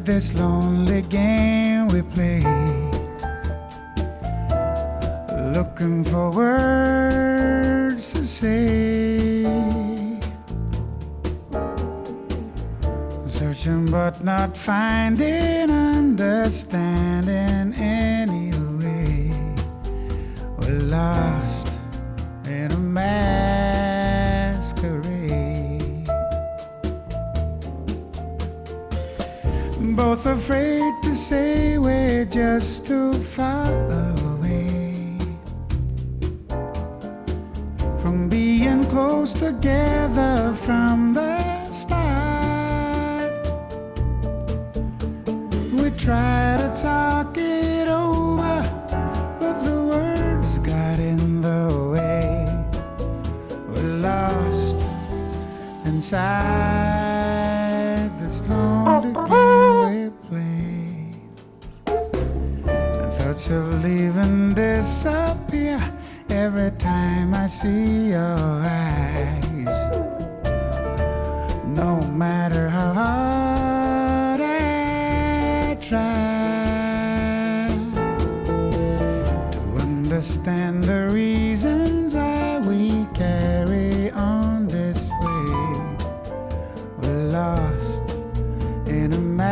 this lonely game we play, looking for words to say, searching but not finding understanding anyway. We're lost in a masquerade, both afraid to say we're just too far away from being close together from the start. We try to talk it over, but the words got in the way. We're lost inside this lonely game we play, and thoughts of leaving disappear every time I see your eyes. No matter how hard I try to understand the reasons why we carry on this way, we're lost in a masquerade.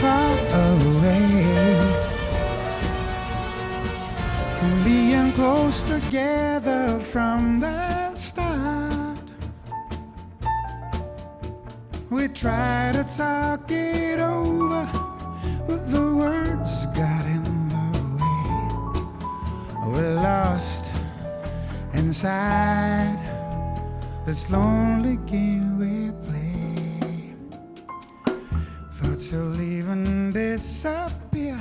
far away from being close together from the start. We try to talk it over, but the words got in the way. We're lost inside this lonely game we play. Thoughts will even disappear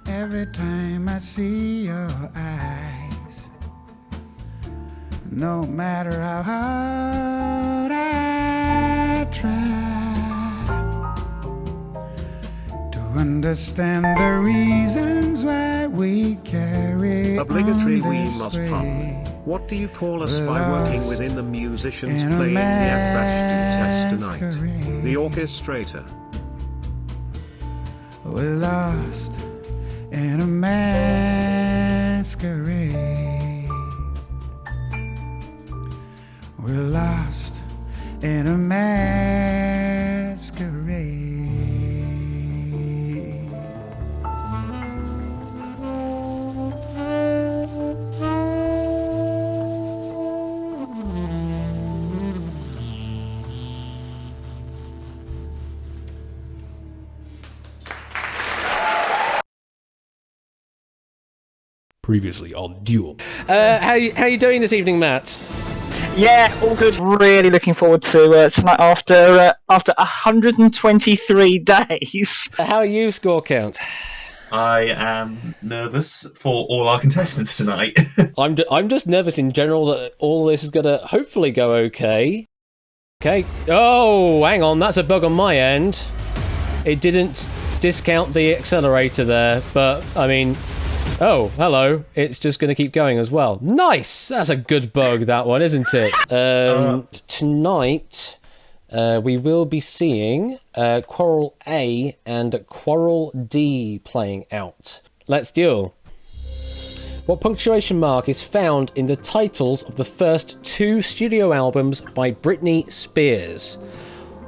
every time I see your eyes. No matter how hard I try to understand the reasons why we carry Obligatory on we this must way. pump. What do you call us We're by working lost within the musicians in a playing the Abrash test tonight? masquerade. The orchestrator. We're lost in a masquerade. We're lost in a masquerade. Previously on Duel. How you doing this evening, Matt? Yeah, all good. Really looking forward to tonight after 123 days. How are you, score count? I am nervous for all our contestants tonight. I'm just nervous in general that all this is gonna hopefully go okay. Okay. Oh, hang on, that's a bug on my end. It didn't discount the accelerator there, but I mean, oh, hello. It's just going to keep going as well. Nice! That's a good bug, that one, isn't it? Tonight, we will be seeing Quarrel A and Quarrel D playing out. Let's duel. What punctuation mark is found in the titles of the first 2 studio albums by Britney Spears?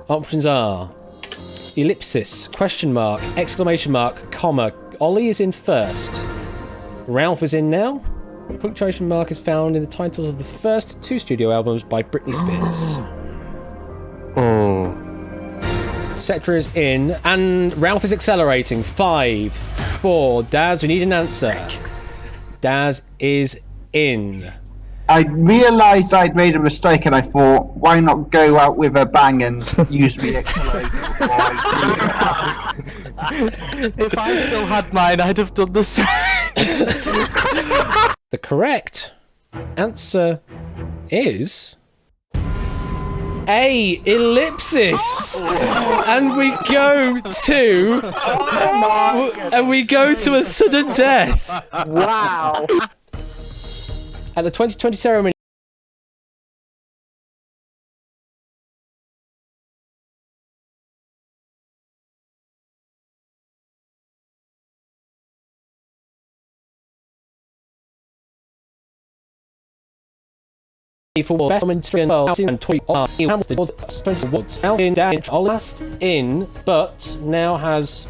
Options are ellipsis, question mark, exclamation mark, comma. Ollie is in first. Ralph is in now. Punctuation mark is found in the titles of the first 2 studio albums by Britney Spears. Cetra is in, and Ralph is accelerating. 5, 4. Daz, we need an answer. Daz is in. I realised I'd made a mistake and I thought, why not go out with a bang and use the accelerator before I do it? If I still had mine, I'd have done the same. The correct answer is A, ellipsis. And we go to a sudden death. Wow. At the 2020 ceremony, for best commentary and toy awards out in damage last in, but now has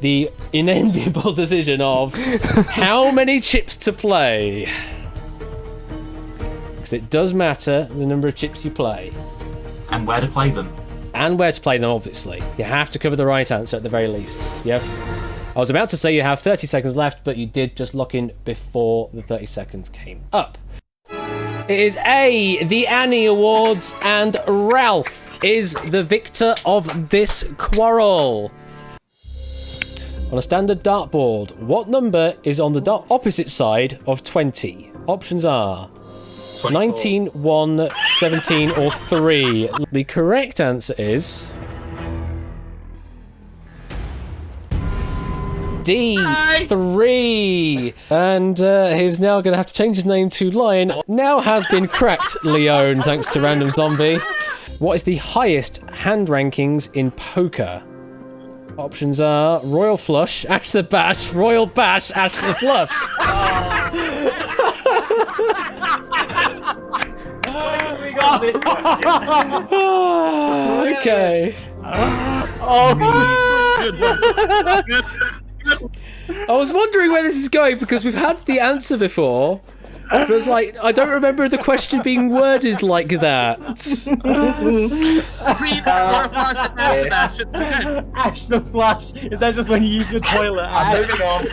the unenviable decision of how many chips to play. Because it does matter the number of chips you play. And where to play them. And where to play them, obviously. You have to cover the right answer at the very least. Yep. I was about to say you have 30 seconds left, but you did just lock in before the 30 seconds came up. It is A, the Annie Awards, and Ralph is the victor of this quarrel. On a standard dartboard, what number is on the opposite side of 20? Options are 24. 19, 1, 17, or 3. The correct answer is D, 3. And he's now going to have to change his name to Lion. Now has been cracked, Leone, thanks to Random Zombie. What is the highest hand rankings in poker? Options are Royal Flush, Ash the Bash, Royal Bash, Ash the Flush. We got this question. Okay. good one. Good. I was wondering where this is going because we've had the answer before. But it was like, I don't remember the question being worded like that. Ash the Flash. Is that just when you use the toilet? Moving on.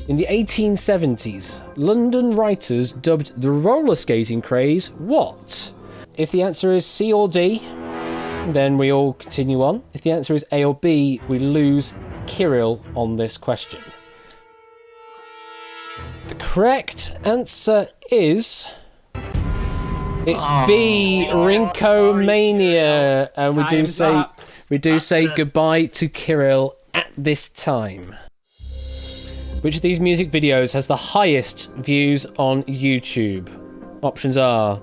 In the 1870s, London writers dubbed the roller skating craze what? If the answer is C or D, then we all continue on. If the answer is A or B, we lose Kirill on this question. The correct answer is... It's B, Rinkomania, and we do say goodbye to Kirill at this time. Which of these music videos has the highest views on YouTube? Options are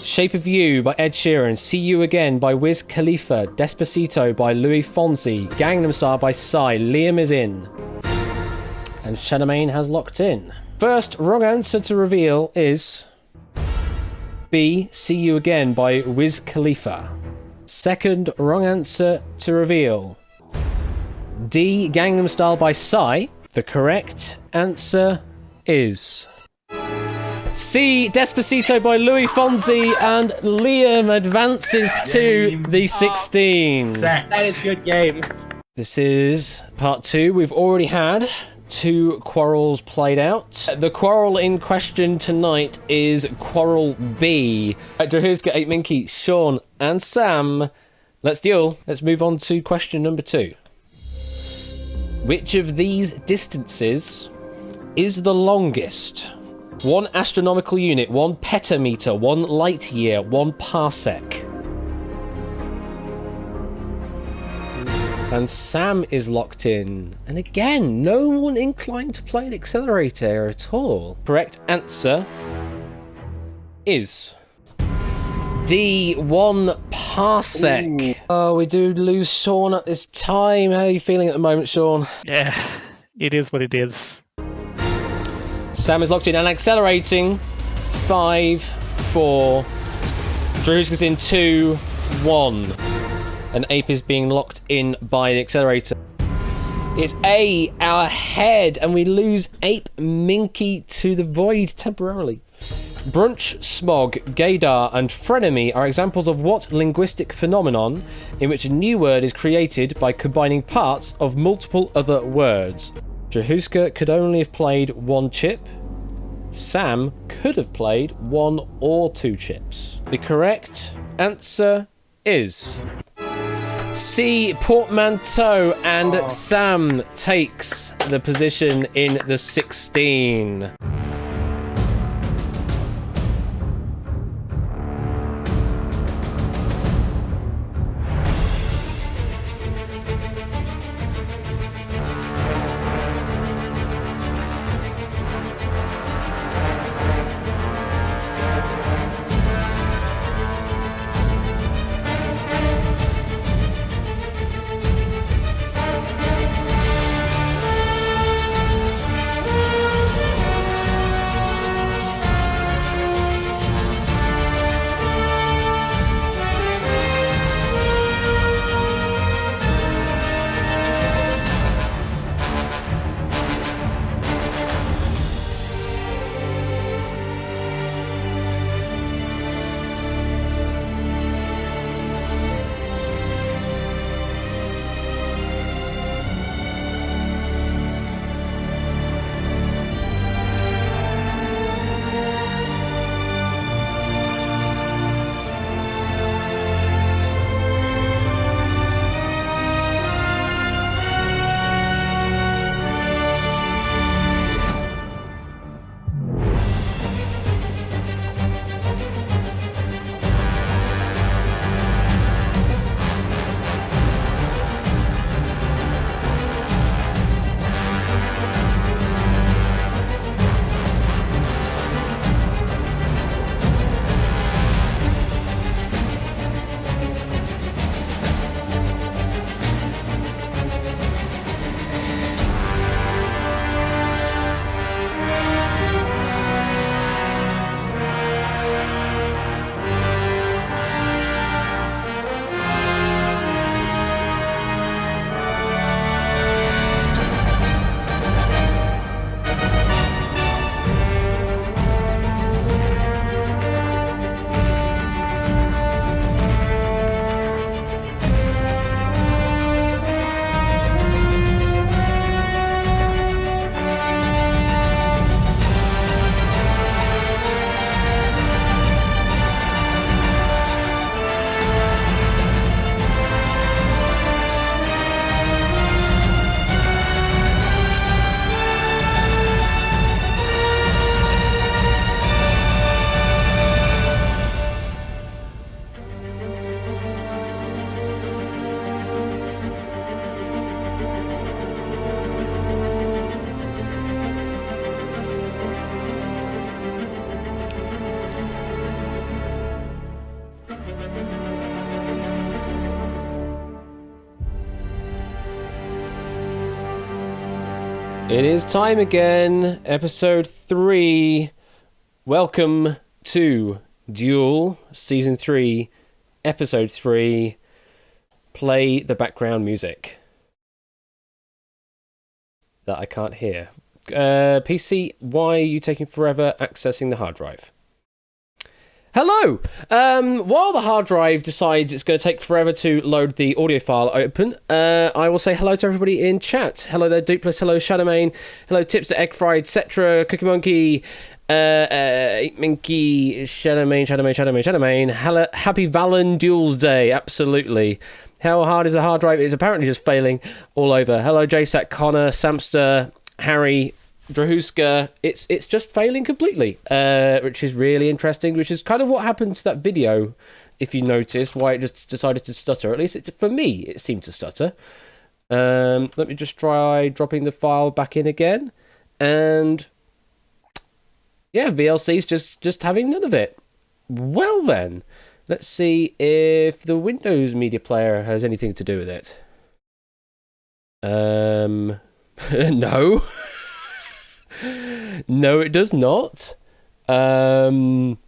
Shape of You by Ed Sheeran, See You Again by Wiz Khalifa, Despacito by Louis Fonsi, Gangnam Style by Psy, Liam is in, and Shadamain has locked in. First wrong answer to reveal is B, See You Again by Wiz Khalifa. Second wrong answer to reveal D, Gangnam Style by Psy. The correct answer is C, Despacito by Louis Fonsi, and Liam advances to the 16. That is a good game. This is part 2. We've already had 2 quarrels played out. The quarrel in question tonight is Quarrel B. Drahuska, 8 Minky, Sean, and Sam. Let's duel. Let's move on to question number 2. Which of these distances is the longest? 1 astronomical unit, 1 petameter, 1 light year, 1 parsec. And Sam is locked in. And again, no one inclined to play an accelerator at all. Correct answer is D, 1 parsec. Ooh. Oh, we do lose Sean at this time. How are you feeling at the moment, Sean? Yeah, it is what it is. Sam is locked in and accelerating. 5, 4. Drew's in 2, 1. And Ape is being locked in by the accelerator. It's A, our head, and we lose Ape Minky to the void temporarily. Brunch, smog, gaydar, and frenemy are examples of what linguistic phenomenon in which a new word is created by combining parts of multiple other words? Drahuska could only have played 1 chip. Sam could have played 1 or 2 chips. The correct answer is C, portmanteau, and Sam takes the position in the 16. It is time again, episode 3. Welcome to Duel, season 3, episode 3. Play the background music that I can't hear. PC, why are you taking forever accessing the hard drive? Hello! While the hard drive decides it's going to take forever to load the audio file open, I will say hello to everybody in chat. Hello there, Dupless. Hello, Shadowmane. Hello, Tipster, Egg Fried, Cetra, Cookie Monkey, Minky, Shadowmane. Hello, happy Valen Duels Day. Absolutely. How hard is the hard drive? It's apparently just failing all over. Hello, JSAC, Connor, Samster, Harry, Drahuska. It's just failing completely, which is really interesting, which is kind of what happened to that video, if you noticed, why it just decided to stutter. At least for me, it seemed to stutter. Let me just try dropping the file back in again. And yeah, VLC's just having none of it. Well then, let's see if the Windows Media Player has anything to do with it. No. No, it does not. Oh,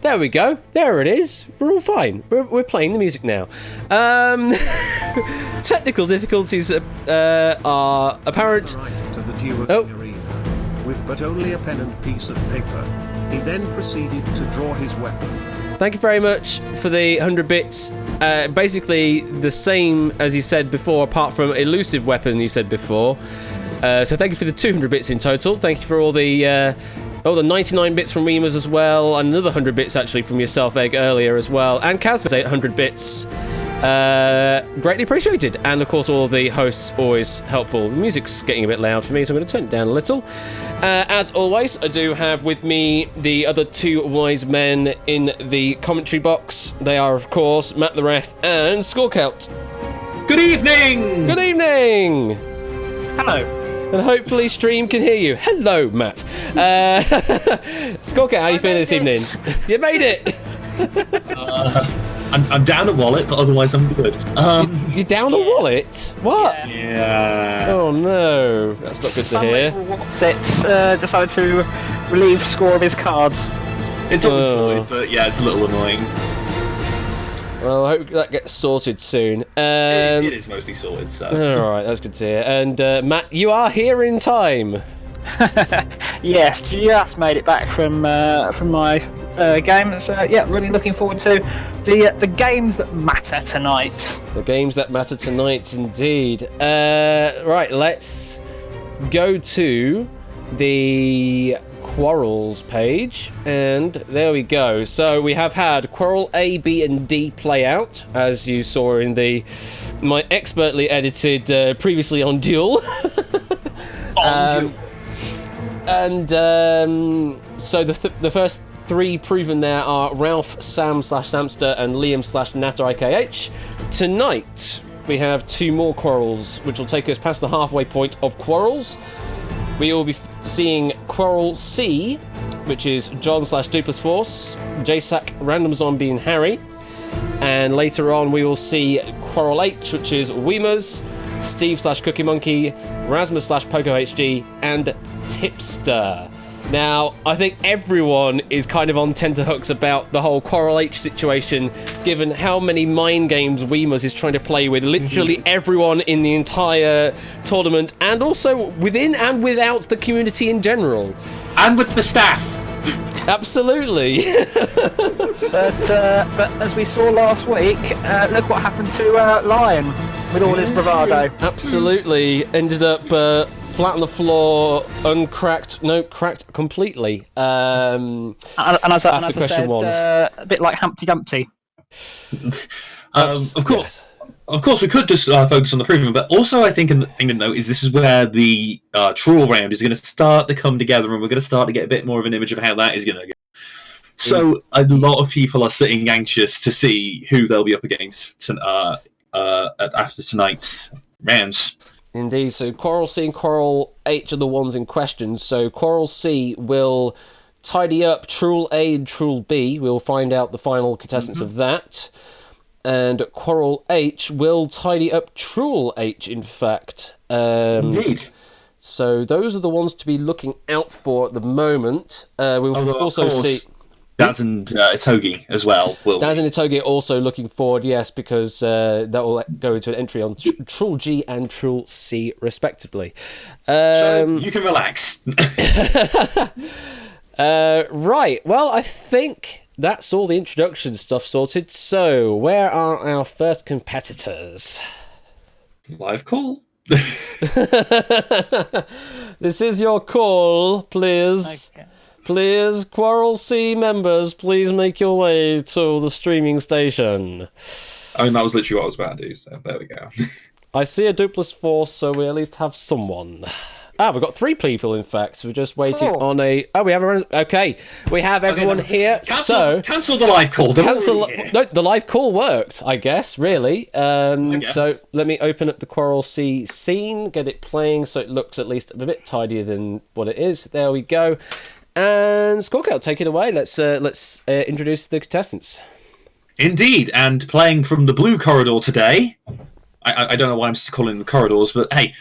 there we go. There it is. We're all fine. We're playing the music now. Technical difficulties are apparent. Right to the dueling arena, with but only a pen and piece of paper. He then proceeded to draw his weapon. Thank you very much for the 100 bits. Basically the same as you said before, apart from elusive weapon you said before. So thank you for the 200 bits in total. Thank you for all the 99 bits from Remus as well, and another 100 bits actually from yourself, Egg, earlier as well, and Kaz for 800 bits. Greatly appreciated. And of course all the hosts, always helpful. The music's getting a bit loud for me, so I'm going to turn it down a little. As always, I do have with me the other two wise men in the commentary box. They are, of course, Matt the Ref and Scorecount. Good evening! Good evening! Hello. And hopefully stream can hear you. Hello, Matt. Scorecount, how are you feeling this evening? You made it! I'm down a wallet, but otherwise I'm good. You're down a wallet? What? Yeah. Oh no, that's not good to hear. What's it? Decided to relieve score of his cards. It's all sorted, but yeah, it's a little annoying. Well, I hope that gets sorted soon. It is mostly sorted, so. Alright, that's good to hear. And Matt, you are here in time. Yes, just made it back from my game. So yeah, really looking forward to the games that matter tonight. The games that matter tonight, indeed. Right, let's go to the Quarrels page, and there we go. So we have had Quarrel A, B, and D play out, as you saw in my expertly edited previously on Duel. So the first three proven there are Ralph, Sam/Samster, and Liam/Natter IKH. Tonight we have two more Quarrels, which will take us past the halfway point of Quarrels. We will be seeing Quarrel C, which is John/Dupless Force, JSAC, Random Zombie, and Harry. And later on, we will see Quarrel H, which is Weemers, Steve/Cookie Monkey, Rasmus/Poco HD, and Tipster. Now, I think everyone is kind of on tenterhooks about the whole Quarrel H situation, given how many mind games Weemers is trying to play with literally everyone in the entire tournament, and also within and without the community in general. And with the staff. Absolutely. But as we saw last week, look what happened to Lion with all his bravado. Absolutely. Ended up flat on the floor, cracked completely. And as I said, a bit like Humpty Dumpty. Of course, we could just focus on the proven, but also I think a thing to note is this is where the Troll round is going to start to come together, and we're going to start to get a bit more of an image of how that is going to go. So a lot of people are sitting anxious to see who they'll be up against after tonight's rounds. Indeed. So Quarrel C and Quarrel H are the ones in question. So Quarrel C will tidy up Troll A and Troll B. We'll find out the final contestants of that. and Quarrel H will tidy up Truel H, in fact. Indeed. So those are the ones to be looking out for at the moment. We'll also see... Daz and Itogi as well. Daz and Itogi are also looking forward, yes, because that will go into an entry on Truel G and Truel C, respectively. So you can relax. Right, well, I think that's all the introduction stuff sorted. So, where are our first competitors? Live call. This is your call, please. Okay. Please, Quarrel C members, please make your way to the streaming station. I mean, that was literally what I was about to do, so there we go. I see a duplicate force, so we at least have someone. We've got 3 people, in fact. We're just waiting on a... Oh, we have a... Okay, we have everyone here, Cancel the live call. No, the live call worked, I guess, really. guess. So let me open up the Quarrel C scene, get it playing so it looks at least a bit tidier than what it is. There we go. And Squawkout, take it away. Let's introduce the contestants. Indeed, and playing from the blue corridor today, I don't know why I'm still calling them the corridors, but hey,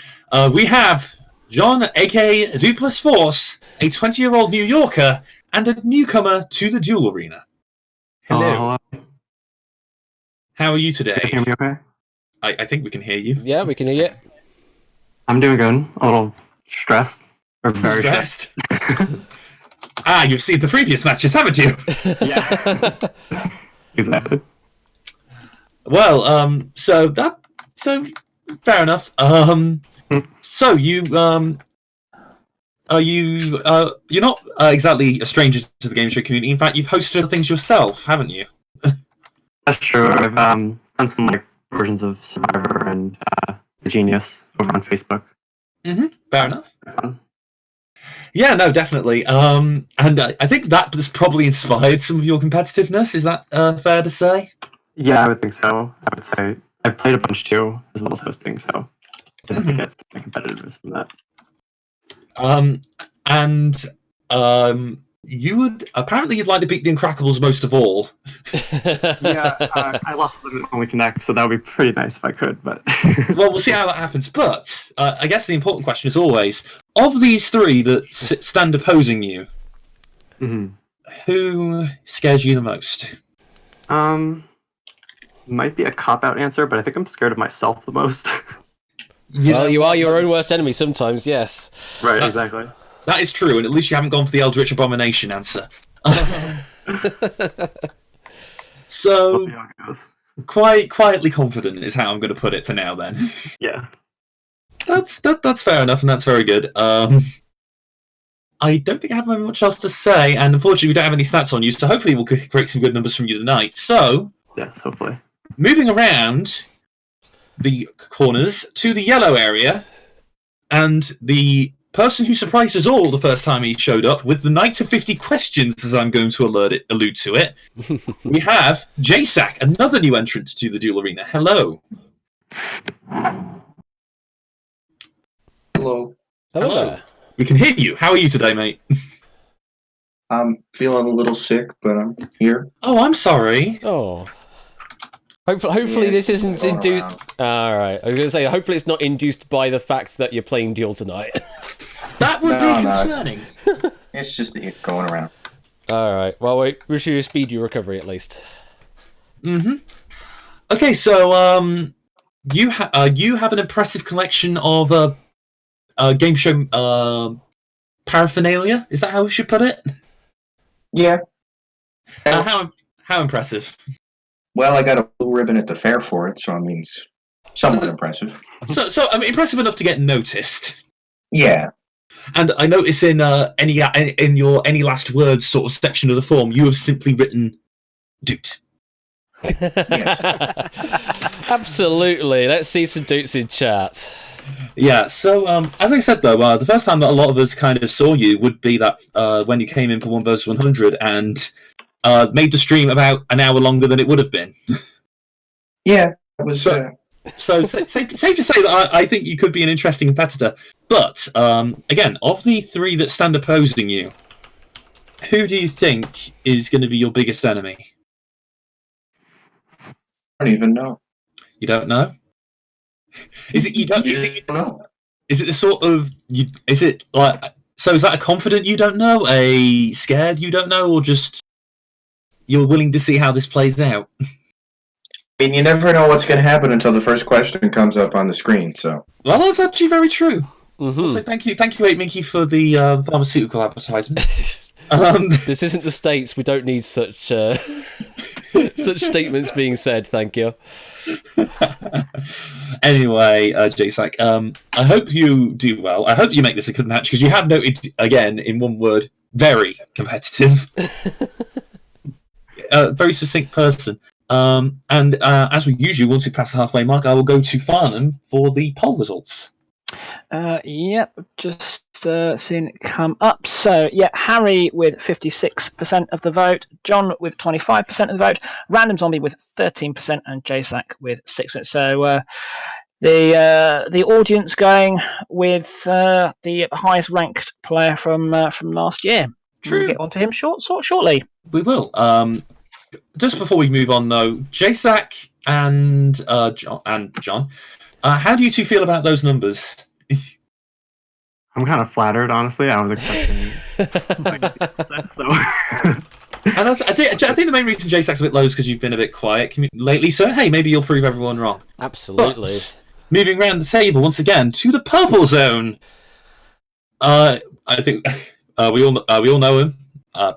we have John, aka Dupless Force, a 20-year-old New Yorker, and a newcomer to the duel arena. Hello. How are you today? Can you hear me okay? I think we can hear you. Yeah, we can hear you. I'm doing good. A little stressed. Or very Stressed? You've seen the previous matches, haven't you? Yeah. Exactly. Well, so fair enough. So you're not exactly a stranger to the game show community. In fact, you've hosted other things yourself, haven't you? That's true. I've done some versions of Survivor and The Genius over on Facebook. Fair enough. Fun. Yeah, no, definitely. And I think that has probably inspired some of your competitiveness. Is that fair to say? Yeah, I would think so. I would say I played a bunch too, as well as hosting, so I definitely get some competitiveness from that. You'd like to beat the Uncrackables most of all. Yeah, I lost them when we connect, so that would be pretty nice if I could, but... Well, we'll see how that happens. But I guess the important question is always, of these 3 that stand opposing you, who scares you the most? Might be a cop-out answer, but I think I'm scared of myself the most. Well, you are your own worst enemy sometimes, yes. Right, exactly. That is true, and at least you haven't gone for the Eldritch Abomination answer. So, quite quietly confident is how I'm going to put it for now, then. Yeah. That's fair enough, and that's very good. I don't think I have much else to say, and unfortunately we don't have any stats on you, so hopefully we'll create some good numbers from you tonight. So, yes, hopefully. Moving around the corners to the yellow area, and the person who surprised us all the first time he showed up with the Night of 50 questions, as I'm going to allude to it, we have JSAC, another new entrant to the duel arena. Hello. Hello. Hello there. We can hear you. How are you today, mate? I'm feeling a little sick, but I'm here. Oh, I'm sorry. Oh. Hopefully this isn't induced... Alright, I was going to say, hopefully it's not induced by the fact that you're playing Duel tonight. That would be concerning. It's just it going around. Alright, well, we wish you a speedy recovery at least. Okay, so you have an impressive collection of game show paraphernalia. Is that how we should put it? Yeah. How impressive? Well, I got a blue ribbon at the fair for it, so I mean, it's somewhat impressive. So I mean, impressive enough to get noticed. Yeah. And I notice in your any last words sort of section of the form, you have simply written "doot." Yes. Absolutely. Let's see some doots in chat. Yeah. So as I said though, the first time that a lot of us kind of saw you would be that when you came in for 1 vs 100 and made the stream about an hour longer than it would have been. Yeah. It was. So safe to say that I think you could be an interesting competitor. But again, of the 3 that stand opposing you, who do you think is going to be your biggest enemy? don't even know. You don't know? Is it you don't? You just don't know. Is it the sort of you? Is it like so? Is that a confident you don't know, a scared you don't know, or just you're willing to see how this plays out? I mean, you never know what's going to happen until the first question comes up on the screen. So, well, that's actually very true. Mm-hmm. Also, thank you, 8Minky, for the pharmaceutical advertisement. This isn't the States. We don't need such such statements being said. Thank you. Anyway, J-Sack, I hope you do well. I hope you make this a good match, because you have noted, again, in one word, very competitive. Very succinct person. And as we usually, once we pass the halfway mark, I will go to Farnham for the poll results. Yep, just seen it come up. So, yeah, Harry with 56% of the vote, John with 25% of the vote, Random Zombie with 13%, and JSAC with 6%. So, the audience going with the highest ranked player from last year. True. We'll get onto him shortly. We will. Just before we move on, though, JSAC and John, how do you two feel about those numbers? I'm kind of flattered, honestly. I was expecting so. And I think the main reason JSAC's a bit low is because you've been a bit quiet lately, so hey, maybe you'll prove everyone wrong. Absolutely. But, moving around the table once again to the purple zone. I think we all know him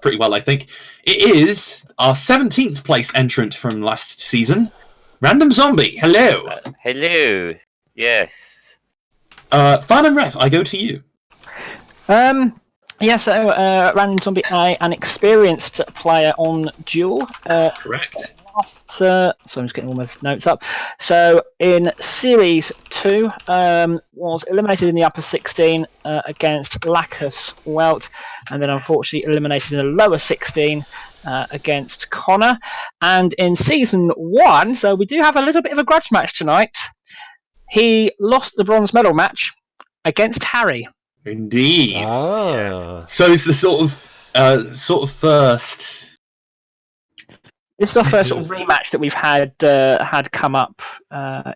pretty well. I think it is our 17th place entrant from last season, Random Zombie. Hello. Hello. Yes. Fan and Ref, I go to you. Yeah, so Random Zombie, an experienced player on Duel. Correct. So I'm just getting all my notes up. So in Series 2, was eliminated in the upper 16 against Lacus Welt, and then unfortunately eliminated in the lower 16 against Connor. And in Season 1, so we do have a little bit of a grudge match tonight, he lost the bronze medal match against Harry. Indeed. Ah. So it's the sort of first. This is our first sort of rematch that we've had come up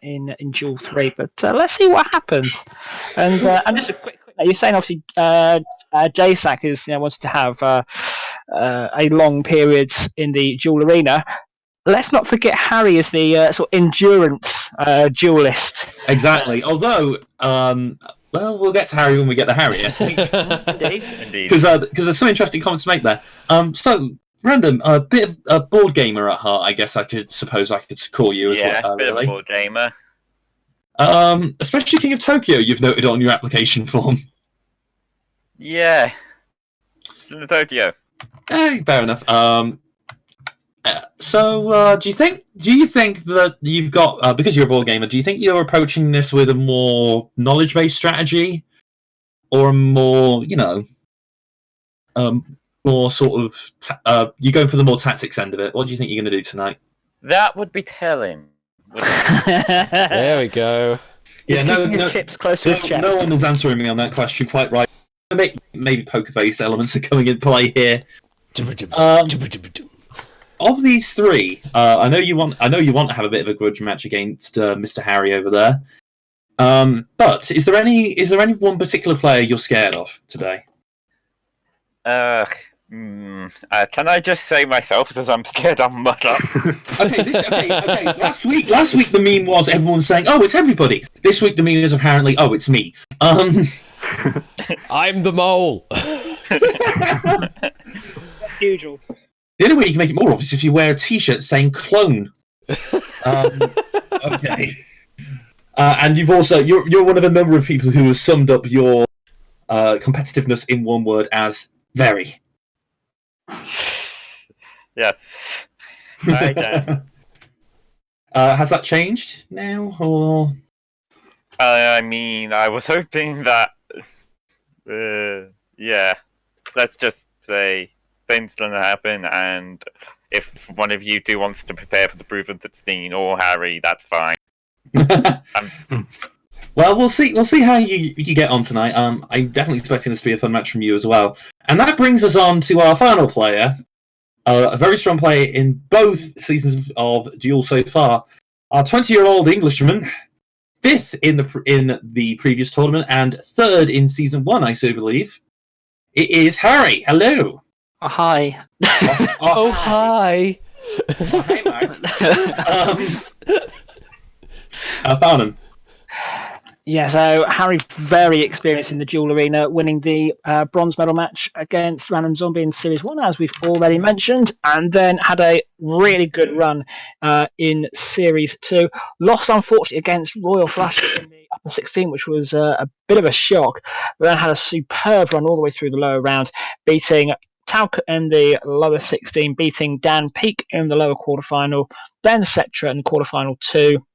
in Duel 3, but let's see what happens. And just a quick you're saying obviously JSAC is wants to have a long period in the Duel arena. Let's not forget Harry is the sort of endurance duelist. Exactly. Although, well, we'll get to Harry when we get to Harry, I think. Indeed. Because there's some interesting comments to make there. So, Random, a bit of a board gamer at heart, I guess I could call you as well. Yeah, a bit really. of a board gamer. Especially King of Tokyo, you've noted on your application form. Yeah. King of Tokyo. Fair enough. So, do you think that you've got because you're a board gamer? Do you think you're approaching this with a more knowledge-based strategy, or a more, more sort of you're going for the more tactics end of it? What do you think you're going to do tonight? That would be telling. There we go. Yeah, no chips close to his chest. No one was answering me on that question quite right. Maybe poker face elements are coming in play here. Of these three, I know you want to have a bit of a grudge match against Mr. Harry over there. But is there any one particular player you're scared of today? Can I just say myself, because I'm scared I'll muck up? Okay. Last week the meme was everyone saying, "Oh, it's everybody." This week the meme is apparently, "Oh, it's me." I'm the mole. Usual. The only way you can make it more obvious is if you wear a T-shirt saying "clone." Okay. And you've also you're one of a number of people who has summed up your competitiveness in one word as very. Yes. I can. Has that changed now, or? I mean, I was hoping that. Yeah. Let's just say things gonna happen, and if one of you two wants to prepare for the proof of 16 or Harry, that's fine. Well, we'll see how you get on tonight. I'm definitely expecting this to be a fun match from you as well. And that brings us on to our final player, a very strong player in both seasons of Duel so far. Our 20-year-old Englishman, 5th in the previous tournament and 3rd in season 1, I so believe. It is Harry. Hello. Hi. Oh, hi. Hey, Mark. Farnham. Yeah, so Harry, very experienced in the duel arena, winning the bronze medal match against Random Zombie in Series 1, as we've already mentioned, and then had a really good run in Series 2. Lost, unfortunately, against Royal Flush in the upper 16, which was a bit of a shock, but then had a superb run all the way through the lower round, beating Talcott in the lower 16, beating Dan Peake in the lower quarterfinal, then Cetra in quarterfinal 2.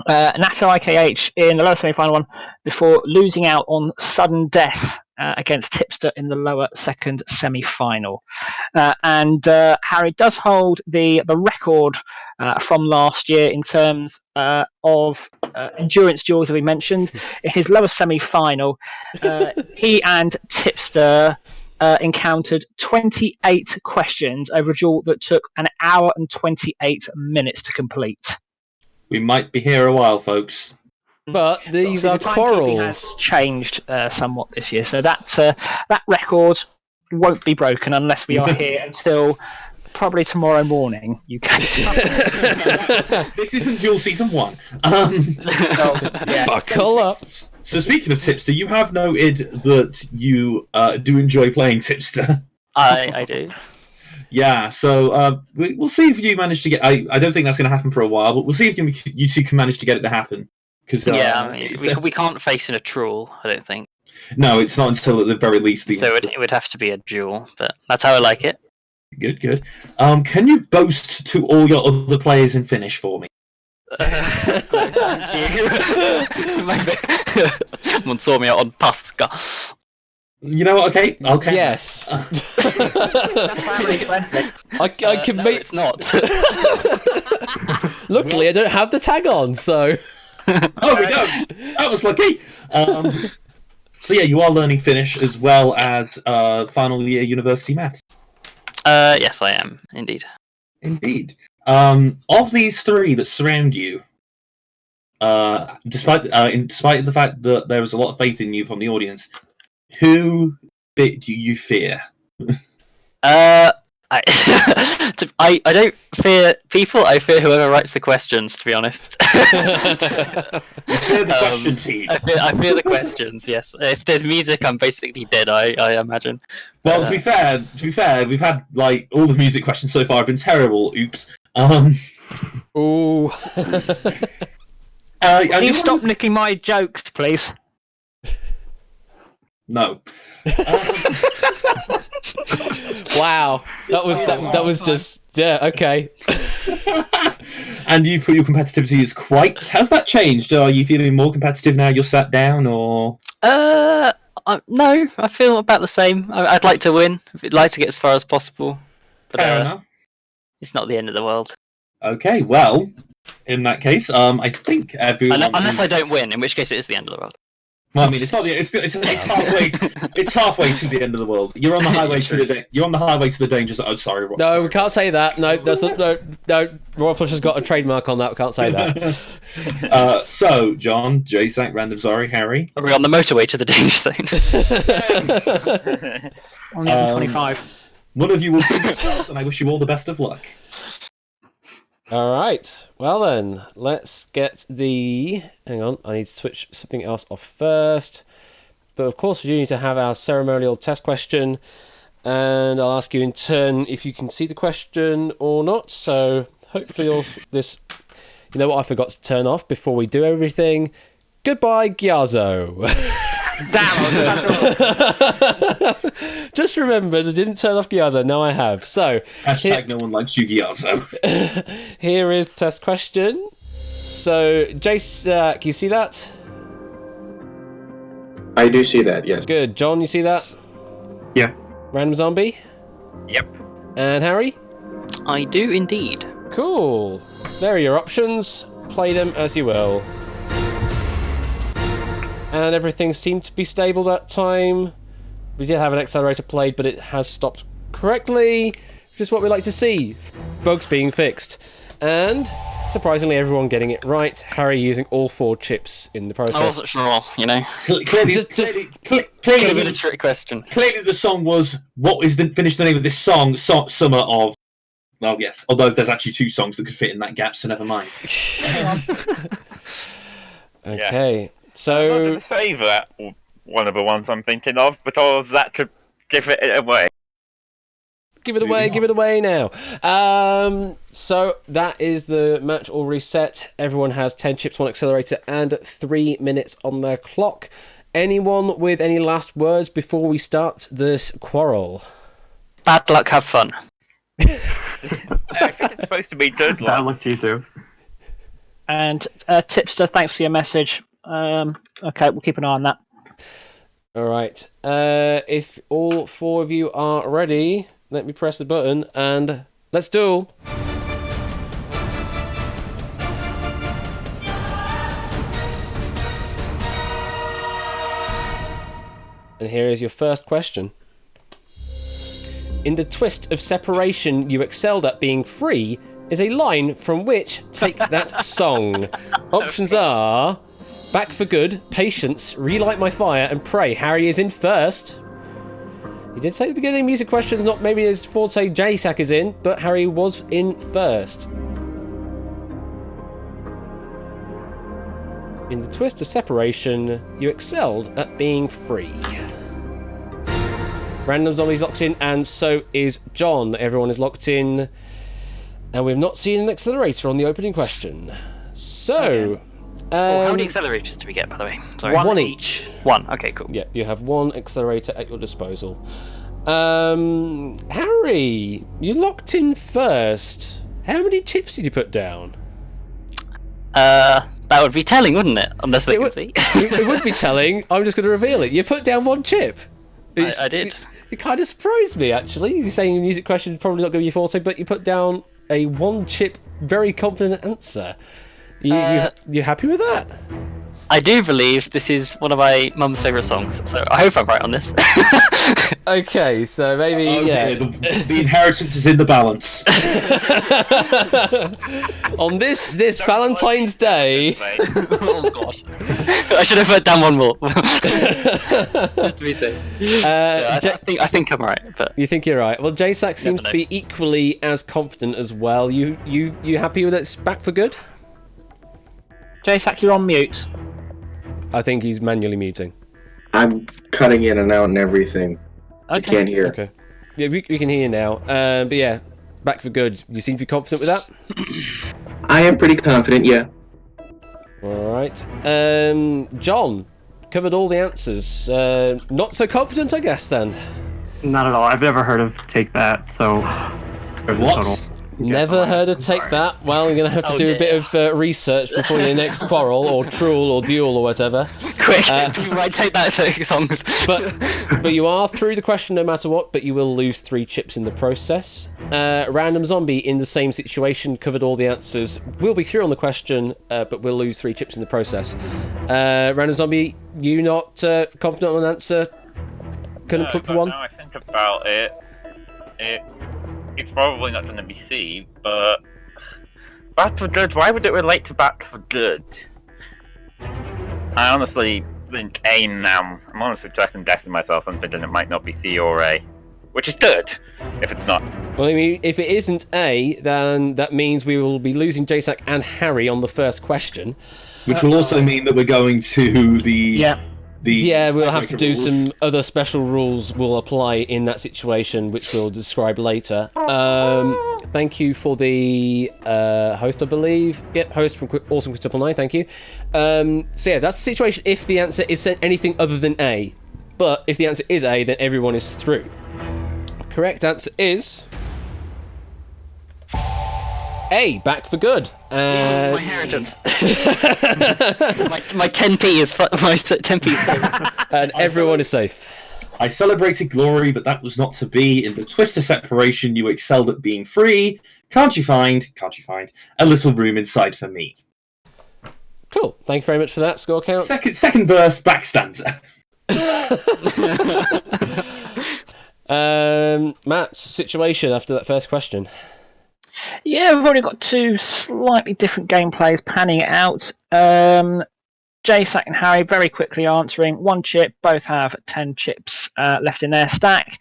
Nato IKH in the lower semi-final 1 before losing out on sudden death against Tipster in the lower second semi-final. And Harry does hold the record from last year in terms of endurance duels that we mentioned. In his lower semi-final, he and Tipster encountered 28 questions over a duel that took an hour and 28 minutes to complete. We might be here a while, folks. But these are The timekeeping quarrels. has changed somewhat this year, so that record won't be broken unless we are here until probably tomorrow morning, UK time. This isn't Duel Season 1. Buckle up. So speaking of Tipster, you have noted that you do enjoy playing Tipster. I do. Yeah, so we'll see if you manage to get... I don't think that's going to happen for a while, but we'll see if you two can manage to get it to happen. Yeah, I mean, we can't face in a truel, I don't think. No, it's not until at the very least... So it would have to be a duel, but that's how I like it. Good. Can you boast to all your other players in Finnish for me? Mun suomia on paska. You know what? Okay. Yes. I can No, make. it's not. Luckily, I don't have the tag on, so. Oh, we don't. That was lucky. So yeah, you are learning Finnish as well as final year university maths. Yes, I am indeed. Indeed. Of these three that surround you, despite the fact that there was a lot of faith in you from the audience, who bit do you fear? I don't fear people. I fear whoever writes the questions. To be honest, You fear the question team. I fear the questions. Yes, if there's music, I'm basically dead. I imagine. Well, to be fair, we've had like all the music questions so far have been terrible. Oops. Ooh. Can you stop nicking my jokes, please? No. Wow. That was just okay. And you put your competitivity as quite. Has that changed? Are you feeling more competitive now you're sat down, or? No, I feel about the same. I'd like to win. I'd like to get as far as possible. But Fair enough. It's not the end of the world. Okay, well, in that case, I think everyone. Unless I don't win, in which case it is the end of the world. Well, I mean, it's not. It's halfway. It's halfway to the end of the world. You're on the highway to the. You're on the highway to the danger zone. Oh, sorry. Rob, No, sorry. we can't say that. No, that's not. No. Royal Flush has got a trademark on that. We can't say that. So, John, J-Sack, Random Zari, Harry. Are we on the motorway to the danger zone? On the 25. One of you will finish first, and I wish you all the best of luck. All right. Well then, let's get the. Hang on, I need to switch something else off first. But of course, we do need to have our ceremonial test question, and I'll ask you in turn if you can see the question or not. So hopefully, all this. You know what? I forgot to turn off before we do everything. Goodbye, Gyazo. Damn. Just remembered I didn't turn off Gyazo. Now I have. So Hashtag no one likes you, Gyazo. here is the test question. So, Jace, can you see that? I do see that, yes. Good. John, you see that? Yeah. Random Zombie? Yep. And Harry? I do indeed. Cool. There are your options. Play them as you will. And everything seemed to be stable that time. We did have an accelerator played, but it has stopped correctly. just what we like to see. Bugs being fixed. And surprisingly, everyone getting it right. Harry using all 4 chips in the process. I wasn't sure, you know. Clearly, Clearly a trick question. Clearly, the song was what is finish the name of this song? Summer of. Well, yes. Although there's actually 2 songs that could fit in that gap, so never mind. Okay, I'm so not going to say that one of the ones I'm thinking of, because that could give it away. give it away now. So that is the match all reset. Everyone has 10 chips, 1 accelerator, and 3 minutes on their clock. Anyone with any last words before we start this quarrel? Bad luck, have fun. I think it's supposed to be good Bad luck. luck to you too. And Tipster, thanks for your message. Okay, we'll keep an eye on that. All right. If all 4 of you are ready, let me press the button and let's duel. And here is your first question. In the twist of separation you excelled at being free is a line from which Take That song. Options are Back for Good, Patience, Relight My Fire, and Pray. Harry is in first. He did say at the beginning music questions, not maybe his forte. JSAC is in, but Harry was in first. In the twist of separation, you excelled at being free. Random Zombies locked in, and so is John. Everyone is locked in, and we've not seen an accelerator on the opening question. So, how many accelerators do we get, by the way? Sorry. 1 each. 1. Okay, cool. Yeah, you have 1 accelerator at your disposal. Harry, you locked in first. How many chips did you put down? That would be telling, wouldn't it? Unless they can see. It would be telling. I'm just going to reveal it. You put down 1 chip. I did. It kind of surprised me, actually. You're saying your music question is probably not going to be your forte, but you put down a 1 chip, very confident answer. You happy with that? I do believe this is one of my mum's favourite songs, so I hope I'm right on this. Okay, so maybe, yeah. The inheritance is in the balance. On this Valentine's Day. Oh, God. I should have put down 1 more. Just to be safe. I think I'm right. But you think you're right. Well, JSAC seems to be equally as confident as well. You happy with it? Back for good? JSAC, you're on mute. I think he's manually muting. I'm cutting in and out and everything. I can't hear. Okay. Yeah, we can hear you now. But yeah, back for good. You seem to be confident with that? I am pretty confident, yeah. All right. John, covered all the answers. Not so confident, I guess, then? Not at all. I've never heard of Take That, so there's a total. Never heard of Take That? Well, you're going to have to do a bit of research before your next quarrel, or truel, or duel, or whatever. Quick, you might Take That songs. But you are through the question no matter what, but you will lose 3 chips in the process. Random Zombie, in the same situation, covered all the answers. Will be through on the question, but will lose 3 chips in the process. Random Zombie, you not confident on an answer? Couldn't put for 1? Now I think about it, it's probably not going to be C, but Back for Good, why would it relate to Back for Good? I honestly think A now. I'm honestly second guessing myself and thinking it might not be C or A, which is good if it's not. Well, I mean, if it isn't A, then that means we will be losing JSAC and Harry on the first question. Which will also mean that we're going to the... Yeah, we'll have to do some other special rules will apply in that situation, which we'll describe later. Thank you for the host, I believe. Yep, host from Awesome Quintuple 9, thank you. So yeah, that's the situation if the answer is anything other than A. But if the answer is A, then everyone is through. Correct answer is... A, Back for Good. My inheritance. my 10p is my 10p safe. And everyone is safe. I celebrated glory, but that was not to be. In the twist of separation, you excelled at being free. Can't you find a little room inside for me? Cool. Thank you very much for that. Score count. Second verse, back stanza. Matt, situation after that first question. Yeah, we've already got two slightly different gameplays panning out. J-Sack and Harry very quickly answering. 1 chip, both have 10 chips left in their stack.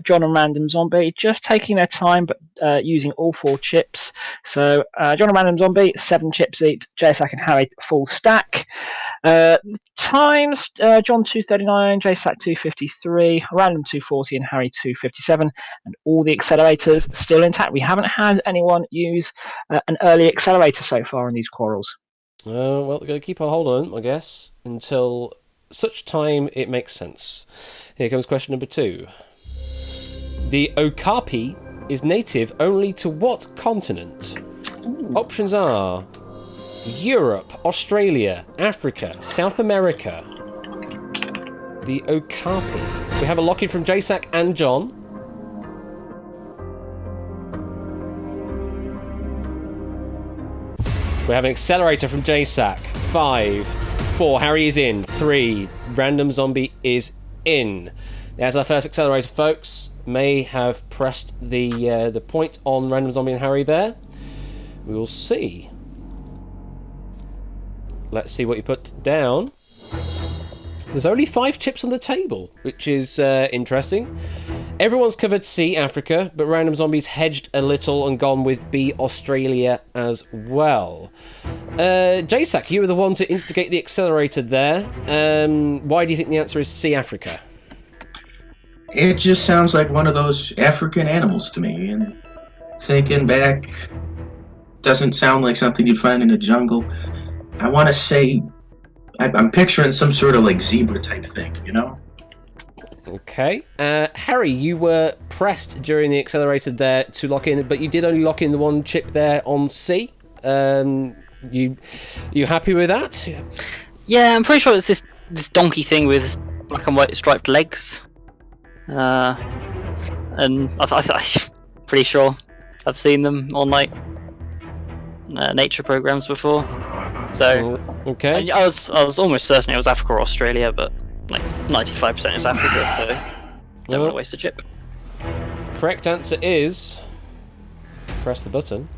John and Random Zombie just taking their time, but using all 4 chips. So John and Random Zombie, 7 chips each. J-Sack and Harry, full stack. Times, John 239, J-Sack 253, Random 240, and Harry 257. And all the accelerators still intact. We haven't had anyone use an early accelerator so far in these quarrels. Well, they're going to keep on hold on, I guess, until such time it makes sense. Here comes question number 2. The okapi is native only to what continent? Options are Europe, Australia, Africa, South America. The okapi. We have a lock-in from JSAC and John. We have an accelerator from JSAC. 5, 4. Harry is in. 3. Random Zombie is in. There's our first accelerator, folks. May have pressed the point on Random Zombie and Harry there. We will see. Let's see what you put down. There's only 5 chips on the table, which is interesting. Everyone's covered C, Africa, but Random Zombie's hedged a little and gone with B, Australia as well. JSAC, you were the one to instigate the accelerator there. Why do you think the answer is C, Africa? It just sounds like one of those African animals to me, and thinking back, doesn't sound like something you'd find in a jungle. I want to say, I'm picturing some sort of like zebra type thing, you know? Okay. Harry, you were pressed during the accelerator there to lock in, but you did only lock in the 1 chip there on C. You happy with that? Yeah, I'm pretty sure it's this donkey thing with black and white striped legs. And I'm pretty sure I've seen them on like nature programs before. So okay, I was almost certain it was Africa or Australia, but like 95% is Africa, so don't want to waste a chip. Correct answer is, press the button,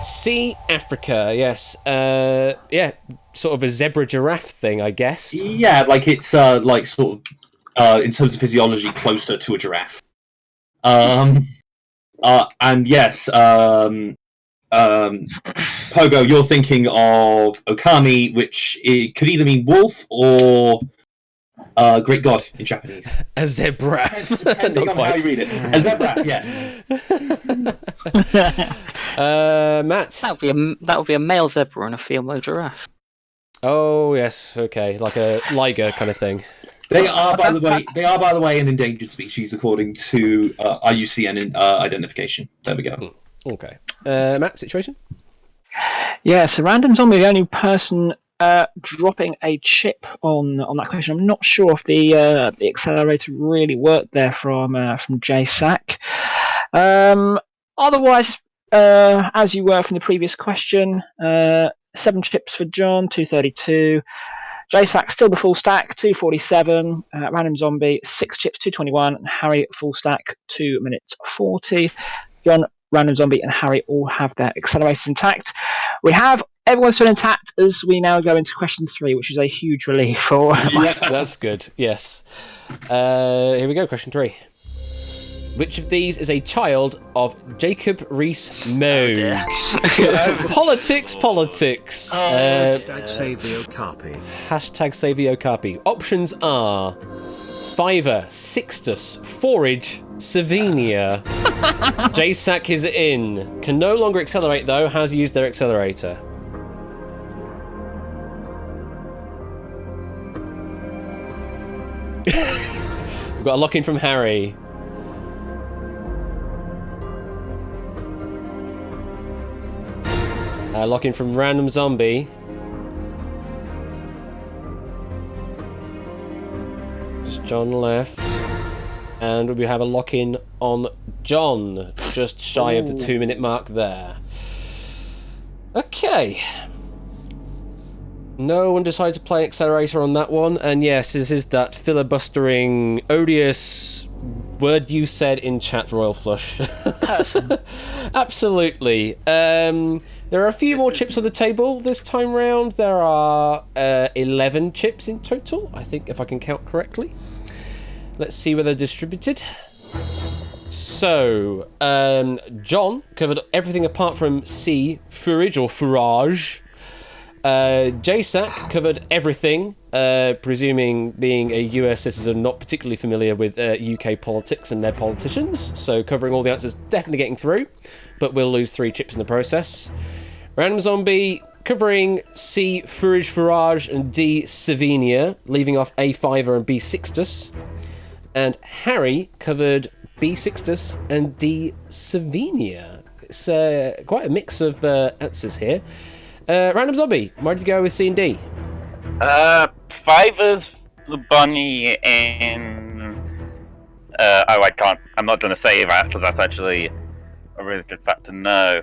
C, Africa. Yes. Yeah, sort of a zebra giraffe thing, I guess. Yeah, like it's like sort of in terms of physiology closer to a giraffe. And yes, Pogo, you're thinking of Okami, which it could either mean wolf or great god in Japanese. A zebra. Depending on how you read it. A zebra, yes. Matt? That would be a male zebra and a female giraffe. Oh, yes, okay. Like a liger kind of thing. They are, by the way, an endangered species according to IUCN identification. There we go. Okay. Matt, situation? Yeah, so Random Zombie, the only person dropping a chip on that question. I'm not sure if the accelerator really worked there from JSAC. Otherwise, as you were from the previous question, 7 chips for John, 232. JSAC still the full stack, 247. Random Zombie, 6 chips, 221. And Harry, full stack, 2 minutes 40. John, Random Zombie, and Harry all have their accelerators intact. We have everyone still intact as we now go into question 3, which is a huge relief for. Yeah, that's good. Yes. Here we go. Question 3. Which of these is a child of Jacob Rees-Mogg? Politics. Hashtag save the Okapi. Hashtag save the Okapi. Options are Fiverr, Sixtus, Forage, Slovenia. JSAC is in. Can no longer accelerate though. Has used their accelerator. We've got a lock in from Harry. Lock in from Random Zombie. Just John left. And we have a lock in on John. Just shy of the 2-minute mark there. Okay. No one decided to play accelerator on that one. And yes, this is that filibustering, odious word you said in chat, Royal Flush. Person. Absolutely. There are a few more chips on the table this time round. There are 11 chips in total, I think, if I can count correctly. Let's see where they're distributed. So, John covered everything apart from C, fourage or fourage. JSAC covered everything, presuming being a US citizen not particularly familiar with UK politics and their politicians, so covering all the answers, definitely getting through, but we'll lose 3 chips in the process. Random Zombie covering C, Fourage Fourage, and D, Savinia, leaving off A, Fiver, and B, Sixtus. And Harry covered B, Sixtus, and D, Savinia. It's quite a mix of answers here. Random Zombie, why did you go with C and D? Fiver's the bunny and... I can't. I'm not going to say that, because that's actually a really good fact to know.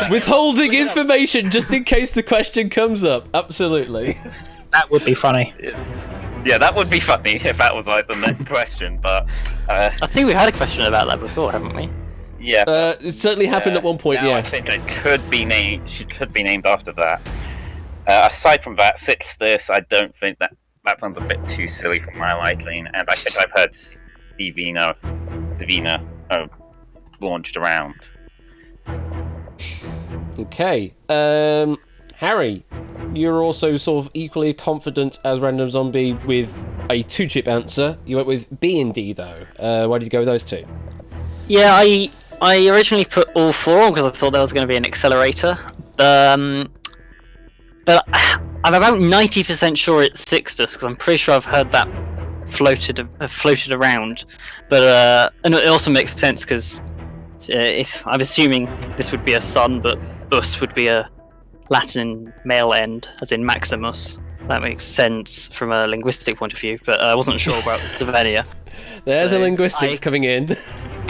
Withholding information just in case the question comes up. Absolutely. That would be funny. Yeah, that would be funny if that was like the next question, but... I think we had a question about that before, haven't we? Yeah. It certainly happened at one point, yes. I think it could be named. She could be named after that. Aside from that, Sixtus, I don't think that sounds a bit too silly for my liking, and I think I've heard Savina launched around. Okay. Harry, you're also sort of equally confident as Random Zombie with a 2-chip answer. You went with B and D though. Why did you go with those 2? Yeah, I originally put all 4 because I thought there was going to be an accelerator. But I'm about 90% sure it's Sixtus because I'm pretty sure I've heard that floated around. But and it also makes sense because if I'm assuming this would be a son, but us would be a Latin male end, as in Maximus. That makes sense from a linguistic point of view, but I wasn't sure about Savania. There's the linguistics coming in.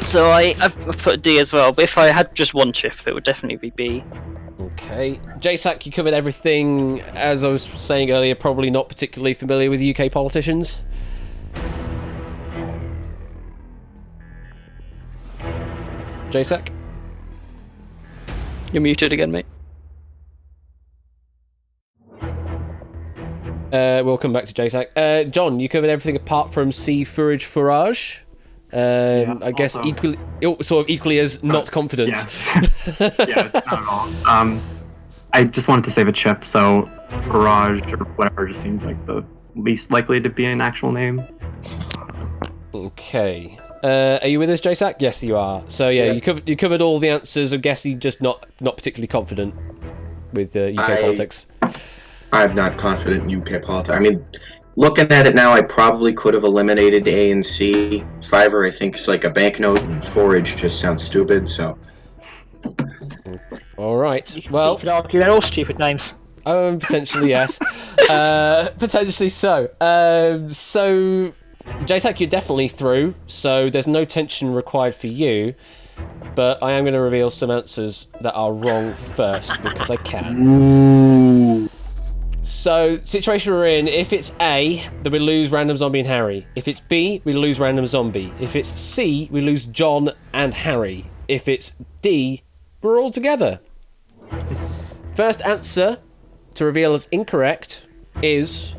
So I've put D as well, but if I had just 1 chip, it would definitely be B. Okay. JSAC, you covered everything. As I was saying earlier, probably not particularly familiar with UK politicians. JSAC? You're muted again, mate. We'll come back to JSAC. John, you covered everything apart from C, Fourage, Fourage. I guess also, equally as not confident. Yeah, not at all. I just wanted to save a chip, so Barrage or whatever just seemed like the least likely to be an actual name. Okay. Are you with us, JSAC? Yes, you are. So yeah. you covered all the answers. I'm guessing just not particularly confident with UK politics. I'm not confident in UK politics. I mean, looking at it now, I probably could have eliminated A and C. Fiver, I think, is like a banknote, and Forage just sounds stupid, so... All right. Well, you could argue they're all stupid names. Potentially, yes. Potentially so. So, JSAC, you're definitely through, so there's no tension required for you, but I am going to reveal some answers that are wrong first, because I can. Ooh. So, situation we're in, if it's A, then we lose Random Zombie and Harry. If it's B, we lose Random Zombie. If it's C, we lose John and Harry. If it's D, we're all together. First answer to reveal as incorrect is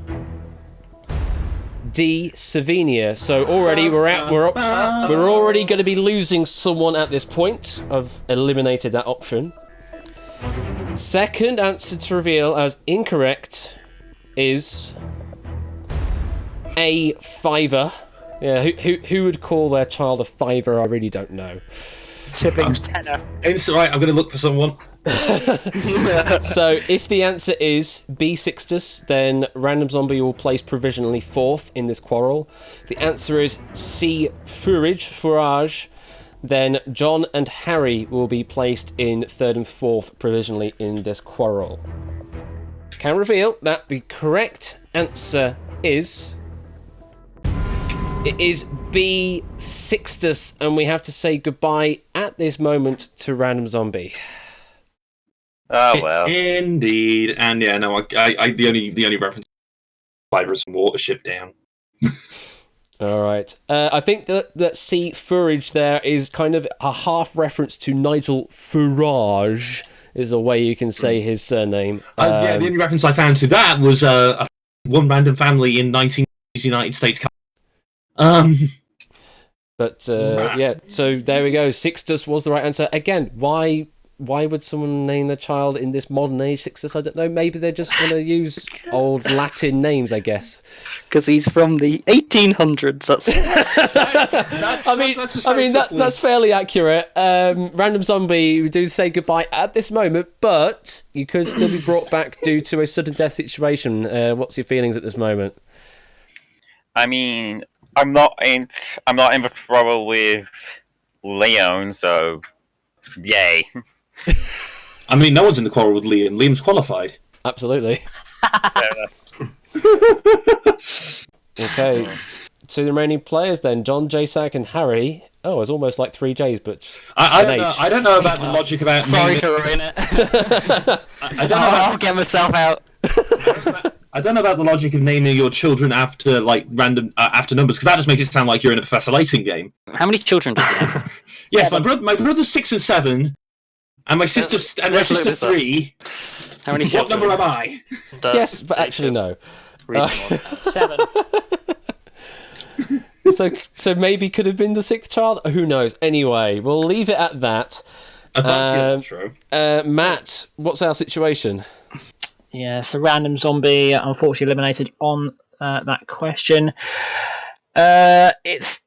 D, Savinia. So already we're already going to be losing someone at this point. I've eliminated that option. Second answer to reveal as incorrect is A, Fiver. Yeah, who would call their child a Fiver? I really don't know. Siblings tenor. It's alright, I'm going to look for someone. So if the answer is B, Sixtus, then Random Zombie will place provisionally 4th in this quarrel. If the answer is C, Fourage, then John and Harry will be placed in 3rd and 4th provisionally in this quarrel. Can reveal that the correct answer is... It is B, Sixtus, and we have to say goodbye at this moment to Random Zombie. Oh well. Indeed, and yeah, no, I the only reference Fiverr is from Watership Down. All right. I think that C. Furage there is kind of a half reference to Nigel Farage, is a way you can say his surname. Yeah, the only reference I found to that was one random family in 19 United States. But yeah, so there we go. Sixtus was the right answer. Again, why would someone name their child in this modern age Sixtus? I don't know. Maybe they're just going to use old Latin names, I guess. Because he's from the 1800s. That's fairly accurate. Random Zombie, we do say goodbye at this moment, but you could still be brought back due to a sudden death situation. What's your feelings at this moment? I mean, I'm not in the trouble with Leon, so yay. I mean, no one's in the quarrel with Liam. Liam's qualified. Absolutely. Okay. To the remaining players then, John, J-Sack and Harry. Oh, it's almost like 3 J's, but I don't know about the logic about... Sorry for ruining it. I'll get myself out. I don't know about the logic of naming your children after like random after numbers, because that just makes it sound like you're in a Professor Layton game. How many children does he have? Yes, my brother's 6 and 7, and my sister's 3. How many? What number am I? Yes, but actually no. 7. So maybe could have been the 6th child. Who knows? Anyway, we'll leave it at that. Matt, what's our situation? Yeah, so Random Zombie unfortunately eliminated on that question. It's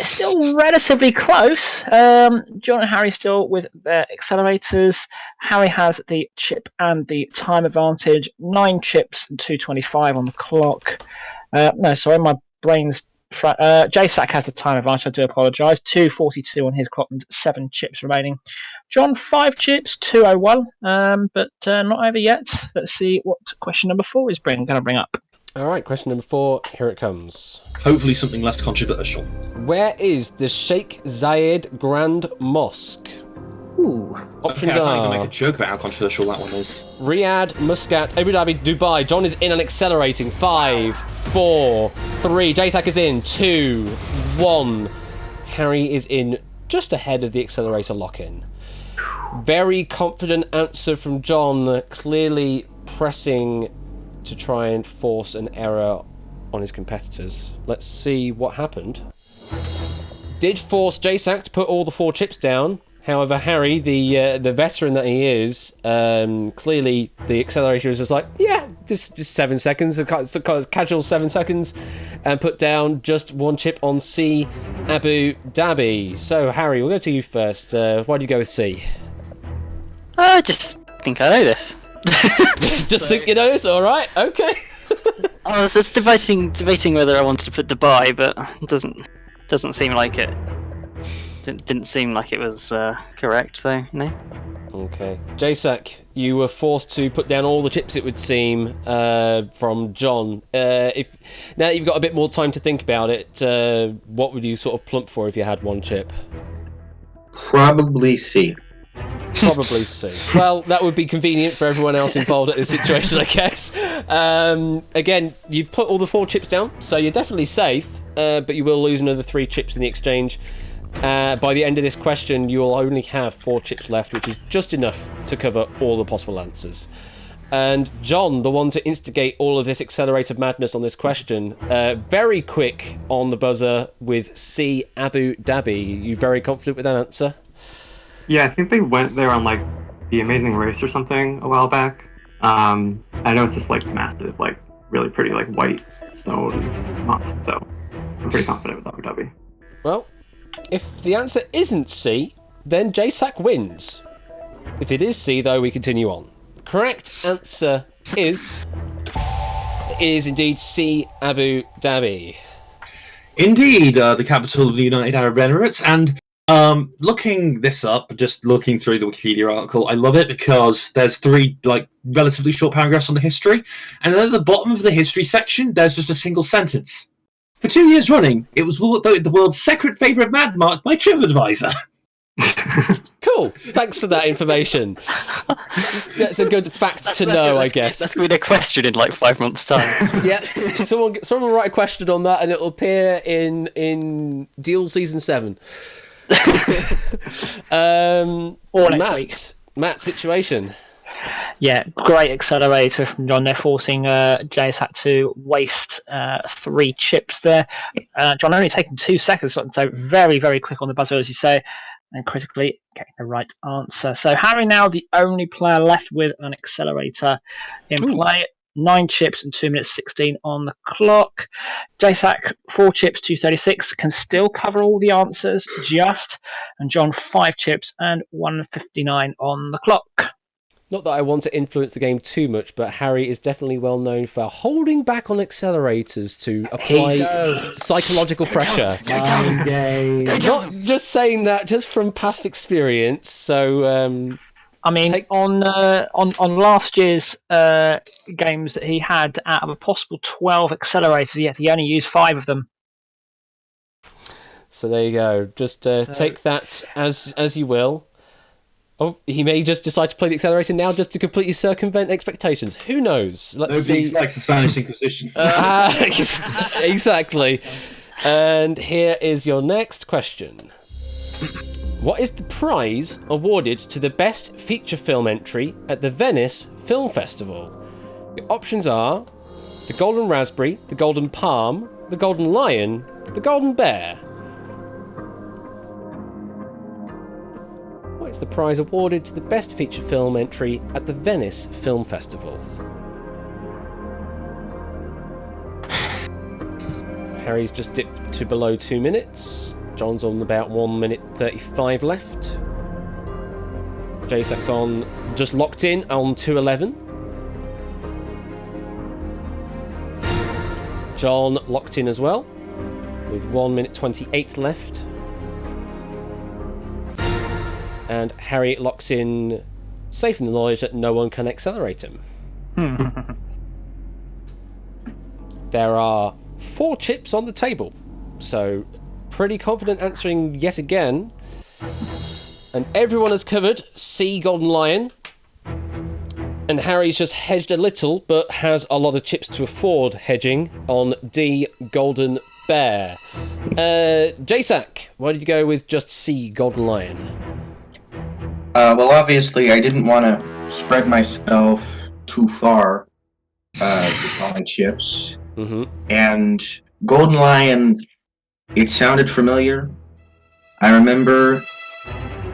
still relatively close. John and Harry still with their accelerators. Harry has the chip and the time advantage. 9 chips and 2:25 on the clock. No, sorry, my brain's... J-Sack has the time advantage, I do apologise. 2:42 on his clock and 7 chips remaining. John, 5 chips, 2:01, but not over yet. Let's see what question number 4 is going to bring up. All right, question number 4, here it comes. Hopefully something less controversial. Where is the Sheikh Zayed Grand Mosque? Ooh. Options I can't are... even make a joke about how controversial that one is. Riyadh, Muscat, Abu Dhabi, Dubai. John is in and accelerating. 5, 4, 3. J-Sack is in. 2, 1. Harry is in just ahead of the accelerator lock-in. Very confident answer from John, clearly pressing to try and force an error on his competitors. Let's see what happened. Did force J-Sack to put all the 4 chips down. However, Harry, the veteran that he is, clearly the accelerator is just like, yeah, just 7 seconds, a casual 7 seconds, and put down just 1 chip on C, Abu Dhabi. So, Harry, we'll go to you first. Why do you go with C? I just think I know this. Just think you know this, all right? Okay. I was just debating whether I wanted to put Dubai, but it doesn't seem like it. Didn't seem like it was correct, so no. Okay. J-Sack, you were forced to put down all the chips, it would seem, from John. Now that you've got a bit more time to think about it, what would you sort of plump for if you had 1 chip? Probably C. Probably C. Well, that would be convenient for everyone else involved at this situation, I guess. Again, you've put all the 4 chips down, so you're definitely safe, but you will lose another 3 chips in the exchange. By the end of this question, you will only have 4 chips left, which is just enough to cover all the possible answers. And John, the one to instigate all of this accelerated madness on this question, very quick on the buzzer with C, Abu Dhabi. You very confident with that answer? Yeah, I think they went there on like The Amazing Race or something a while back. I know it's just like massive, like really pretty, like white stone mosque. So I'm pretty confident with Abu Dhabi. Well, if the answer isn't C, then J-Sack wins. If it is C, though, we continue on. The correct answer is indeed C, Abu Dhabi. Indeed, the capital of the United Arab Emirates, and looking this up, just looking through the Wikipedia article, I love it because there's 3 like relatively short paragraphs on the history, and then at the bottom of the history section, there's just a single sentence. For 2 years running, it was voted the world's second favourite landmark by TripAdvisor. Cool. Thanks for that information. That's a good fact to know, I guess. That's going to be a question in like 5 months' time. Yeah. Someone write a question on that, and it'll appear in Deal Season 7. Or next week. Matt, situation. Yeah, great accelerator from John. They're forcing JSAT to waste 3 chips there. John only taking 2 seconds, so very, very quick on the buzzer, as you say, and critically getting the right answer. So Harry now the only player left with an accelerator in play. 9 chips and 2 minutes 16 on the clock. JSAC 4 chips, 2:36, can still cover all the answers just, and John 5 chips and 1:59 on the clock. Not that I want to influence the game too much, but Harry is definitely well known for holding back on accelerators to apply psychological pressure. Not just saying that, just from past experience. So, I mean, on last year's games that he had, out of a possible 12 accelerators, yet he only used 5 of them. So there you go. Just take that as you will. Oh, he may just decide to play the accelerator now just to completely circumvent expectations. Who knows? Let's see. Nobody likes the Spanish Inquisition. Exactly. And here is your next question. What is the prize awarded to the best feature film entry at the Venice Film Festival? The options are the Golden Raspberry, the Golden Palm, the Golden Lion, the Golden Bear. What is the prize awarded to the best feature film entry at the Venice Film Festival? Harry's just dipped to below 2 minutes. John's on about 1 minute 35 left. JSAC's on, just locked in on 2:11. John locked in as well, with 1 minute 28 left. And Harry locks in, safe in the knowledge that no one can accelerate him. There are 4 chips on the table, so pretty confident answering yet again. And everyone has covered C, Golden Lion. And Harry's just hedged a little, but has a lot of chips to afford hedging on D, Golden Bear. JSAC, why did you go with just C, Golden Lion? Well, obviously, I didn't want to spread myself too far with all my chips. Mm-hmm. And Golden Lion, it sounded familiar. I remember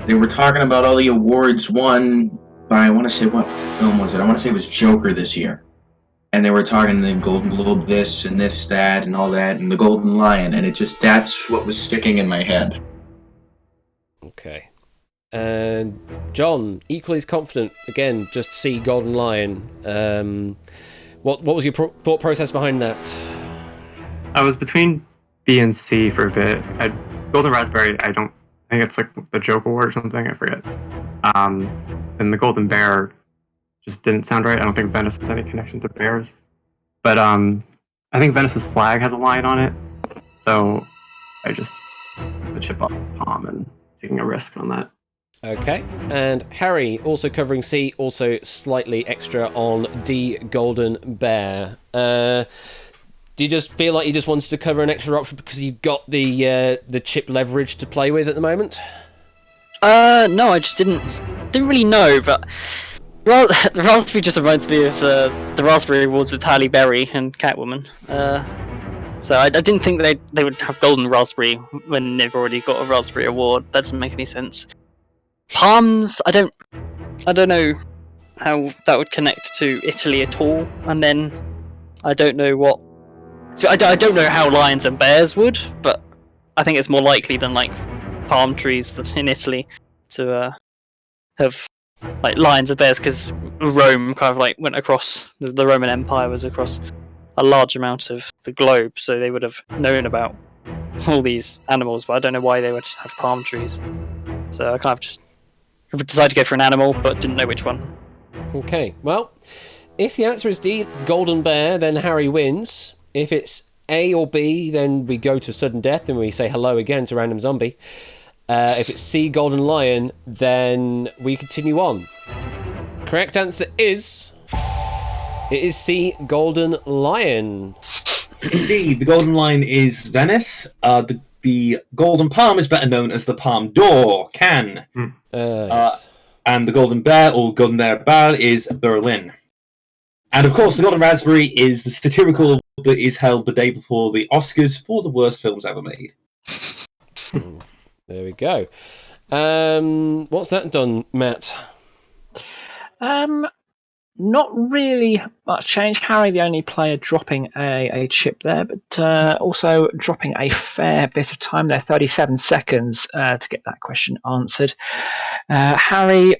they were talking about all the awards won by, I want to say, what film was it? I want to say it was Joker this year. And they were talking the Golden Globe this and this, that, and all that, and the Golden Lion. And that's what was sticking in my head. Okay. And John, equally as confident. Again, just C, Golden Lion. What was your thought process behind that? I was between B and C for a bit. Golden Raspberry, I think it's like the Joke Award or something, I forget. And the Golden Bear just didn't sound right. I don't think Venice has any connection to bears. But I think Venice's flag has a lion on it. So I just took the chip off Palm and taking a risk on that. Okay, and Harry, also covering C, also slightly extra on D, Golden Bear. Do you just feel like you just wanted to cover an extra option because you've got the chip leverage to play with at the moment? No, I just didn't really know, but the Raspberry just reminds me of the Raspberry Awards with Halle Berry and Catwoman. So I didn't think they would have Golden Raspberry when they've already got a Raspberry Award. That doesn't make any sense. Palms, I don't know how that would connect to Italy at all, and then I don't know what. So I don't know how lions and bears would, but I think it's more likely than like palm trees in Italy to have like lions and bears, because Rome kind of like went across the Roman Empire was across a large amount of the globe, so they would have known about all these animals, but I don't know why they would have palm trees. So I kind of just decided to go for an animal, but didn't know which one. Okay, well, if the answer is D, Golden Bear, then Harry wins. If it's A or B, then we go to sudden death and we say hello again to Random Zombie. If it's C, Golden Lion, then we continue on. Correct answer is... It is C, Golden Lion. Indeed, the Golden Lion is Venice. The Golden Palm is better known as the Palm d'Or, Cannes. And the Golden Bear, or Golden Bear Bar, is Berlin. And of course, the Golden Raspberry is the satirical award that is held the day before the Oscars for the worst films ever made. There we go. What's that done, Matt? Not really much change. Harry, the only player dropping a chip there, but also dropping a fair bit of time there, 37 seconds to get that question answered. Harry,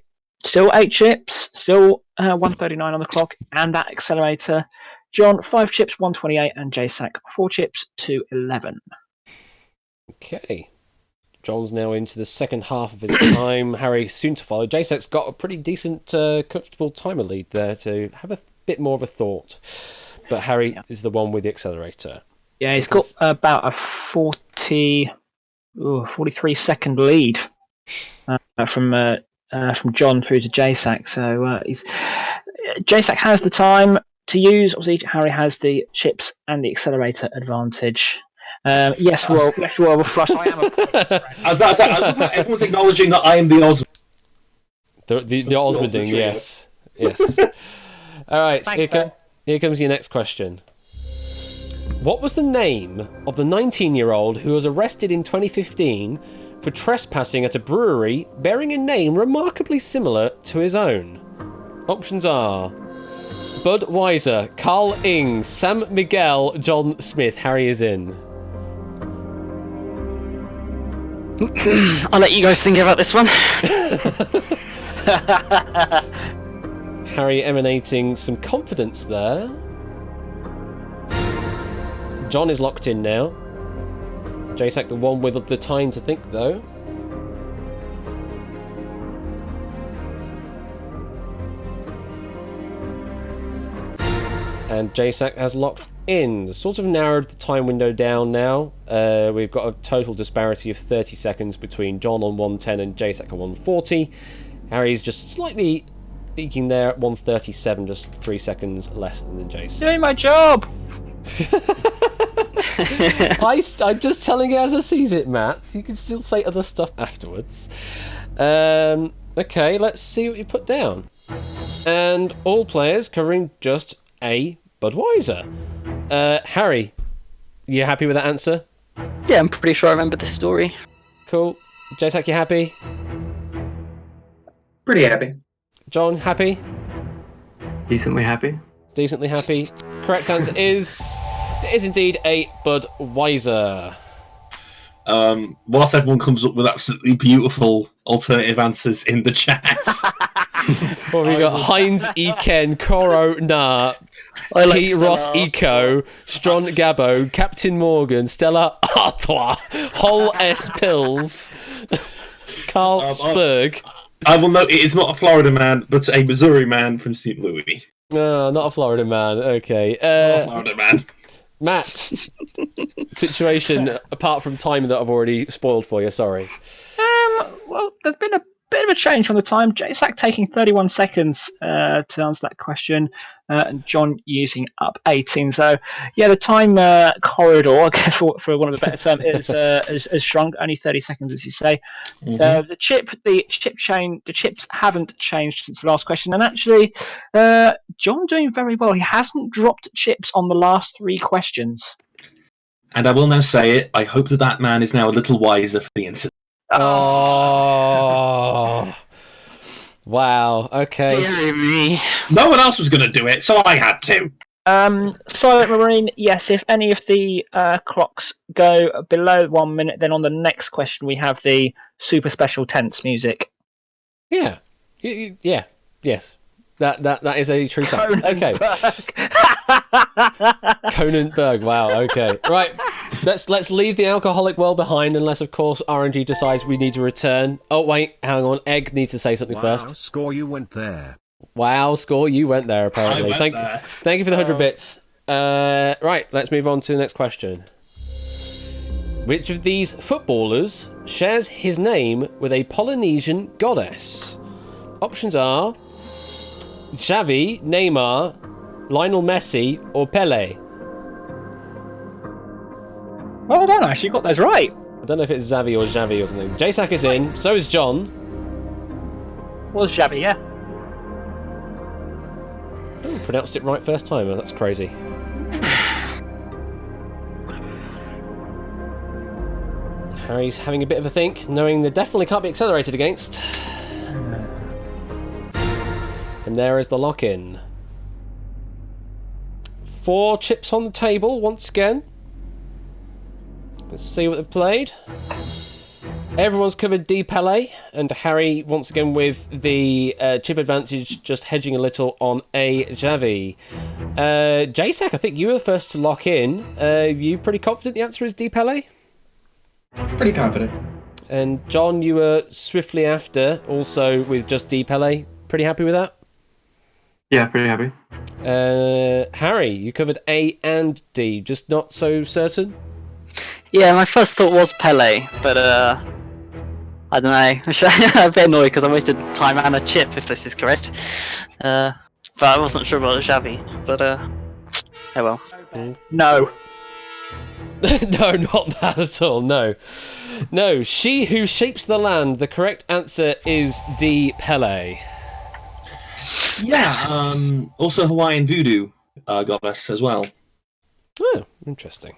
still 8 chips, still 139 on the clock, and that accelerator. John, 5 chips, 128, and JSAC, 4 chips, 211. Okay. John's now into the second half of his time. Harry soon to follow. JSAC's got a pretty decent, comfortable timer lead there to have a bit more of a thought. But Harry is the one with the accelerator. Yeah, he's got about a 43-second lead from John through to JSAC. So JSAC has the time to use. Obviously, Harry has the chips and the accelerator advantage. Yes, well, flush. I am Everyone's acknowledging that I am the Osmond. The Osmonding, yes. All right, here comes your next question. What was the name of the 19-year-old who was arrested in 2015 for trespassing at a brewery bearing a name remarkably similar to his own? Options are Budweiser, Carl Ing, Sam Miguel, John Smith. Harry is in. I'll let you guys think about this one. Harry emanating some confidence there. John is locked in now. JSAC the one with the time to think, though. And JSAC has locked in. Sort of narrowed the time window down now. We've got a total disparity of 30 seconds between John on 110 and JSAC on 140. Harry's just slightly peaking there at 137, just 3 seconds less than JSAC. Doing my job! I'm just telling it as I sees it, Matt. You can still say other stuff afterwards. Okay, let's see what you put down. And all players covering just a Budweiser. Harry, you happy with that answer? Yeah, I'm pretty sure I remember this story. Cool. JSAC, you happy? Pretty happy. John, happy? Decently happy. Decently happy. Correct answer is... It is indeed a Budweiser. Whilst everyone comes up with absolutely beautiful alternative answers in the chat. Well, we got Heinz Eken, Coro Na, Pete Ross Eco, Stron Gabo, Captain Morgan, Stella Artois, Hol S Pills, Carl Spurg. I will note it is not a Florida man, but a Missouri man from St. Louis. No, not a Florida man. Okay. Not a Florida man. Matt, situation apart from time that I've already spoiled for you. Sorry. Well, there's been a bit of a change from the time. JSAC taking 31 seconds to answer that question, and John using up 18. So, yeah, the time corridor, I guess, for one of the better terms, is shrunk. Only 30 seconds, as you say. The chips haven't changed since the last question, and actually, John doing very well. He hasn't dropped chips on the last 3 questions. And I will now say it. I hope that man is now a little wiser for the incident. Oh. Wow, okay. Dear me. No one else was going to do it, so I had to. Silent Marine, yes, if any of the clocks go below 1 minute, then on the next question we have the super special tense music. Yeah. Yeah. Yes. That is a true fact. Okay. Conan Berg. Wow. Okay. Right. Let's leave the alcoholic world behind, unless of course RNG decides we need to return. Oh wait, hang on. Egg needs to say something first. Score, you went there. Wow, Score, you went there apparently. Thank you for the 100 bits. Right. Let's move on to the next question. Which of these footballers shares his name with a Polynesian goddess? Options are Xavi, Neymar, Lionel Messi, or Pele. Well done, actually, you got those right. I don't know if it's Xavi or Xavi or something. J-Sack is in, so is John. Was Xavi, yeah. Oh, pronounced it right first time. That's crazy. Harry's having a bit of a think, knowing they definitely can't be accelerated against. And there is the lock-in. 4 chips on the table once again. Let's see what they've played. Everyone's covered D Pele, and Harry once again with the chip advantage, just hedging a little on A Xavi. JSAC, I think you were the first to lock in. You pretty confident the answer is D Pele? Pretty confident. And John, you were swiftly after, also with just D Pele. Pretty happy with that? Yeah, pretty happy. Harry, you covered A and D, just not so certain? Yeah, my first thought was Pele, but I don't know. I'm a bit annoyed because I wasted time and a chip, if this is correct. But I wasn't sure about Xavi. But oh well. No. No, not that at all. No. No, she who shapes the land. The correct answer is D Pele. Yeah. Also Hawaiian voodoo goddess as well. Oh, interesting.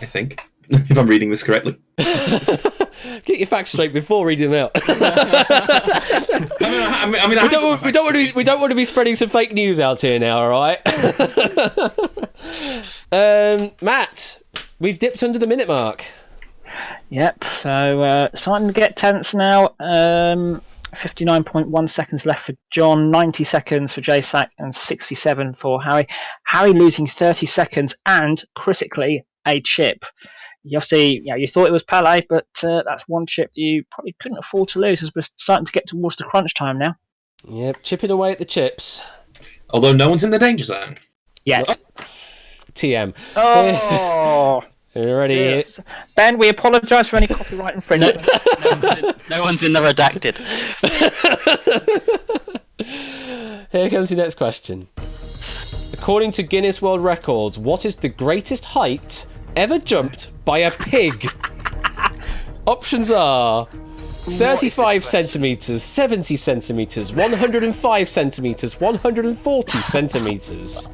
I think, if I'm reading this correctly. Get your facts straight before reading them out. We don't want to be spreading some fake news out here now, all right? Matt, we've dipped under the minute mark. Yep, so starting to get tense now. 59.1 seconds left for John, 90 seconds for JSAC, and 67 for Harry. Harry losing 30 seconds and, critically, a chip. You see, you thought it was Pele, but that's one chip that you probably couldn't afford to lose as we're starting to get towards the crunch time now. Yep, chipping away at the chips. Although no one's in the danger zone. Yet. TM. Oh! Are you ready? Ben, we apologise for any copyright infringement. No one's in the redacted. Here comes the next question. According to Guinness World Records, what is the greatest height ever jumped by a pig? Options are 35 centimetres, 70 centimetres, 105 centimetres, 140 centimetres.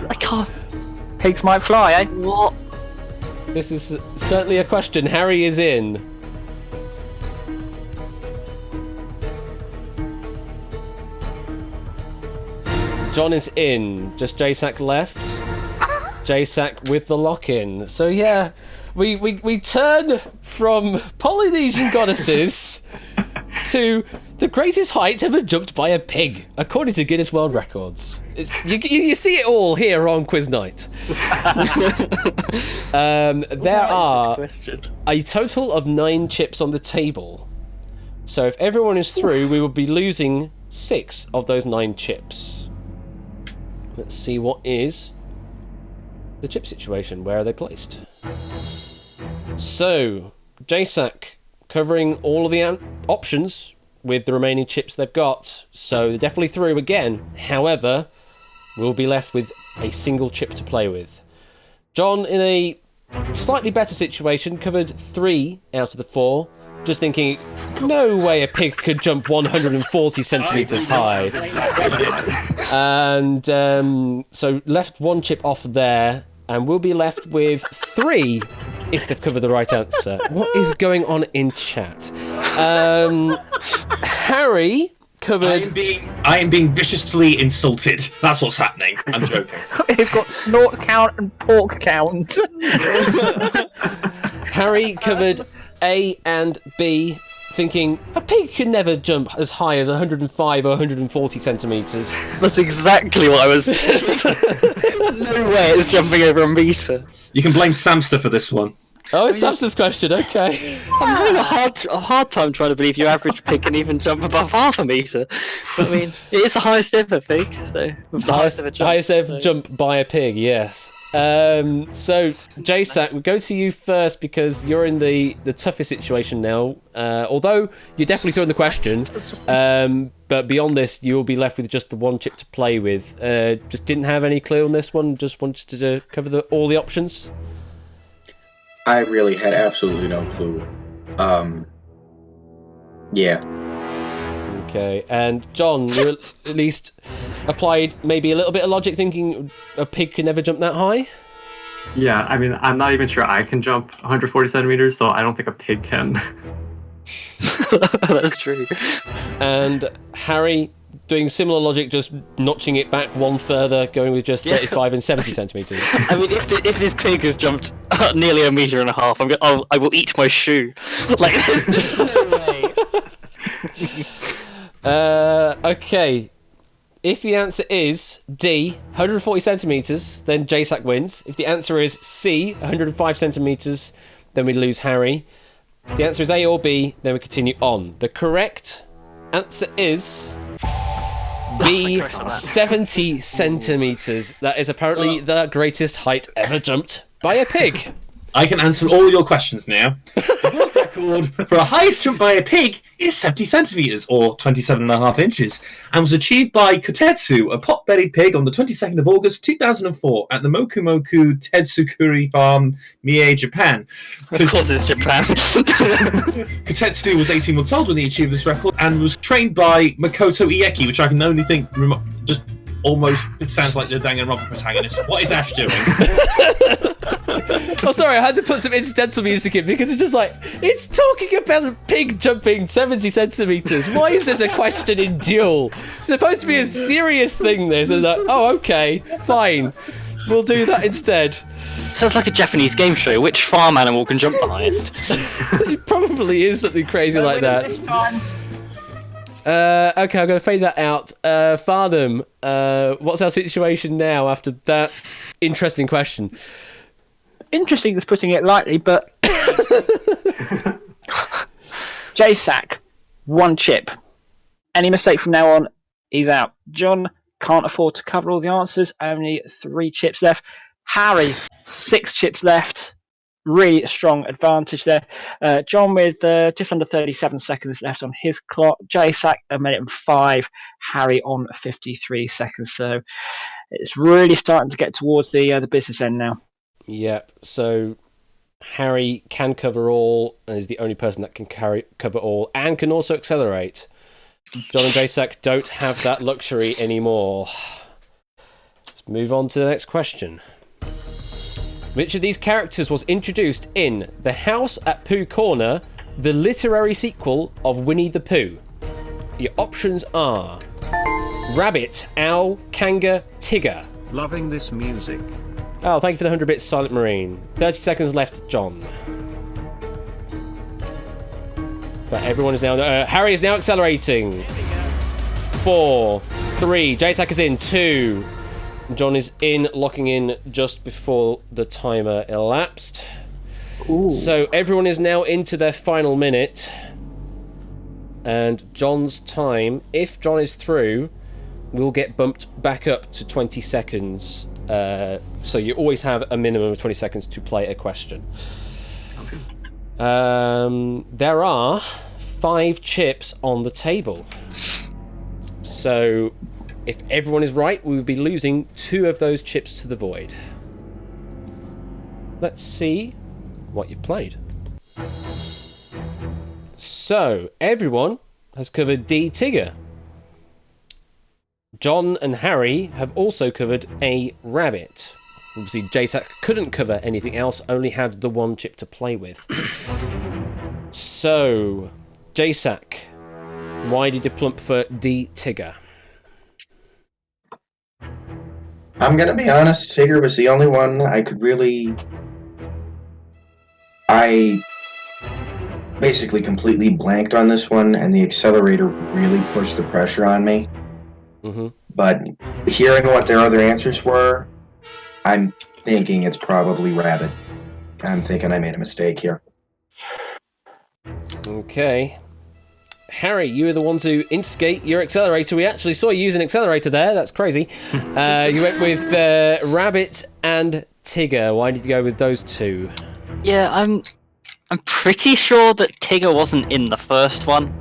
I can't. Pigs might fly, eh? What? This is certainly a question. Harry is in. John is in. Just JSAC left. JSAC with the lock-in. So yeah, we turn from Polynesian goddesses to the greatest height ever jumped by a pig, according to Guinness World Records. It's you see it all here on Quiz Night. There are a total of 9 chips on the table. So if everyone is through, we will be losing 6 of those 9 chips. Let's see what is the chip situation. Where are they placed? So, JSAC covering all of the options with the remaining chips they've got. So they're definitely through again. However, we'll be left with a single chip to play with. John, in a slightly better situation, covered 3 out of the 4. Just thinking, no way a pig could jump 140 centimetres high. And so left 1 chip off there, and we'll be left with 3 if they've covered the right answer. What is going on in chat? Harry covered... I am being viciously insulted. That's what's happening. I'm joking. We've got snort count and pork count. Harry covered A and B, thinking a pig could never jump as high as 105 or 140 centimetres. That's exactly what I was thinking. No way it's jumping over a metre. You can blame Samster for this one. Oh, it's Samster's question, okay. I'm having a hard time trying to believe your average pig can even jump above half a metre. But I mean, it is the highest ever pig, so with the highest ever jump. Highest ever jump by a pig, yes. So, JSAC, we'll go to you first because you're in the toughest situation now. Although you're definitely throwing the question, but beyond this, you'll be left with just the one chip to play with. Just didn't have any clue on this one. Just wanted to cover all the options. I really had absolutely no clue. Yeah. Okay, and John, you at least applied maybe a little bit of logic, thinking a pig could never jump that high? Yeah, I mean, I'm not even sure I can jump 140 centimeters, so I don't think a pig can. That's true. And Harry, doing similar logic, just notching it back one further, going with just 35 and 70 centimeters. I mean, if this pig has jumped nearly 1.5 meters, I will eat my shoe. Like, there's no way. Okay. If the answer is D, 140 centimeters, then JSAC wins. If the answer is C, 105 centimeters, then we lose Harry. If the answer is A or B, then we continue on. The correct answer is B, 70 centimeters. That is apparently the greatest height ever jumped by a pig. I can answer all your questions now. The world record for a highest jump by a pig is 70 centimeters, or 27.5 inches, and was achieved by Kotetsu, a pot-bellied pig, on the 22nd of August 2004 at the Mokumoku Tetsukuri Farm, Mie, Japan. Of course it's Japan. Kotetsu was 18 months old when he achieved this record, and was trained by Makoto Ieki, which I can only think just almost it sounds like the Danganronpa protagonist. What is Ash doing? Oh, sorry, I had to put some incidental music in because it's just like, it's talking about a pig jumping 70 centimeters. Why is this a question in Duel? It's supposed to be a serious thing, this. And like, oh, okay, fine. We'll do that instead. Sounds like a Japanese game show. Which farm animal can jump the highest? It probably is something crazy like that. Okay, I'm going to fade that out. Farnham, what's our situation now after that interesting question? Interesting is putting it lightly, but JSAC, one chip. Any mistake from now on, he's out. John can't afford to cover all the answers. Only 3 chips left. Harry, 6 chips left. Really strong advantage there. John with just under 37 seconds left on his clock. JSAC a minute and 5. Harry on 53 seconds. So it's really starting to get towards the business end now. Yep. So Harry can cover all and is the only person that can cover all and can also accelerate. John and JSAC don't have that luxury anymore. Let's move on to the next question. Which of these characters was introduced in The House at Pooh Corner, the literary sequel of Winnie the Pooh? Your options are Rabbit, Owl, Kanga, Tigger. Loving this music. Oh, thank you for the 100 bits, Silent Marine. 30 seconds left, John. But everyone is now... Harry is now accelerating. 4, 3, JSAC is in, 2... John is in, locking in just before the timer elapsed. Ooh. So everyone is now into their final minute. And John's time, if John is through, will get bumped back up to 20 seconds. So you always have a minimum of 20 seconds to play a question. Sounds good. There are 5 chips on the table. So... if everyone is right, we will be losing 2 of those chips to the void. Let's see what you've played. So, everyone has covered D, Tigger. John and Harry have also covered A, Rabbit. Obviously, JSAC couldn't cover anything else, only had the 1 chip to play with. So, JSAC, why did you plump for D, Tigger? I'm gonna be honest, Tigger was the only one I could really... I basically completely blanked on this one, and the accelerator really pushed the pressure on me. Mm-hmm. But hearing what their other answers were, I'm thinking it's probably Rabbit. I'm thinking I made a mistake here. Okay. Harry, you were the one to instigate your accelerator. We actually saw you use an accelerator there. That's crazy. You went with Rabbit and Tigger. Why did you go with those two? Yeah, I'm pretty sure that Tigger wasn't in the first one.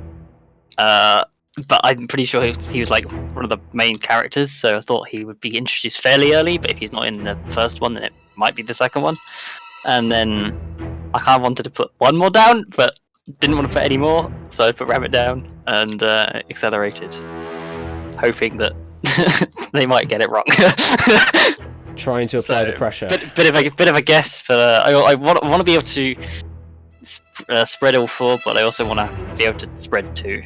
But I'm pretty sure he was like one of the main characters, so I thought he would be introduced fairly early. But if he's not in the first one, then it might be the second one. And then I kind of wanted to put one more down, but didn't want to put any more, so I put Rabbit down and accelerated, hoping that they might get it wrong. Trying to apply the pressure. Bit of a guess, but I want to be able to spread all 4, but I also want to be able to spread 2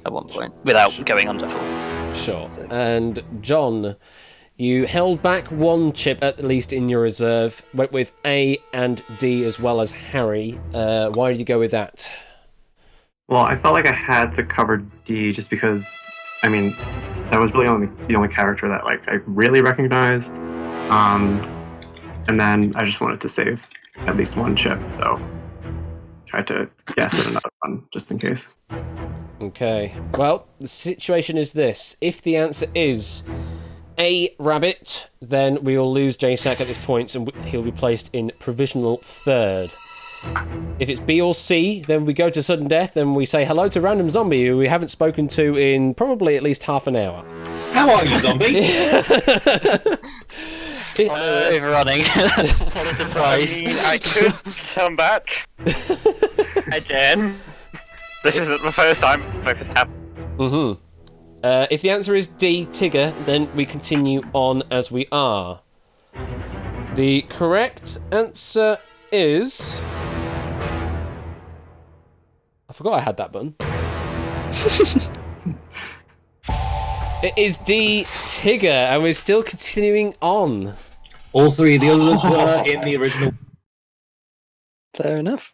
at one point without going under 4. Sure. And John, you held back 1 chip at least in your reserve, went with A and D as well as Harry. Why did you go with that? Well, I felt like I had to cover D just because, I mean, that was really the only character that like I really recognized. And then I just wanted to save at least 1 chip, so tried to guess at another one just in case. Okay. Well, the situation is this. If the answer is A, Rabbit, then we will lose JSAC at this point and he'll be placed in provisional 3rd. If it's B or C, then we go to sudden death and we say hello to random zombie who we haven't spoken to in probably at least half an hour. How are you, zombie? Overrunning. What a surprise. I mean, I could come back again. This isn't the first time this has happened. If the answer is D, Tigger, then we continue on as we are. The correct answer is... I forgot I had that button. It is D, Tigger, and we're still continuing on. All 3 of the others were in the original. Fair enough.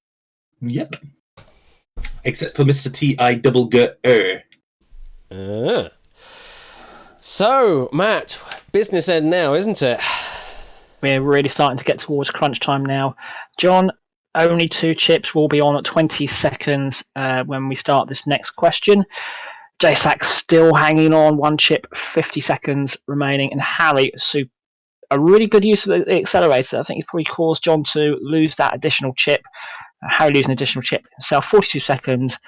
Yep. Except for Mr. T-I-double-G-R. So, Matt, business end now, isn't it? We're really starting to get towards crunch time now. John, only 2 chips will be on at 20 seconds when we start this next question. JSAC's still hanging on, 1 chip, 50 seconds remaining. And Harry, a really good use of the accelerator. I think it's probably caused John to lose that additional chip. Harry losing an additional chip himself, 42 seconds,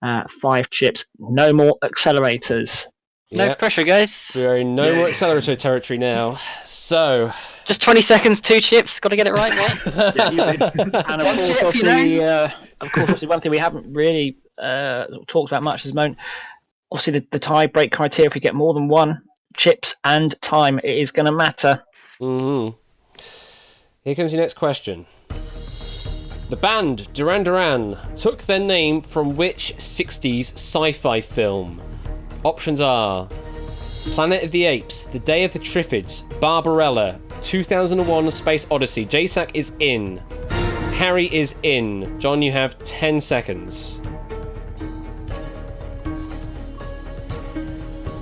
5 chips, no more accelerators. No pressure, guys. We're in no more accelerator territory now. So... Just 20 seconds, 2 chips. Got to get it right, mate. And of course, obviously, one thing we haven't really talked about much is obviously the tie break criteria. If we get more than 1 chips and time, it is going to matter. Here comes your next question. The band Duran Duran took their name from which 60s sci-fi film? Options are Planet of the Apes, The Day of the Triffids, Barbarella, 2001: A Space Odyssey. JSAC is in. Harry is in. John, you have 10 seconds.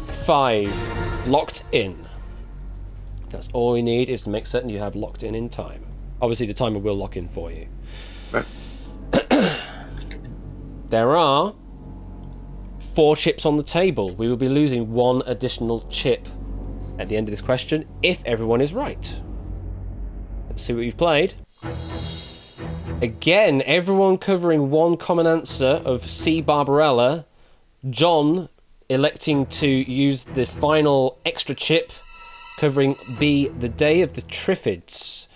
5. Locked in. That's all you need is to make certain you have locked in time. Obviously, the timer will lock in for you. Right. There are 4 chips on the table. We will be losing 1 additional chip at the end of this question if everyone is right. Let's see what you've played. Again, everyone covering 1 common answer of C, Barbarella. John electing to use the final extra chip, covering B, The Day of the Triffids.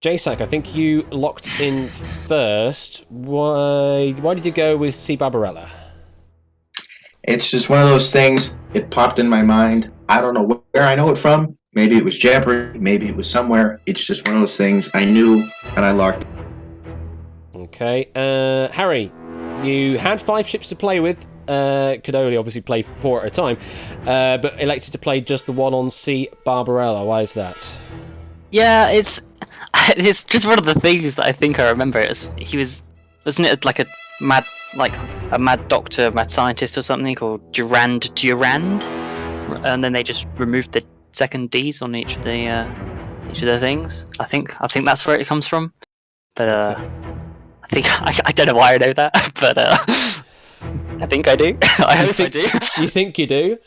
JSAC, I think you locked in first. Why did you go with C, Barbarella? It's just one of those things. It popped in my mind. I don't know where I know it from. Maybe it was Jeopardy. Maybe it was somewhere. It's just one of those things I knew, and I locked. Okay. Harry, you had 5 chips to play with. Could only obviously play 4 at a time, but elected to play just the one on C, Barbarella. Why is that? Yeah, it's just one of the things that I think I remember. Wasn't it like a mad doctor, mad scientist or something called Durand, and then they just removed the second D's on each of the things. I think that's where it comes from. But I don't know why I know that, but I think I do. I hope I do. You think you do?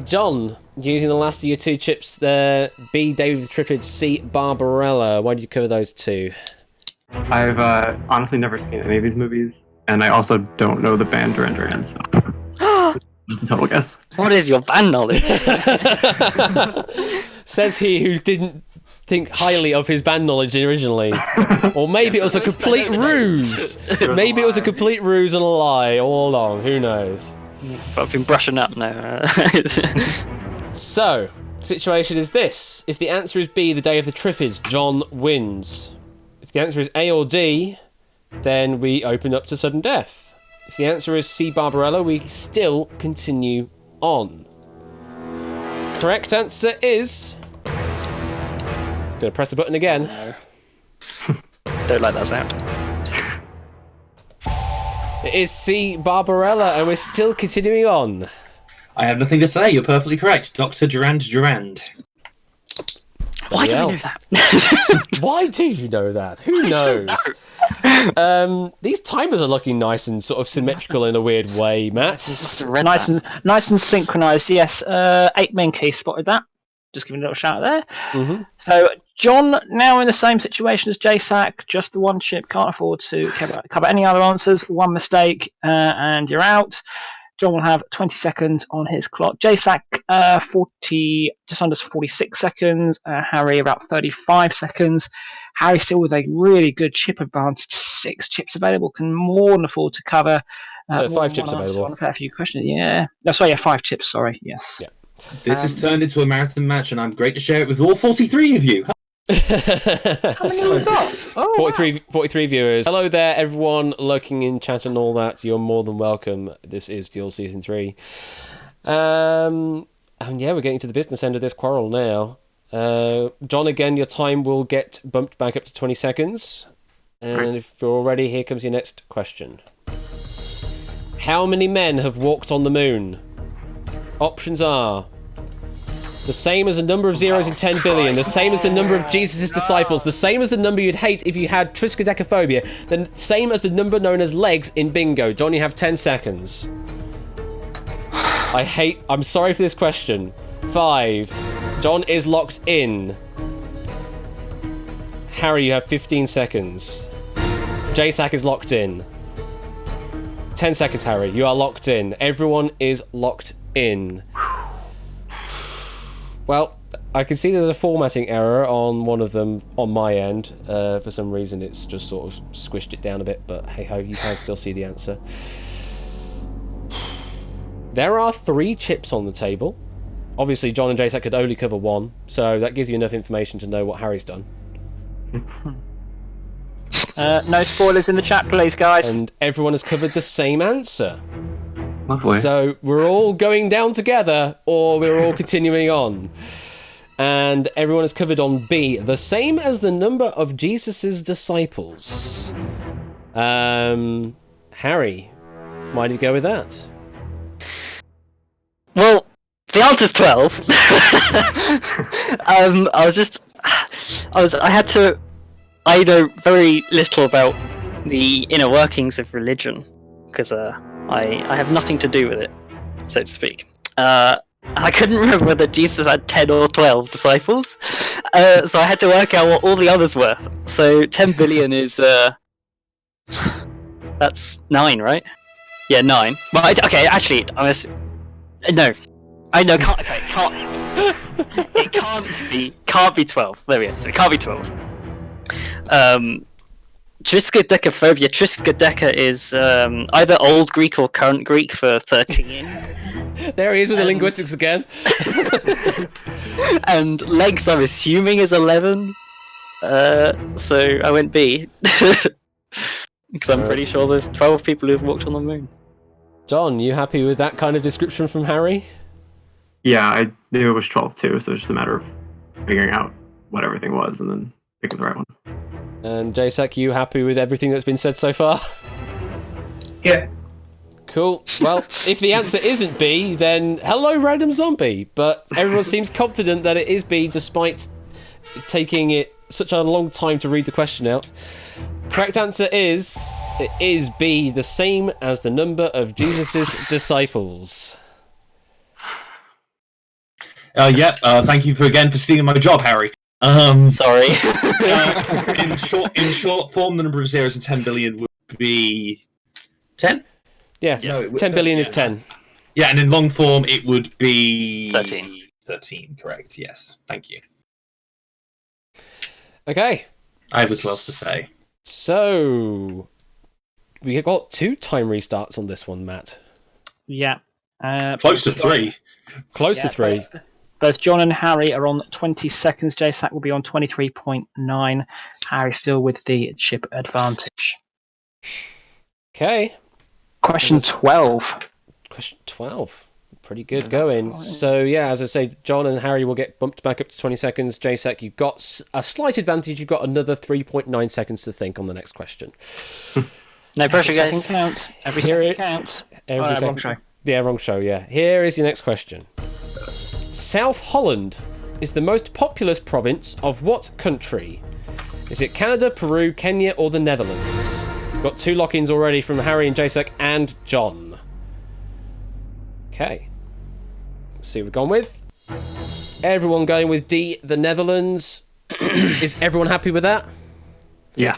John, Using the last of your 2 chips there, B, David Triffid, C, Barbarella. Why did you cover those 2? I've honestly never seen any of these movies, and I also don't know the band Duran Duran, so just a total guess. What is your band knowledge? Says he who didn't think highly of his band knowledge originally. Or maybe it was a complete ruse. Maybe it was a complete ruse and a lie all along. Who knows? I've been brushing up now. So, situation is this. If the answer is B, the day of the Triffids, John wins. If the answer is A or D, then we open up to sudden death. If the answer is C, Barbarella, we still continue on. Correct answer is... Gonna press the button again. No. Don't like that sound. It is C, Barbarella, and we're still continuing on. I have nothing to say. You're perfectly correct. Dr. Durand. Why do I know that? Why do you know that? Who knows? These timers are looking nice and sort of symmetrical in a weird way, Matt. Nice and synchronised. Yes, 8 Minky spotted that. Just giving a little shout there. Mm-hmm. So John now in the same situation as JSAC. Just the 1 chip. Can't afford to cover any other answers. 1 mistake and you're out. John will have 20 seconds on his clock. JSAC, 40, just under 46 seconds. Harry, about 35 seconds. Harry still with a really good chip advantage. 6 chips available. Can more than afford to cover. 5 chips available. On a fair few questions. Yeah. No, sorry, yeah, 5 chips. Sorry. Yes. Yeah. This has turned into a marathon match, and I'm great to share it with all 43 of you. How many have we got? 43 viewers. Hello there, everyone lurking in chat and all that. You're more than welcome. This is Duel Season 3. And yeah, we're getting to the business end of this quarrel now. John, again, your time will get bumped back up to 20 seconds. And if you're all ready, here comes your next question. How many men have walked on the moon? Options are... the same as the number of zeros in 10 billion, the same as the number of Jesus' disciples, the same as the number you'd hate if you had triskaidekaphobia, the same as the number known as legs in bingo. John, you have 10 seconds. I'm sorry for this question. 5. John is locked in. Harry, you have 15 seconds. JSAC is locked in. 10 seconds, Harry. You are locked in. Everyone is locked in. Well, I can see there's a formatting error on one of them on my end. For some reason, it's just sort of squished it down a bit, but hey-ho, you can still see the answer. There are 3 chips on the table. Obviously, John and Jason could only cover 1, so that gives you enough information to know what Harry's done. No spoilers in the chat, please, guys. And everyone has covered the same answer. Lovely. So we're all going down together, or we're all continuing on. And everyone has covered on B, the same as the number of Jesus' disciples. Harry, why did you go with that? Well, the answer's 12. I know very little about the inner workings of religion, because I have nothing to do with it, so to speak. I couldn't remember whether Jesus had 10 or 12 disciples, so I had to work out what all the others were. So 10 billion is... that's 9, right? Yeah, 9. Well, okay, actually, no. I know, it can't be 12. There we go, so it can't be 12. Triskaidekaphobia. Triskaideka is either Old Greek or Current Greek for 13. There he is with the linguistics again. And legs, I'm assuming, is 11. So I went B. Because I'm pretty sure there's 12 people who've walked on the moon. John, you happy with that kind of description from Harry? Yeah, I knew it was 12 too, so it's just a matter of figuring out what everything was and then picking the right one. And JSAC, you happy with everything that's been said so far? Yeah. Cool. Well, if the answer isn't B, then hello, random zombie. But everyone seems confident that it is B, despite taking it such a long time to read the question out. Correct answer is, it is B, the same as the number of Jesus' disciples. Thank you again for stealing my job, Harry. Sorry. In short form, the number of zeros in 10 billion would be 10. Yeah. No, 10 billion is 10. Yeah, and in long form, it would be 13. 13, correct? Yes. Thank you. Okay. I have little else to say. So we got 2 time restarts on this one, Matt. Yeah. Close to 3. Close to 3. Both John and Harry are on 20 seconds. JSAC will be on 23.9. Harry still with the chip advantage. Okay. Question 12. Question 12. Pretty good going. So, yeah, as I say, John and Harry will get bumped back up to 20 seconds. JSAC, you've got a slight advantage. You've got another 3.9 seconds to think on the next question. No pressure, guys. Every second counts. Wrong show. Yeah, wrong show, yeah. Here is your next question. South Holland is the most populous province of what country? Is it Canada, Peru, Kenya, or the Netherlands? We've got 2 lock-ins already from Harry and JSAC and John. Okay. Let's see what we've gone with. Everyone going with D, the Netherlands. Is everyone happy with that? Yeah.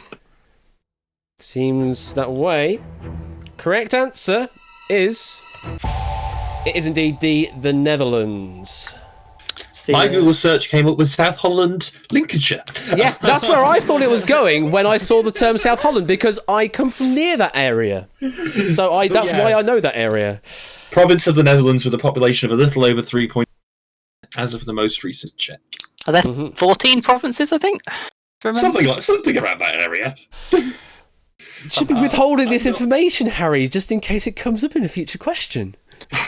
Seems that way. Correct answer is... It is indeed D, the Netherlands. My Google search came up with South Holland, Lincolnshire. Yeah, that's where I thought it was going when I saw the term South Holland, because I come from near that area. So that's why I know that area. Province of the Netherlands with a population of a little over 3. As of the most recent check. Are there 14 provinces, I think? Something around that area. Should be withholding this information, Harry, just in case it comes up in a future question.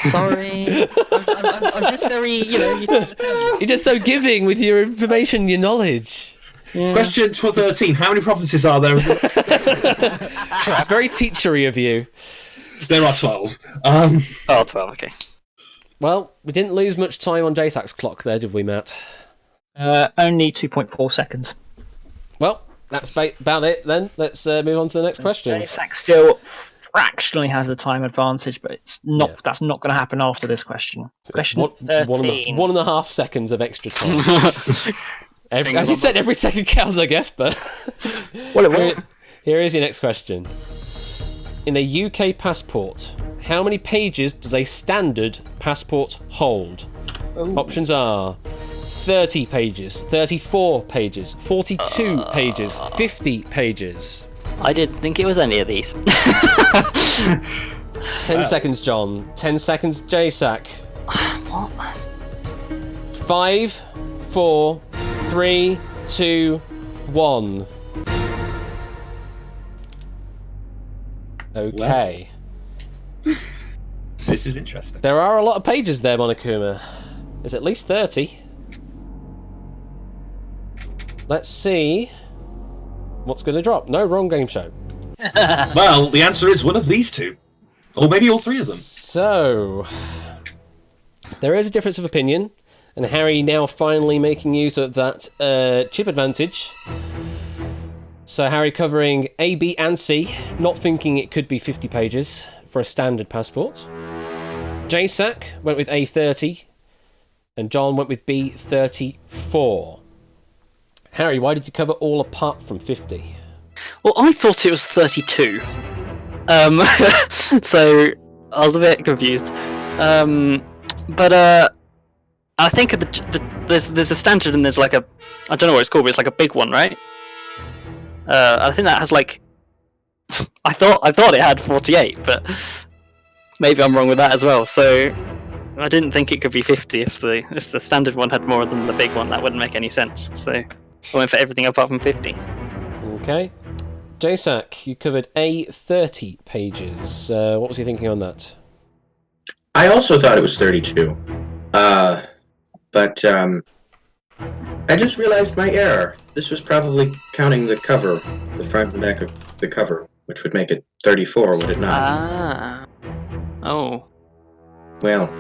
Sorry. I'm just very, You're just so giving with your information, your knowledge. Yeah. Question 13. How many provinces are there? It's very teachery of you. There are 12. 12, okay. Well, we didn't lose much time on JSAC's clock there, did we, Matt? Only 2.4 seconds. Well, that's about it then. Let's move on to the next question. JSAC still fractionally has a time advantage, but it's not. Yeah. That's not going to happen after this question. Question 13. 1.5 seconds of extra time. As you said, every second counts, I guess. But here is your next question. In a UK passport, how many pages does a standard passport hold? Ooh. Options are 30 pages, 34 pages, 42 pages, 50 pages. I didn't think it was any of these. 10 seconds, John. 10 seconds, JSAC. What? 5, 4, 3, 2, 1. Okay. Well, this is interesting. There are a lot of pages there, Monokuma. There's at least 30. Let's see what's going to drop. No, wrong game show. Well, the answer is one of these 2. Or maybe all 3 of them. So, there is a difference of opinion. And Harry now finally making use of that chip advantage. So Harry covering A, B and C, not thinking it could be 50 pages for a standard passport. JSAC went with A30, and John went with B34. Harry, why did you cover all apart from 50? Well, I thought it was 32. So I was a bit confused. But I think there's a standard and there's like a, I don't know what it's called, but it's like a big one, right? I think that has like, I thought it had 48, but maybe I'm wrong with that as well. So I didn't think it could be 50 if the standard one had more than the big one. That wouldn't make any sense. So I went for everything apart from 50. Okay. JSAC, you covered A30 pages. What was you thinking on that? I also thought it was 32. But I just realized my error. This was probably counting the cover, the front and back of the cover, which would make it 34, would it not? Ah. Oh. Well.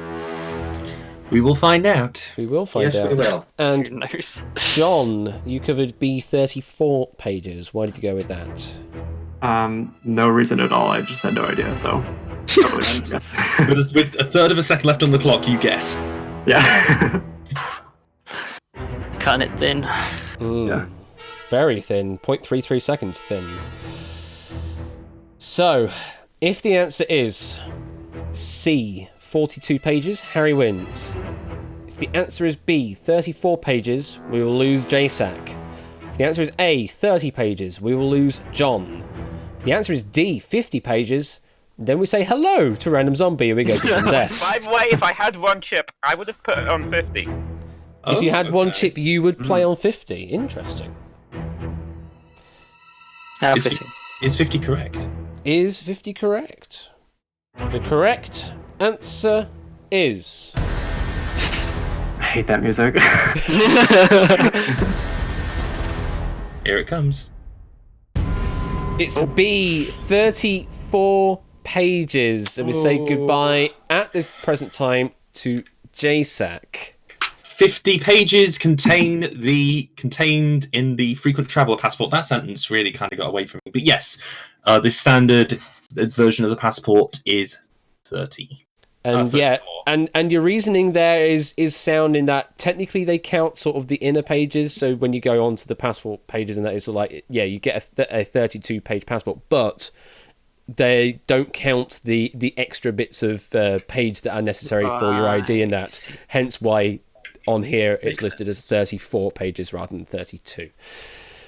We will find out. We will find out. Yes, we will. And who knows? John, you covered B34 pages. Why did you go with that? No reason at all. I just had no idea, so. With a third of a second left on the clock, you guess. Yeah. cutting it thin. Yeah. Very thin, 0.33 seconds thin. So, if the answer is C, 42 pages, Harry wins. If the answer is B, 34 pages, we will lose JSAC. If the answer is A, 30 pages, we will lose John. If the answer is D, 50 pages, then we say hello to Random Zombie and we go to some death. By the way, if I had one chip, I would have put it on 50. If you had one chip, you would play on 50. Interesting. Is 50 correct? Is 50 correct? The correct answer is... I hate that music. Here it comes. It's B, 34 pages. And we say goodbye at this present time to JSAC. 50 pages contained in the frequent traveller passport. That sentence really kind of got away from me. But yes, the standard version of the passport is 30. And yeah, and your reasoning there is sound in that technically they count sort of the inner pages. So when you go on to the passport pages and that is sort of like, yeah, you get a 32-page passport, but they don't count the extra bits of page that are necessary for your ID and that. Hence why on here it's listed as 34 pages rather than 32.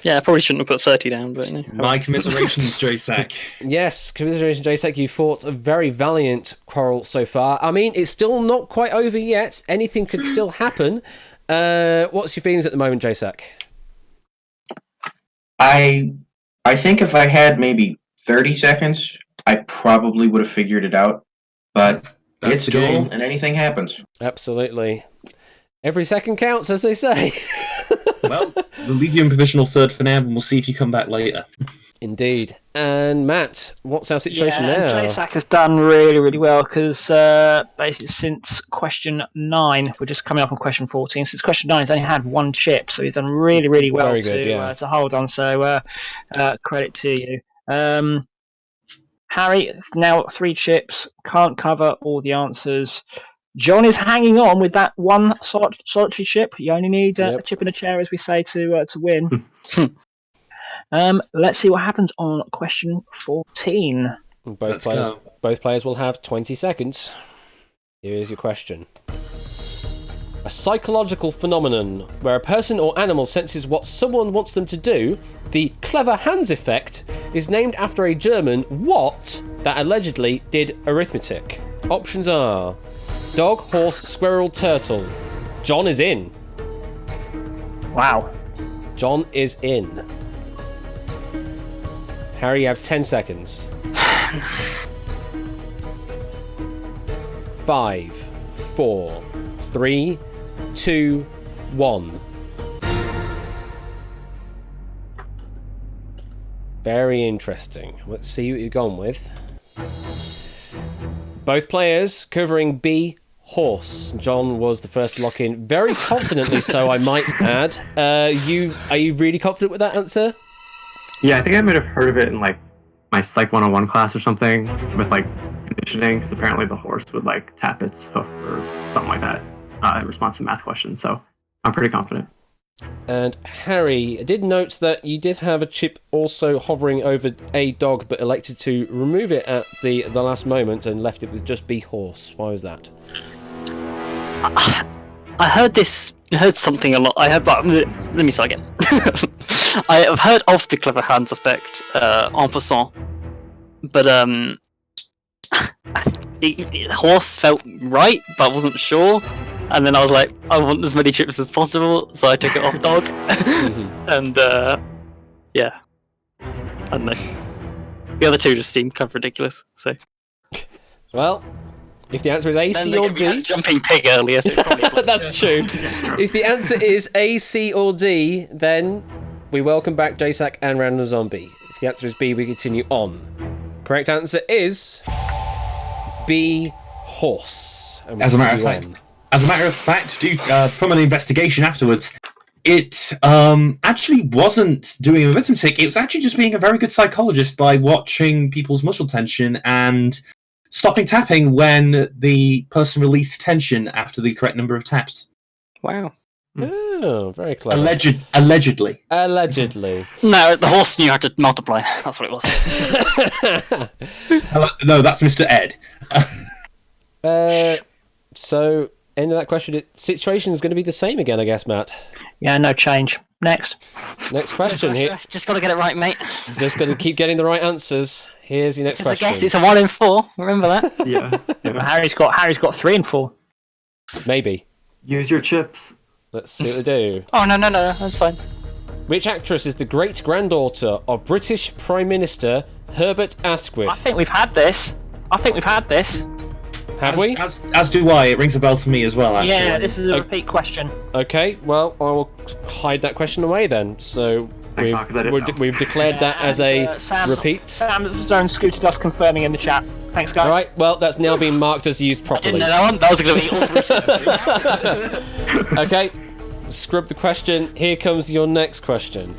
Yeah, I probably shouldn't have put 30 down, but... My commiserations, JSAC. Yes, commiserations, JSAC. You fought a very valiant quarrel so far. I mean, it's still not quite over yet. Anything could still happen. What's your feelings at the moment, JSAC? I think if I had maybe 30 seconds, I probably would have figured it out. But it's the duel, game. and anything happens. Absolutely. Every second counts, as they say. Well, we'll leave you in provisional third for now, and we'll see if you come back later. Indeed. And Matt, what's our situation now? JSAC has done really, really well because basically since question 9, we're just coming up on question 14. Since question 9, he's only had one chip, so he's done really, really well to hold on. So credit to you. Harry, now 3 chips, can't cover all the answers. John is hanging on with that one solitary chip. You only need a chip in a chair, as we say, to win. Let's see what happens on question 14. Both players will have 20 seconds. Here is your question. A psychological phenomenon where a person or animal senses what someone wants them to do, the clever hands effect, is named after a German what that allegedly did arithmetic. Options are dog, horse, squirrel, turtle. John is in. Wow. John is in. Harry, you have 10 seconds. 5, 4, 3, 2, 1. Very interesting. Let's see what you've gone with. Both players covering B, horse. John was the first to lock in. Very confidently so, I might add. Are you really confident with that answer? Yeah, I think I might have heard of it in like my Psych 101 class or something with like conditioning, because apparently the horse would like tap its hoof or something like that in response to math questions. So I'm pretty confident. And Harry, I did note that you did have a chip also hovering over a dog, but elected to remove it at the last moment and left it with just B, horse. Why was that? I heard this. I heard something a lot. Let me start again. I have heard of the clever hands effect en passant, but the horse felt right, but I wasn't sure. And then I was like, I want as many chips as possible, so I took it off dog. And yeah, I don't know. The other two just seemed kind of ridiculous. So, well, if the answer is A, C, or D, jumping pig earlier. So that's true. If the answer is A, C, or D, then we welcome back JSAC and Random Zombie. If the answer is B, we continue on. Correct answer is B, horse. And As a matter of fact, from an investigation afterwards, it actually wasn't doing arithmetic. It was actually just being a very good psychologist by watching people's muscle tension and stopping tapping when the person released tension after the correct number of taps. Wow. Oh, very clever. Allegedly. Allegedly. No, the horse knew how to multiply. That's what it was. No, that's Mr. Ed. So, end of that question. Situation is going to be the same again, I guess, Matt. Yeah, no change. Next question here. Just got to get it right, mate. Just got to keep getting the right answers. Here's your next Just question. a guess. It's a 1 in 4. Remember that? Yeah. Well, Harry's got 3 and 4. Maybe. Use your chips. Let's see what they do. Oh, no, that's fine. Which actress is the great-granddaughter of British Prime Minister Herbert Asquith? I think we've had this. Have we? As do I. It rings a bell to me as well, actually. Yeah, this is a repeat question. Okay, well, I will hide that question away then. So we've declared that as a repeat. Sam Stone Scooter Dust confirming in the chat. Thanks, guys. All right, well, that's now been marked as used properly. I didn't know that one. That was going to be all Okay, scrub the question. Here comes your next question.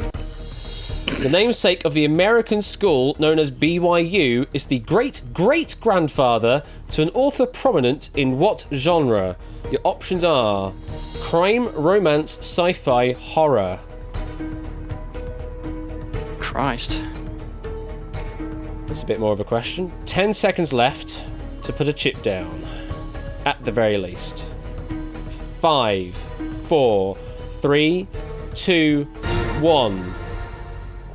The namesake of the American school known as BYU is the great-great-grandfather to an author prominent in what genre? Your options are crime, romance, sci-fi, horror. Christ. That's a bit more of a question. 10 seconds left to put a chip down. At the very least. 5, 4, 3, 2, 1.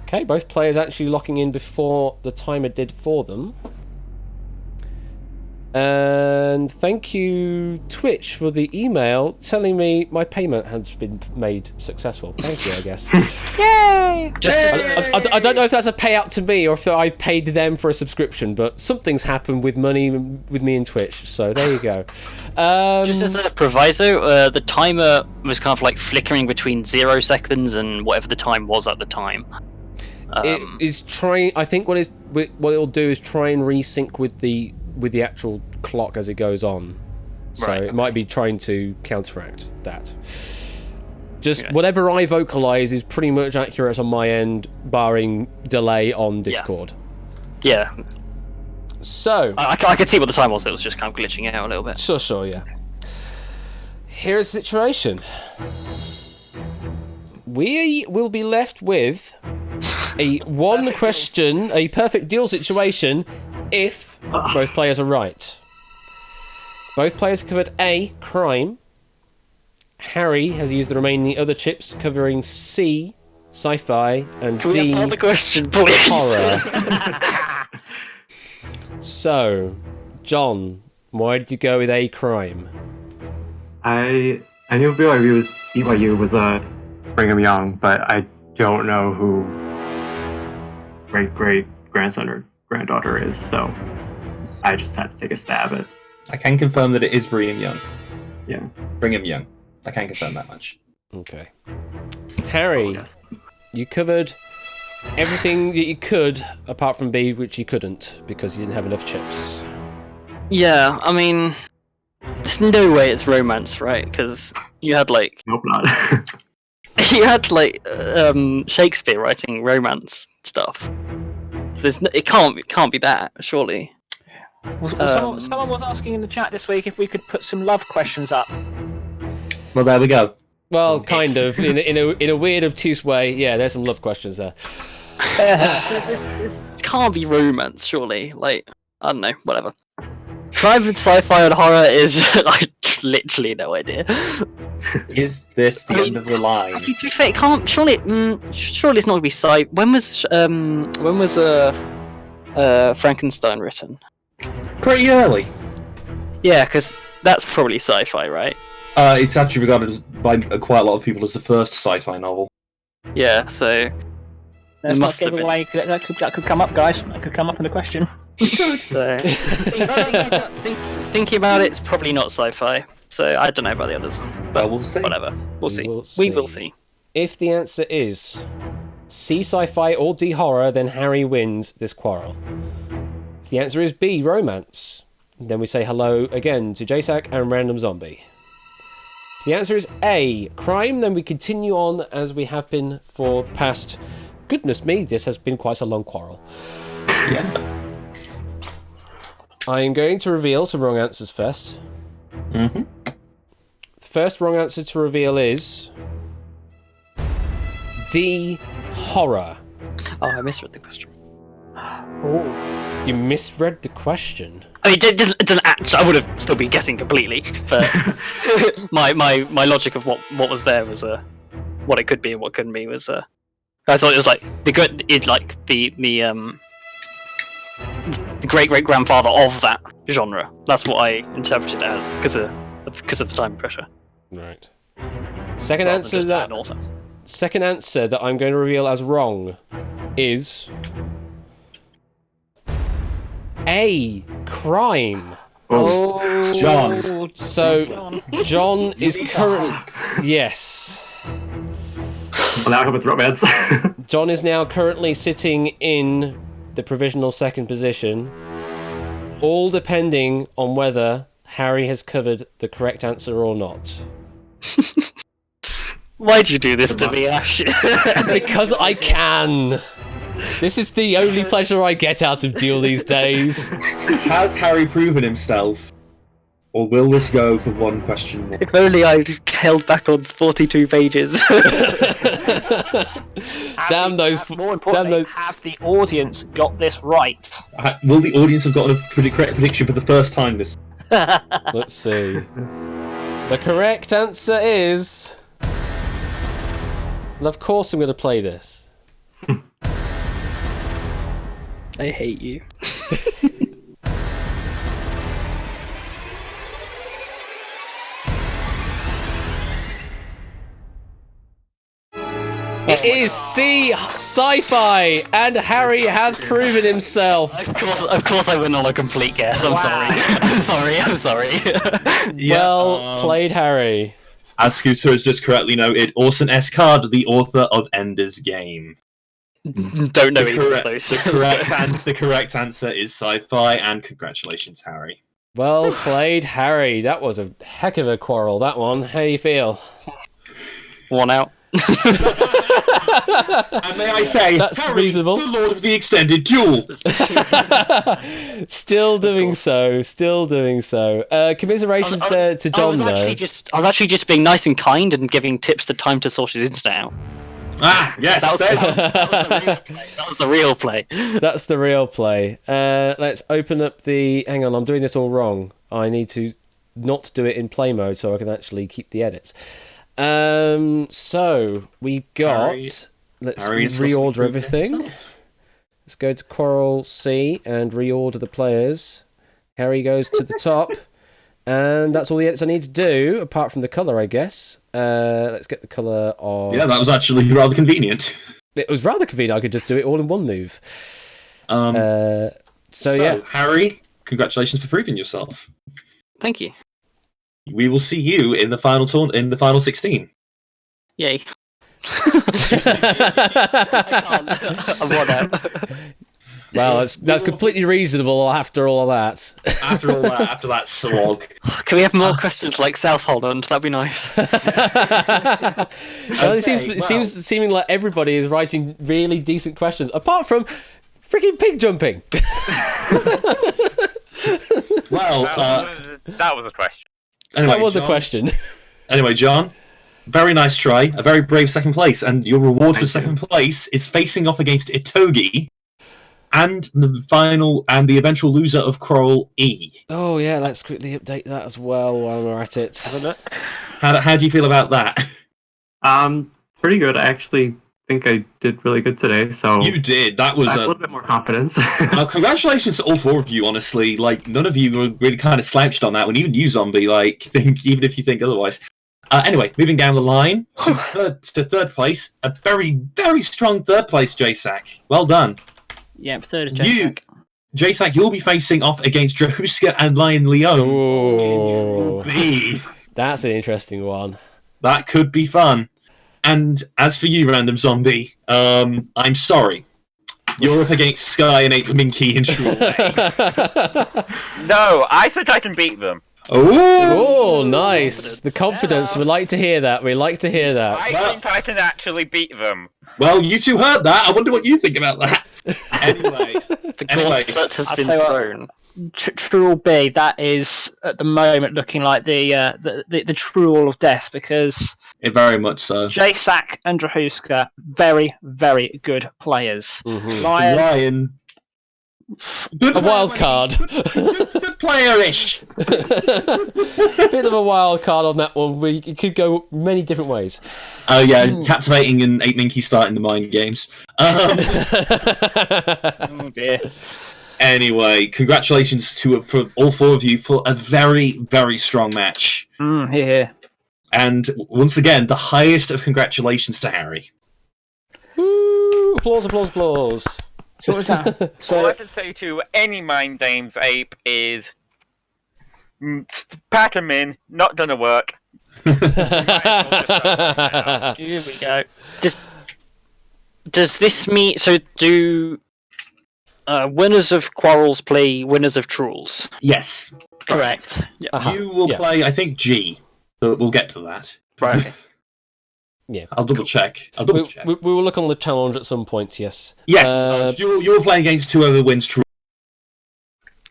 Okay, both players actually locking in before the timer did for them. And thank you, Twitch, for the email telling me my payment has been made successful. Thank you, I guess. Yay! I don't know if that's a payout to me or if I've paid them for a subscription, but something's happened with money with me and Twitch, so there you go. Just as a proviso, the timer was kind of like flickering between 0 seconds and whatever the time was at the time. It is trying. I think what it'll do is try and resync with the actual clock as it goes on. So Right, it might be trying to counteract that. Just whatever I vocalize is pretty much accurate on my end, barring delay on Discord. Yeah. So I could see what the time was. It was just kind of glitching out a little bit. Sure, yeah. Here's the situation. We will be left with a a perfect deal situation if both players are right. Both players covered A, crime. Harry has used the remaining other chips, covering C, sci-fi, and Can D, we have another question, please? horror. So, John, why did you go with A, crime? I knew BYU was Brigham Young, but I don't know who great grandson or granddaughter is, so I just had to take a stab at. I can confirm that it is Brigham Young. Yeah. Brigham Young. I can confirm that much. Okay. Harry, you covered everything that you could, apart from B, which you couldn't, because you didn't have enough chips. Yeah, I mean, there's no way it's romance, right? Because you had like... Nope, not. You had like Shakespeare writing romance stuff. It can't be that, surely. Someone was asking in the chat this week if we could put some love questions up. Well, there we go. Well, kind of. In a weird, obtuse way. Yeah, there's some love questions there. It can't be romance, surely. Like, I don't know, whatever. Crime and sci-fi and horror is like literally no idea. Is this the end of the line? Actually, to be fair, it can't. Surely it's not gonna be sci. When was Frankenstein written? Pretty early. Yeah, because that's probably sci-fi, right? It's actually regarded by quite a lot of people as the first sci-fi novel. Yeah, so Let's not give away. That could come up, guys. That could come up in the question. So, thinking about it, it's probably not sci-fi. So I don't know about the others, but we'll see. Whatever, we'll see. We will see. If the answer is C, sci-fi, or D, horror, then Harry wins this quarrel. If the answer is B, romance, then we say hello again to JSAC and Random Zombie. If the answer is A, crime, then we continue on as we have been for the past... Goodness me, this has been quite a long quarrel. Yeah. I am going to reveal some wrong answers first. Mm-hmm. The first wrong answer to reveal is D. Horror. Oh, I misread the question. Oh. You misread the question. I mean, it doesn't actually. I would have still been guessing completely, but my logic of what was there was what it could be and what couldn't be was I thought it was like the great great grandfather of that genre. That's what I interpreted it as because of the time pressure. Right. Second answer that I'm going to reveal as wrong is A. Crime. Oh, John. So John is currently yes. Well, now I come with romance. John is now currently sitting in the provisional second position, all depending on whether Harry has covered the correct answer or not. Why'd you do this to me, Ash? Because I can. This is the only pleasure I get out of Duel these days. Has Harry proven himself? Or will this go for one question more? If only I'd held back on 42 pages. Damn those. More importantly, have the audience got this right? Will the audience have got a correct prediction for the first time this? Let's see. The correct answer is. And of course, I'm going to play this. I hate you. It is C, sci-fi, and Harry has proven himself. Of course I went on a complete guess. I'm sorry. I'm sorry. Well played, Harry. As Scooter has just correctly noted, Orson S. Card, the author of Ender's Game. Don't know either of those. The correct answer is sci-fi, and congratulations, Harry. Well played, Harry. That was a heck of a quarrel, that one. How do you feel? One out. And may I say, that's Harry, reasonable. The Lord of the Extended Duel. Still doing so. Commiserations there to John, though. I was actually just being nice and kind and giving tips to time to sort his internet out. Ah, yes. That was the real play. That's the real play. Let's open up the... Hang on, I'm doing this all wrong. I need to not do it in play mode so I can actually keep the edits. So we've got. Let's reorder everything. Let's go to Coral C and reorder the players. Harry goes to the top, and that's all the edits I need to do, apart from the color, I guess. Let's get the color of. Yeah, that was actually rather convenient. It was rather convenient. I could just do it all in one move. So yeah, Harry, congratulations for proving yourself. Thank you. We will see you in the final final 16. Yay. I won out. Well, that's completely reasonable after all of that. After that slog. Can we have more questions like South Holland? That'd be nice. Well, it seems like everybody is writing really decent questions, apart from freaking pig jumping. Well, that was a question. Anyway, that was John, a question. Anyway, John, very nice try, a very brave second place, and your reward for second place is facing off against Itogi, and the eventual loser of Quarrel E. Oh yeah, let's quickly update that as well while we're at it. How do you feel about that? Pretty good. I actually think I did really good today. So you did. That was a little bit more confidence. Congratulations to all four of you. Honestly, like none of you were really kind of slouched on that one. Even you, Zombie. Like, even if you think otherwise. Anyway, moving down the line to third place, a very, very strong third place, JSAC. Well done. Yep, third is JSAC. JSAC, you'll be facing off against Drahuska and Lion Leon. Oh, that's an interesting one. That could be fun. And as for you, Random Zombie, I'm sorry. You're up against Sky and Ape Minky and Shrew. No, I think I can beat them. Oh, nice. The confidence. We like to hear that. I think I can actually beat them. Well, you two heard that. I wonder what you think about that. Anyway, The Anyway, gauntlet has I'll been tell you what. thrown. True B, that is at the moment looking like the true all of death, because Very much so. Jasak and Drahuska, very, very good players. Mhm. Lion, Good A wild card. Good player-ish. Bit of a wild card on that one. It could go many different ways. Oh yeah, captivating and 8 Minky starting the mind games. oh dear. Anyway, congratulations for all 4 of you for a very, very strong match. Here. And once again, the highest of congratulations to Harry. Woo! Applause, applause, applause. So what's that? All So I can say to any mind games ape is pack 'em in, not gonna work. here we go. Does this mean... So do winners of quarrels play winners of trolls? Yes. Correct. You will play, I think, G. But we'll get to that. Right, okay. Yeah. I'll double check. We will look on the challenge at some point, yes. Yes, you will play against whoever wins true.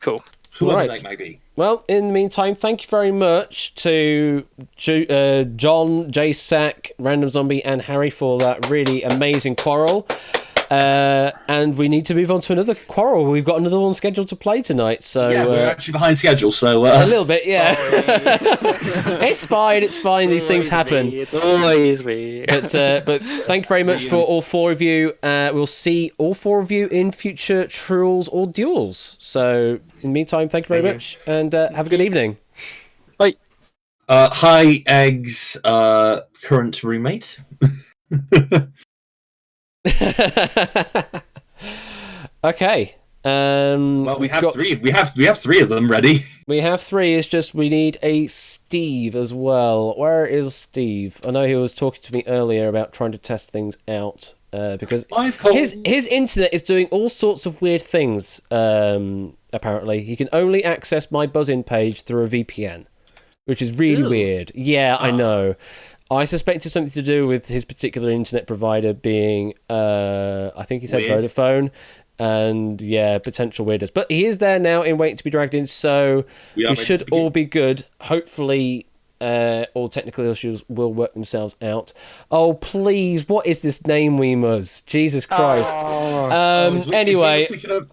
Cool. Whoever Right. that may be. Well, in the meantime, thank you very much to John, J-Sack, Random Zombie, and Harry for that really amazing quarrel. And we need to move on to another quarrel. We've got another one scheduled to play tonight. So Yeah, we're actually behind schedule, so... a little bit, yeah. It's fine. These things happen. It's always me. But thank you very much for all 4 of you. We'll see all 4 of you in future Truels or Duels. So, in the meantime, thank you very much, and have a good evening. Bye. Hi, Egg's current roommate. Okay. Well, we have 3. We have 3 of them ready. We have 3. It's just we need a Steve as well. Where is Steve? I know he was talking to me earlier about trying to test things out because his internet is doing all sorts of weird things. Apparently, he can only access my Buzzin page through a VPN, which is really weird. Yeah, I know. I suspect it's something to do with his particular internet provider being, I think he said Weird. Vodafone, and yeah, potential weirdness. But he is there now in waiting to be dragged in, so we should all be good. Hopefully, all technical issues will work themselves out. Oh, please, what is this name, Weemers? Jesus Christ. Anyway.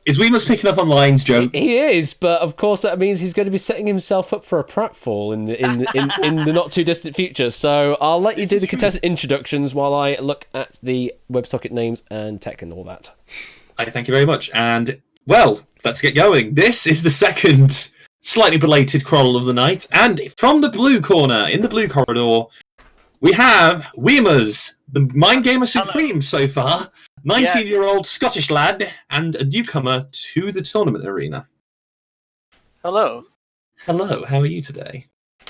Is Weemers picking up on Lion's joke? He is, but of course that means he's going to be setting himself up for a pratfall in the not too distant future. So I'll let you do the contestant introductions while I look at the WebSocket names and tech and all that. Thank you very much. And, well, let's get going. This is the second slightly belated quarrel of the night. And from the blue corner, in the blue corridor, we have Weemers, the Mind Gamer Supreme so far, 19-year-old Scottish lad, and a newcomer to the tournament arena. Hello. Hello, how are you today?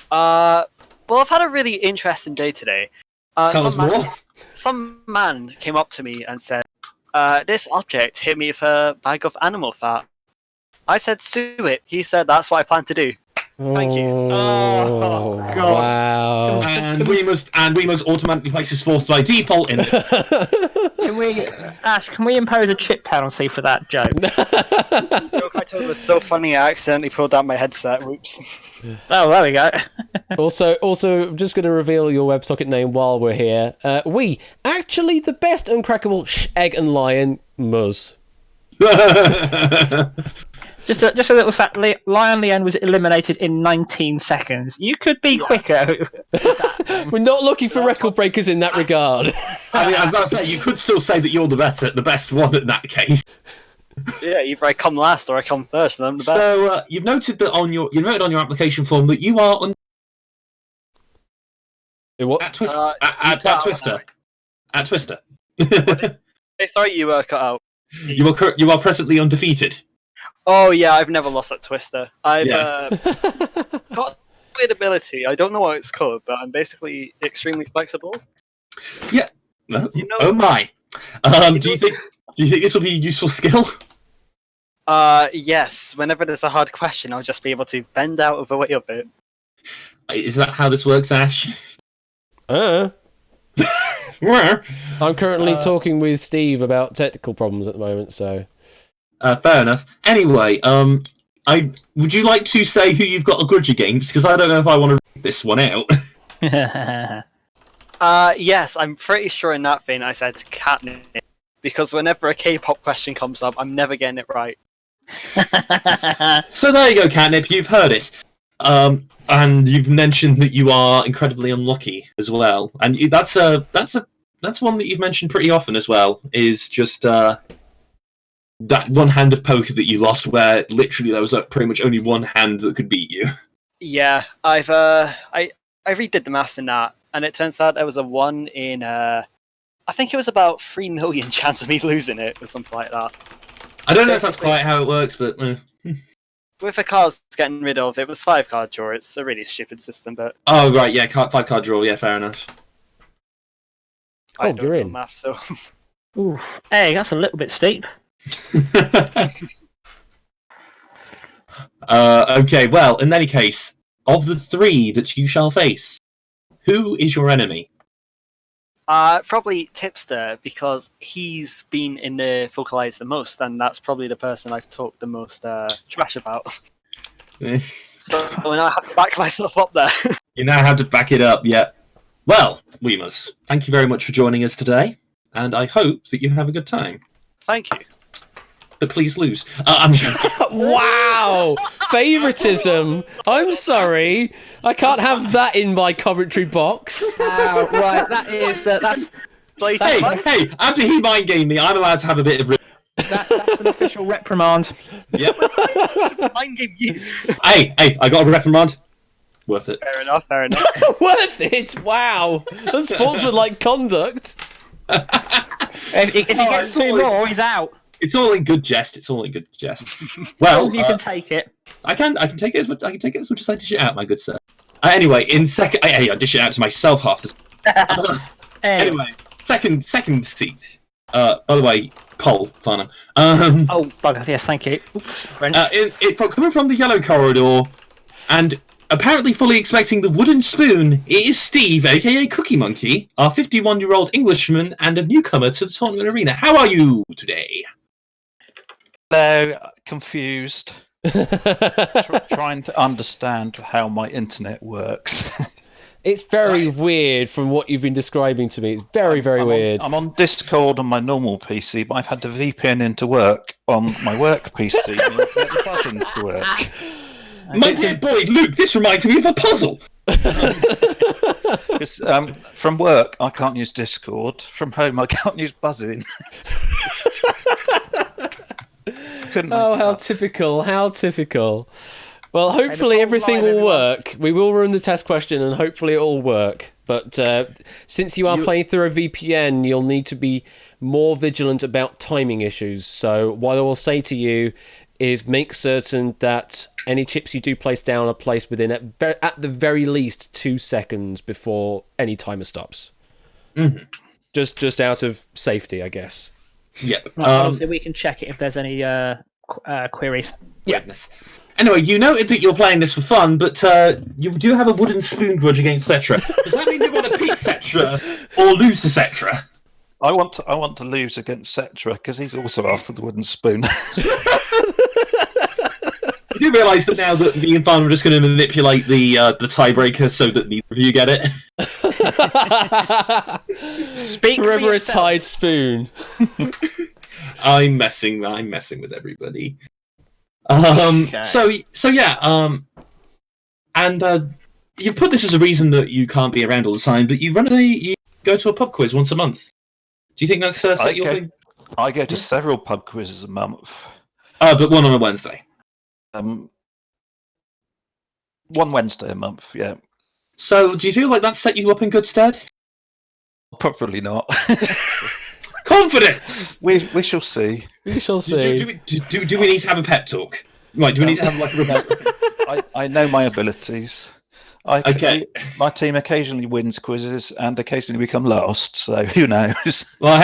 Well, I've had a really interesting day today. Tell us more. Some man came up to me and said, this object hit me with a bag of animal fat. I said, sue it. He said, that's what I plan to do. Thank you. Oh, God. Wow. And we must automatically place his force by default in it. Can we impose a chip penalty for that joke? The joke I told was so funny I accidentally pulled out my headset. Whoops. Oh, there we go. Also, I'm just going to reveal your WebSocket name while we're here. We, actually the best uncrackable egg and lion, Muzz. Just a little sack. Lion Leon was eliminated in 19 seconds. You could be quicker. We're not looking for record breakers in that regard. I mean, as I say, you could still say that you're the best one in that case. Yeah, either I come last or I come first, and I'm the best. So you've noted that on your application form that you are at Twister. At Twister. Hey, sorry, you cut out. You are presently undefeated. Oh yeah, I've never lost that Twister. I've got weird ability. I don't know what it's called, but I'm basically extremely flexible. Yeah. No. Oh my. Do you think this will be a useful skill? Yes. Whenever there's a hard question, I'll just be able to bend out of the way of it. Is that how this works, Ash? I'm currently talking with Steve about technical problems at the moment, so... Fair enough. Anyway, would you like to say who you've got a grudge against? Because I don't know if I want to read this one out. Yes, I'm pretty sure in that thing I said catnip, because whenever a K-pop question comes up, I'm never getting it right. So there you go, Catnip. You've heard it. And you've mentioned that you are incredibly unlucky as well, and that's one that you've mentioned pretty often as well. Is just that one hand of poker that you lost, where literally there was pretty much only one hand that could beat you. Yeah, I redid the maths in that, and it turns out there was a 1 in I think it was about 3 million chance of me losing it or something like that. I don't know if that's quite how it works, but. With the cards getting rid of, it was 5-card draw. It's a really stupid system, but Oh right, yeah, 5-card draw. Yeah, fair enough. I don't you're know in. maths, so Ooh, hey, that's a little bit steep. Okay, well, in any case, of the 3 that you shall face, who is your enemy? probably Tipster, because he's been in the Vocalize the most, and that's probably the person I've talked the most trash about. So now I have to back myself up there. You now have to back it up, yeah. Well, Weemus, thank you very much for joining us today, and I hope that you have a good time. Thank you. But please lose. I'm joking. Wow! Favoritism. I'm sorry. I can't have that in my commentary box. Right, that's Hey, after he mind gamed me, I'm allowed to have a bit of... that's an official reprimand. Yep. Mind game you. Hey, I got a reprimand. Worth it. Fair enough. Worth it. Wow. That's sportsmanlike conduct. If he gets 2 more, he's out. It's all in good jest. Well, As long as you can take it. I can take it as much as I dish it out, my good sir. Anyway, in second, I dish it out to myself half the time. Anyway, second seat. By the way, Cole Farnham. Oh, bugger! Yes, thank you. Oops, Coming from the yellow corridor, and apparently fully expecting the wooden spoon, it is Steve, aka Cookie Monkey, our 51-year-old Englishman and a newcomer to the tournament arena. How are you today? Hello, confused. Trying to understand how my internet works. It's very weird from what you've been describing to me. It's very weird. I'm on Discord on my normal PC, but I've had to VPN into work on my work PC. And it doesn't work. My dear boy, Luke, this reminds me of a puzzle. Because from work, I can't use Discord. From home, I can't use Buzzin. How typical. Well, hopefully everything will work. We will run the test question and hopefully it'll all work. But since you are playing through a VPN, you'll need to be more vigilant about timing issues. So what I will say to you is make certain that any chips you do place down are placed within, at the very least, 2 seconds before any timer stops. Mm-hmm. Just out of safety, I guess. Yep. So we can check it if there's any queries. Yeah. Anyway, you noted that you're playing this for fun, but you do have a wooden spoon grudge against Cetra. Does that mean you want to beat Cetra or lose to Cetra? I want to lose against Cetra because he's also after the wooden spoon. You do realise that now that me and Farnham are just going to manipulate the tiebreaker so that neither of you get it? Speak forever a tied spoon. I'm messing with everybody. Okay. So yeah. And you've put this as a reason that you can't be around all the time, but you go to a pub quiz once a month. Do you think that's set your thing? I go to several pub quizzes a month. But one on a Wednesday. One Wednesday a month, yeah. So, do you feel like that set you up in good stead? Probably not. Confidence! We shall see. We shall see. Do we need to have a pep talk? Right, do we need to have like a... I know my abilities. Okay. My team occasionally wins quizzes and occasionally become last, so who knows? Well,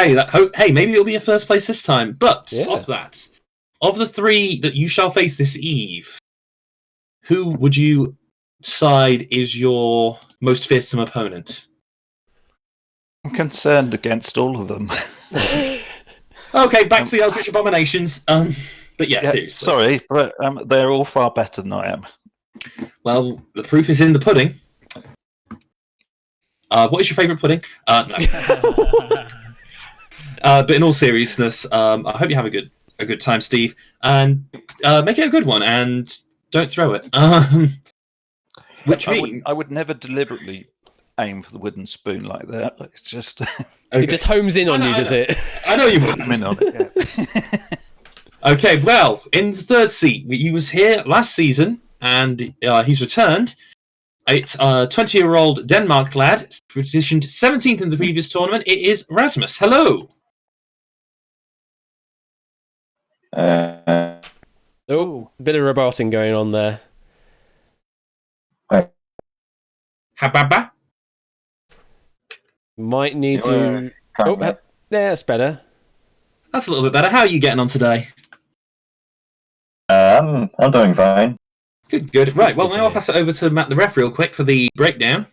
hey, maybe it'll be a first place this time. But of the 3 that you shall face this eve, who would you decide is your most fearsome opponent? I'm concerned against all of them. Okay, back to the Eldritch Abominations. But yeah, seriously. Sorry, but they're all far better than I am. Well, the proof is in the pudding. What is your favourite pudding? No. But in all seriousness, I hope you have a good time, Steve, and make it a good one, and don't throw it. Which means I would never deliberately aim for the wooden spoon like that. It's just It just homes in on you, does it? I know you wouldn't. I'm in on it. Yeah. Okay, well, in the third seat, he was here last season, and he's returned. It's a 20-year-old Denmark lad, positioned 17th in the previous tournament. It is Rasmus. Hello. Oh, bit of roboting going on there. Hababa. Might need to. Oh, that's better. That's a little bit better. How are you getting on today? I'm doing fine. Good. Right, well, now I'll pass it over to Matt the ref real quick for the breakdown.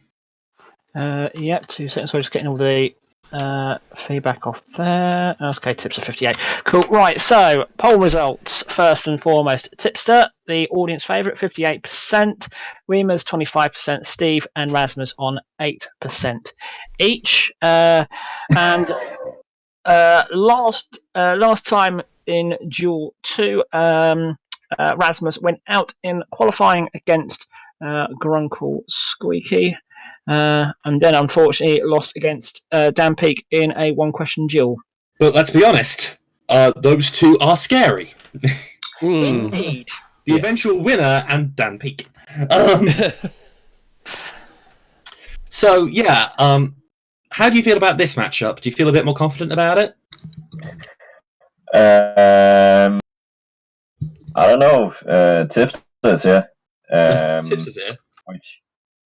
Yep, 2 seconds. So just getting all the feedback off there. Okay, Tipster 58. Cool. Right, so poll results. First and foremost, Tipster, the audience favourite, 58%. Remus, 25%. Steve and Rasmus on 8% each. And last time in Duel 2, Rasmus went out in qualifying against Grunkle Squeaky, and then unfortunately lost against Dan Peak in a one-question duel. But let's be honest, those two are scary. Indeed. The eventual winner and Dan Peak. So, yeah, how do you feel about this matchup? Do you feel a bit more confident about it? I don't know. Tipster's here. Tipster's here.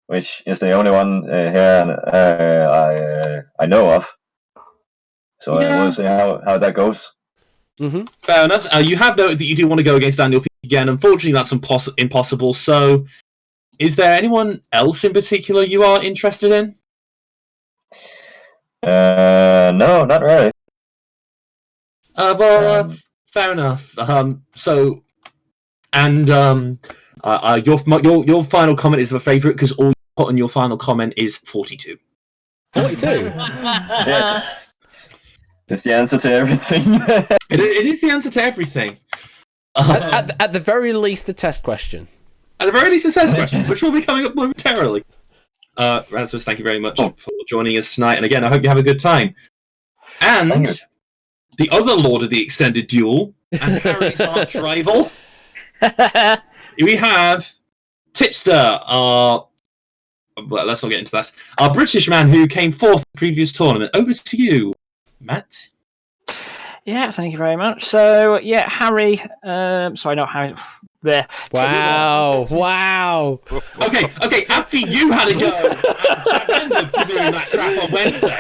Which is the only one here I know of. So we'll see how that goes. Mm-hmm. Fair enough. You have noted that you do want to go against Daniel Peak again. Unfortunately, that's impossible. So, is there anyone else in particular you are interested in? No, not really. Fair enough. Your final comment is a favourite because all you put on your final comment is 42. 42? Yes. It's the answer to everything. It is the answer to everything. At the very least, the test question. At the very least, the test question, which will be coming up momentarily. Rasmus, thank you very much for joining us tonight. And again, I hope you have a good time. And the other Lord of the Extended Duel, and Harry's arch rival, we have Tipster, well, let's not get into that. Our British man who came fourth in the previous tournament. Over to you, Matt. Yeah, thank you very much. So, yeah, Harry. Sorry, not Harry. There. Wow. Okay. After you had a go for doing that crap on Wednesday.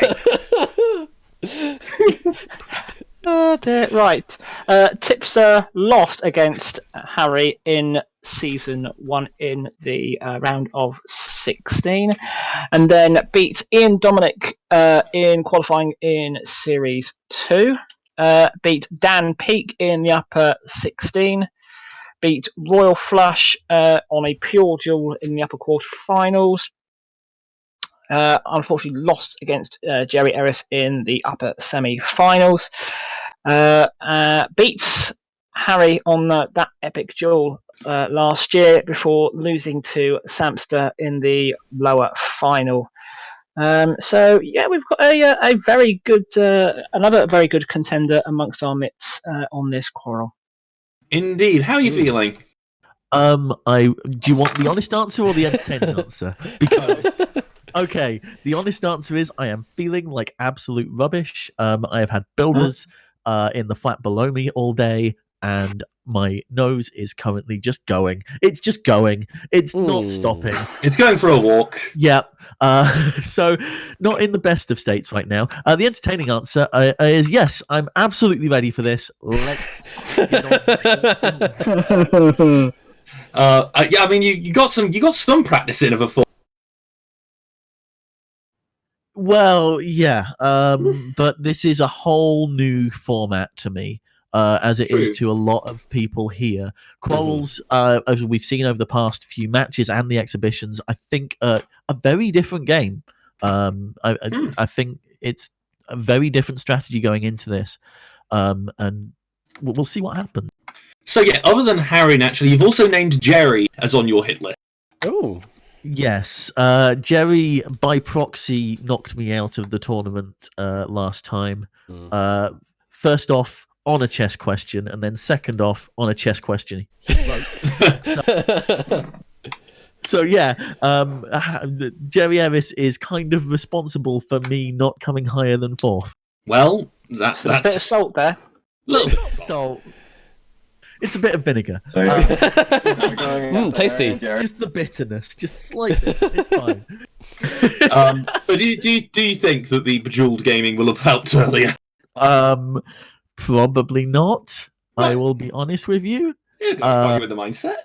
Oh dear. Right. Tipster lost against Harry in Season 1 in the round of 16, and then beat Ian Dominic in qualifying in Series 2. Beat Dan Peak in the upper 16. Beat Royal Flush on a pure duel in the upper quarterfinals. Unfortunately, lost against Jerry Ellis in the upper semi-finals. Beats Harry on that epic duel last year before losing to Samster in the lower final. So yeah, we've got a very good, another very good contender amongst our midst on this quarrel. Indeed. How are you feeling? Do you want the honest answer or the entertaining answer? Because okay, the honest answer is I am feeling like absolute rubbish. I have had builders in the flat below me all day, and my nose is currently just going. It's just going. It's not stopping. It's going for a walk. Yeah. So not in the best of states right now. The entertaining answer is yes. I'm absolutely ready for this. Let's yeah, I mean, you got some practice in of a fall. Well, yeah, but this is a whole new format to me. as it is True. to a lot of people here. Quarrels, as we've seen over the past few matches and the exhibitions, I think a very different game. I think it's a very different strategy going into this, and we'll see what happens. So yeah, other than Harry, naturally, you've also named Jerry as on your hit list. Oh. Yes, Jerry by proxy knocked me out of the tournament last time. First off, on a chess question, and then second off, on a chess question. He wrote. So yeah, Jerry Ellis is kind of responsible for me not coming higher than fourth. Well, There's a bit of salt there. Little bit. Salt. It's a bit of vinegar. Tasty. Just the bitterness, just slightly. It's fine. So do you think that the Bejeweled gaming will have helped earlier? Probably not. I will be honest with you. It got you in the mindset.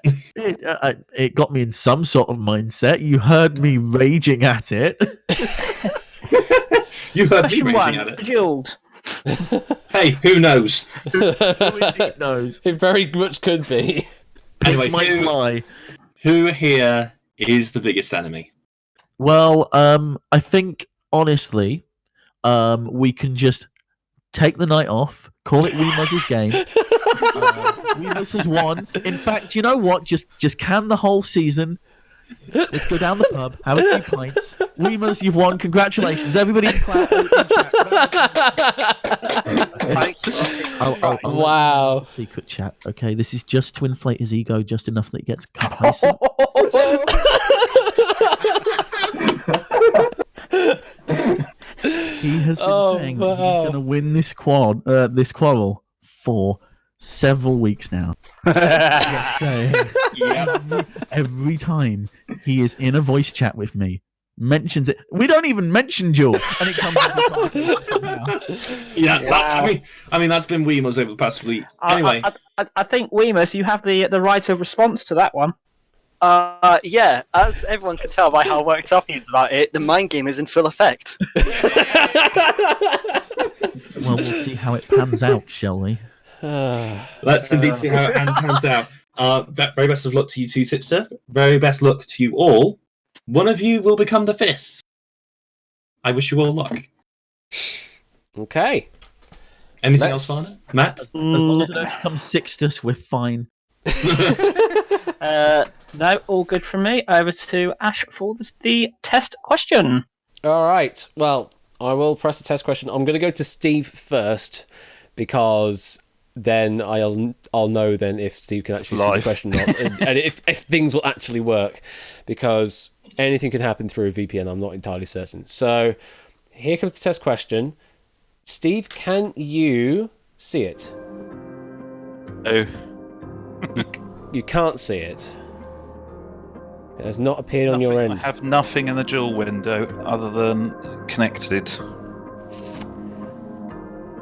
It got me in some sort of mindset. You heard me raging at it. You heard Question me one, raging at it. Bejeweled. Hey, who knows? Who indeed knows? It very much could be. Anyway, Pigs might fly. Who here is the biggest enemy? Well, I think honestly, we can just take the night off, call it Weemuz's game. Weemuz has won. In fact, you know what? Just can the whole season. Let's go down the pub, have a few pints. Weemuz, you've won. Congratulations, everybody! Wow. Secret chat. Okay, this is just to inflate his ego, just enough that he gets complacent. He has been saying that he's going to win this quarrel for several weeks now. Just saying, every time he is in a voice chat with me, mentions it. We don't even mention Jules, and it comes up. Yeah, I mean that's been Weemuz over the past week. Anyway, I think Weemuz, you have the right of response to that one. Yeah, as everyone can tell by how worked up he is about it, the mind game is in full effect. Well, we'll see how it pans out, shall we? Let's indeed see how it pans out. Very best of luck to you two, Tipster. Very best luck to you all. One of you will become the fifth. I wish you all luck. Okay. Anything else, Farner? Matt? As long as it don't become Sixtus, we're fine. No, all good from me. Over to Ash for the test question. All right. Well, I will press the test question. I'm going to go to Steve first because then I'll know then if Steve can actually see the question or not, and if things will actually work, because anything can happen through a VPN. I'm not entirely certain. So here comes the test question. Steve, can you see it? No. You can't see it. It has not appeared on your end. I have nothing in the dual window other than connected.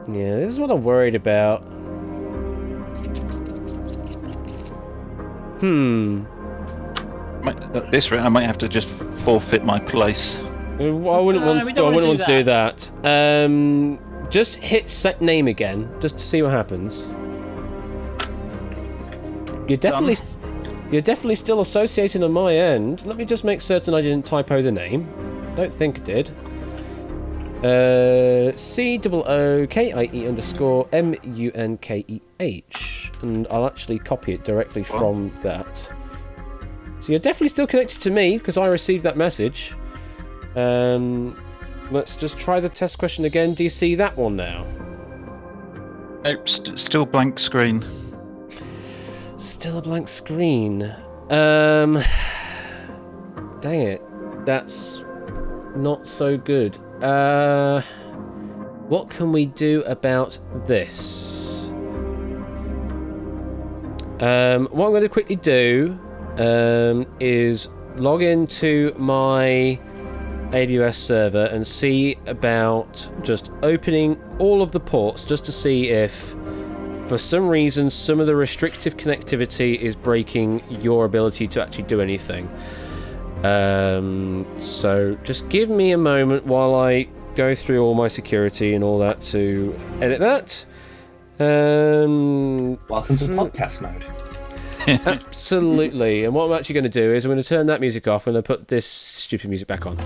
Yeah, this is what I'm worried about. At this rate, I might have to just forfeit my place. I wouldn't want to do that. Just hit set name again, just to see what happens. You're definitely still associated on my end. Let me just make certain I didn't typo the name. Don't think I did. COOKIE_MUNKEH, and I'll actually copy it directly from that. So you're definitely still connected to me because I received that message. Let's just try the test question again. Do you see that one now? Nope, still blank screen. Still a blank screen. Dang it. That's not so good. What can we do about this? What I'm going to quickly do is log into my AWS server and see about just opening all of the ports just to see if for some reason some of the restrictive connectivity is breaking your ability to actually do anything. So just give me a moment while I go through all my security and all that to edit that, Welcome to podcast mode. Absolutely. And what I'm actually going to do is I'm going to turn that music off and I'm going to put this stupid music back on.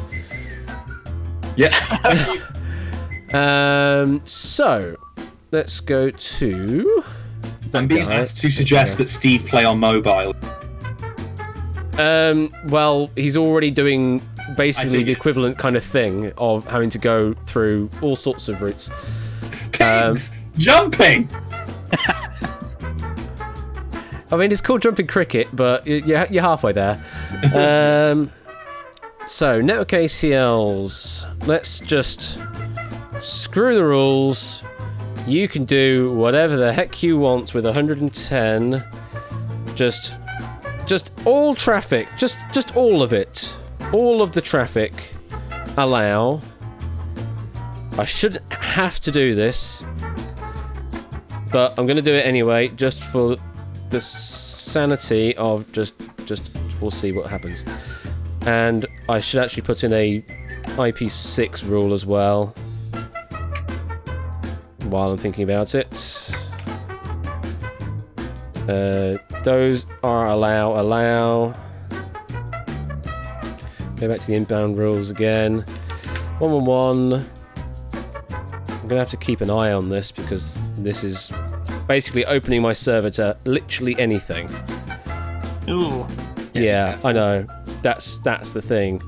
Yeah. So let's go to. I'm being asked to suggest that Steve play on mobile. Well, he's already doing basically the equivalent kind of thing of having to go through all sorts of routes. Pigs! Jumping! I mean, it's called jumping cricket, but you're halfway there. So, network ACLs. Let's just screw the rules. You can do whatever the heck you want with 110. Just all traffic. Just all of it. All of the traffic. Allow. I shouldn't have to do this, but I'm going to do it anyway, just for the sanity of just we'll see what happens. And I should actually put in a IP6 rule as well while I'm thinking about it. Those are allow. Go back to the inbound rules again. 111. I'm going to have to keep an eye on this because this is basically opening my server to literally anything. Ooh. Yeah, I know. That's the thing.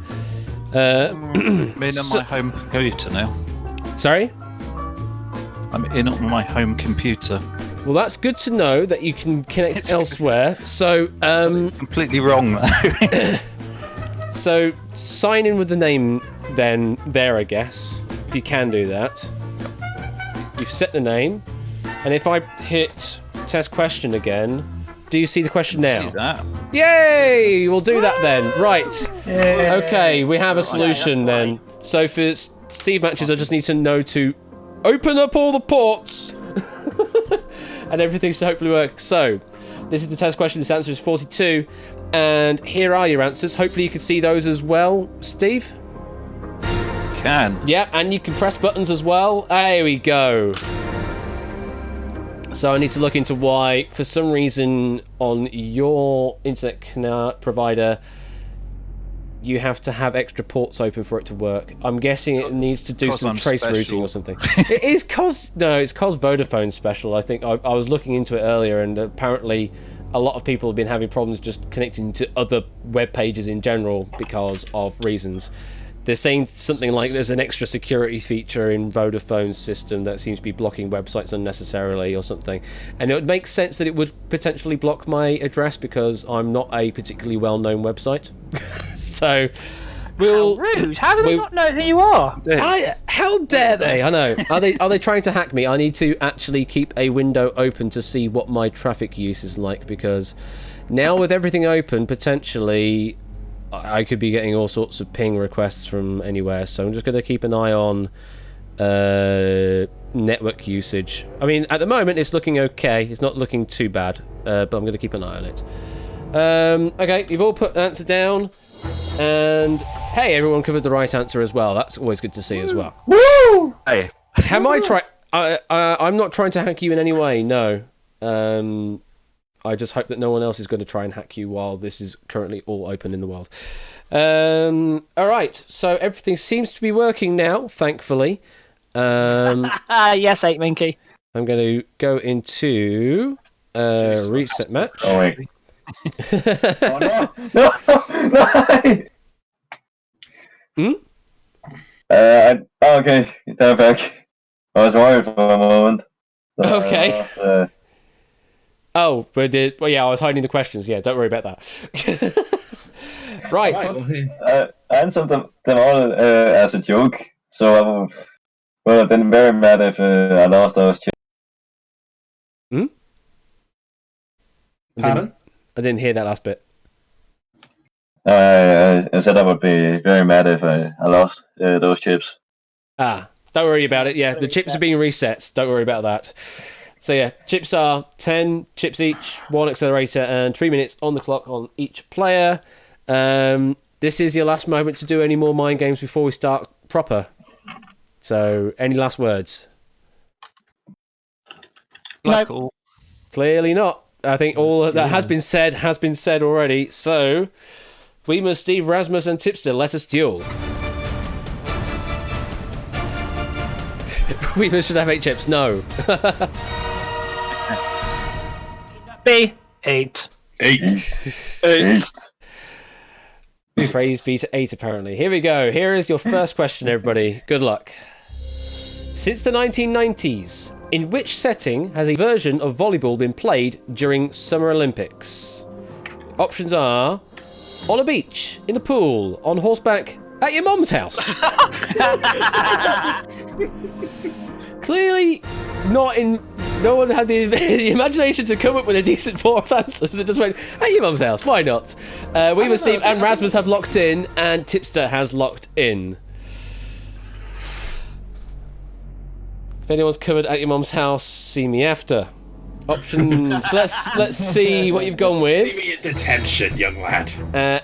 I'm in on my home computer now. Sorry? I'm in on my home computer. Well, that's good to know that you can connect elsewhere. So, completely wrong though. So, sign in with the name then there, I guess. If you can do that. You've set the name. And if I hit test question again, do you see the question now? See that. Yay! We'll do that then. Right. Okay, we have a solution then. So for Steve matches, I just need to know to open up all the ports. And everything should hopefully work. So, this is the test question. This answer is 42. And here are your answers. Hopefully you can see those as well, Steve. Can. Yeah, and you can press buttons as well. There we go. So I need to look into why, for some reason, on your internet provider, you have to have extra ports open for it to work. I'm guessing it needs to do some trace routing or something. It is it's cause Vodafone special. I think I was looking into it earlier, and apparently a lot of people have been having problems just connecting to other web pages in general because of reasons. They're saying something like there's an extra security feature in Vodafone's system that seems to be blocking websites unnecessarily or something. And it would make sense that it would potentially block my address because I'm not a particularly well-known website. So, we'll... How rude! How do they not know who you are? How dare they? I know. Are they trying to hack me? I need to actually keep a window open to see what my traffic use is like, because now with everything open, potentially I could be getting all sorts of ping requests from anywhere, so I'm just going to keep an eye on network usage. I mean, at the moment it's looking okay. It's not looking too bad, but I'm going to keep an eye on it. Okay, you've all put an answer down, and hey, everyone covered the right answer as well. That's always good to see as well. Woo! Hey, am I trying? I'm not trying to hack you in any way. No. I just hope that no one else is going to try and hack you while this is currently all open in the world. All right, so everything seems to be working now, thankfully. Yes, 8 Minky. I'm going to go into reset match. Oh, wait. Oh, no! No! No! Okay, they're back. I was worried for a moment. Okay. Oh, but yeah, I was hiding the questions. Yeah, don't worry about that. Right. I answered them all as a joke, so I would have been very mad if I lost those chips. Pardon? I didn't hear that last bit. I said I would be very mad if I lost those chips. Don't worry about it. Yeah, the chips are being reset. Don't worry about that. So yeah, chips are 10 chips each, 1 accelerator, and 3 minutes on the clock on each player. This is your last moment to do any more mind games before we start proper. So, any last words? black hole. Clearly not. I think all that has been said already. So, Weimer, Steve, Rasmus, and Tipster, let us duel. Weimer should have 8 chips. No. B 8. 8. Praise be to 8, apparently. Here we go. Here is your first question, everybody. Good luck. Since the 1990s, in which setting has a version of volleyball been played during Summer Olympics? Options are on a beach, in a pool, on horseback, at your mum's house. Clearly not in... No one had the imagination to come up with a decent 4th answer, so just went, at your mum's house, why not? Weimer, Steve, and Rasmus have locked in, and Tipster has locked in. If anyone's covered at your mum's house, see me after. Options. Let's see what you've gone with. See me in detention, young lad.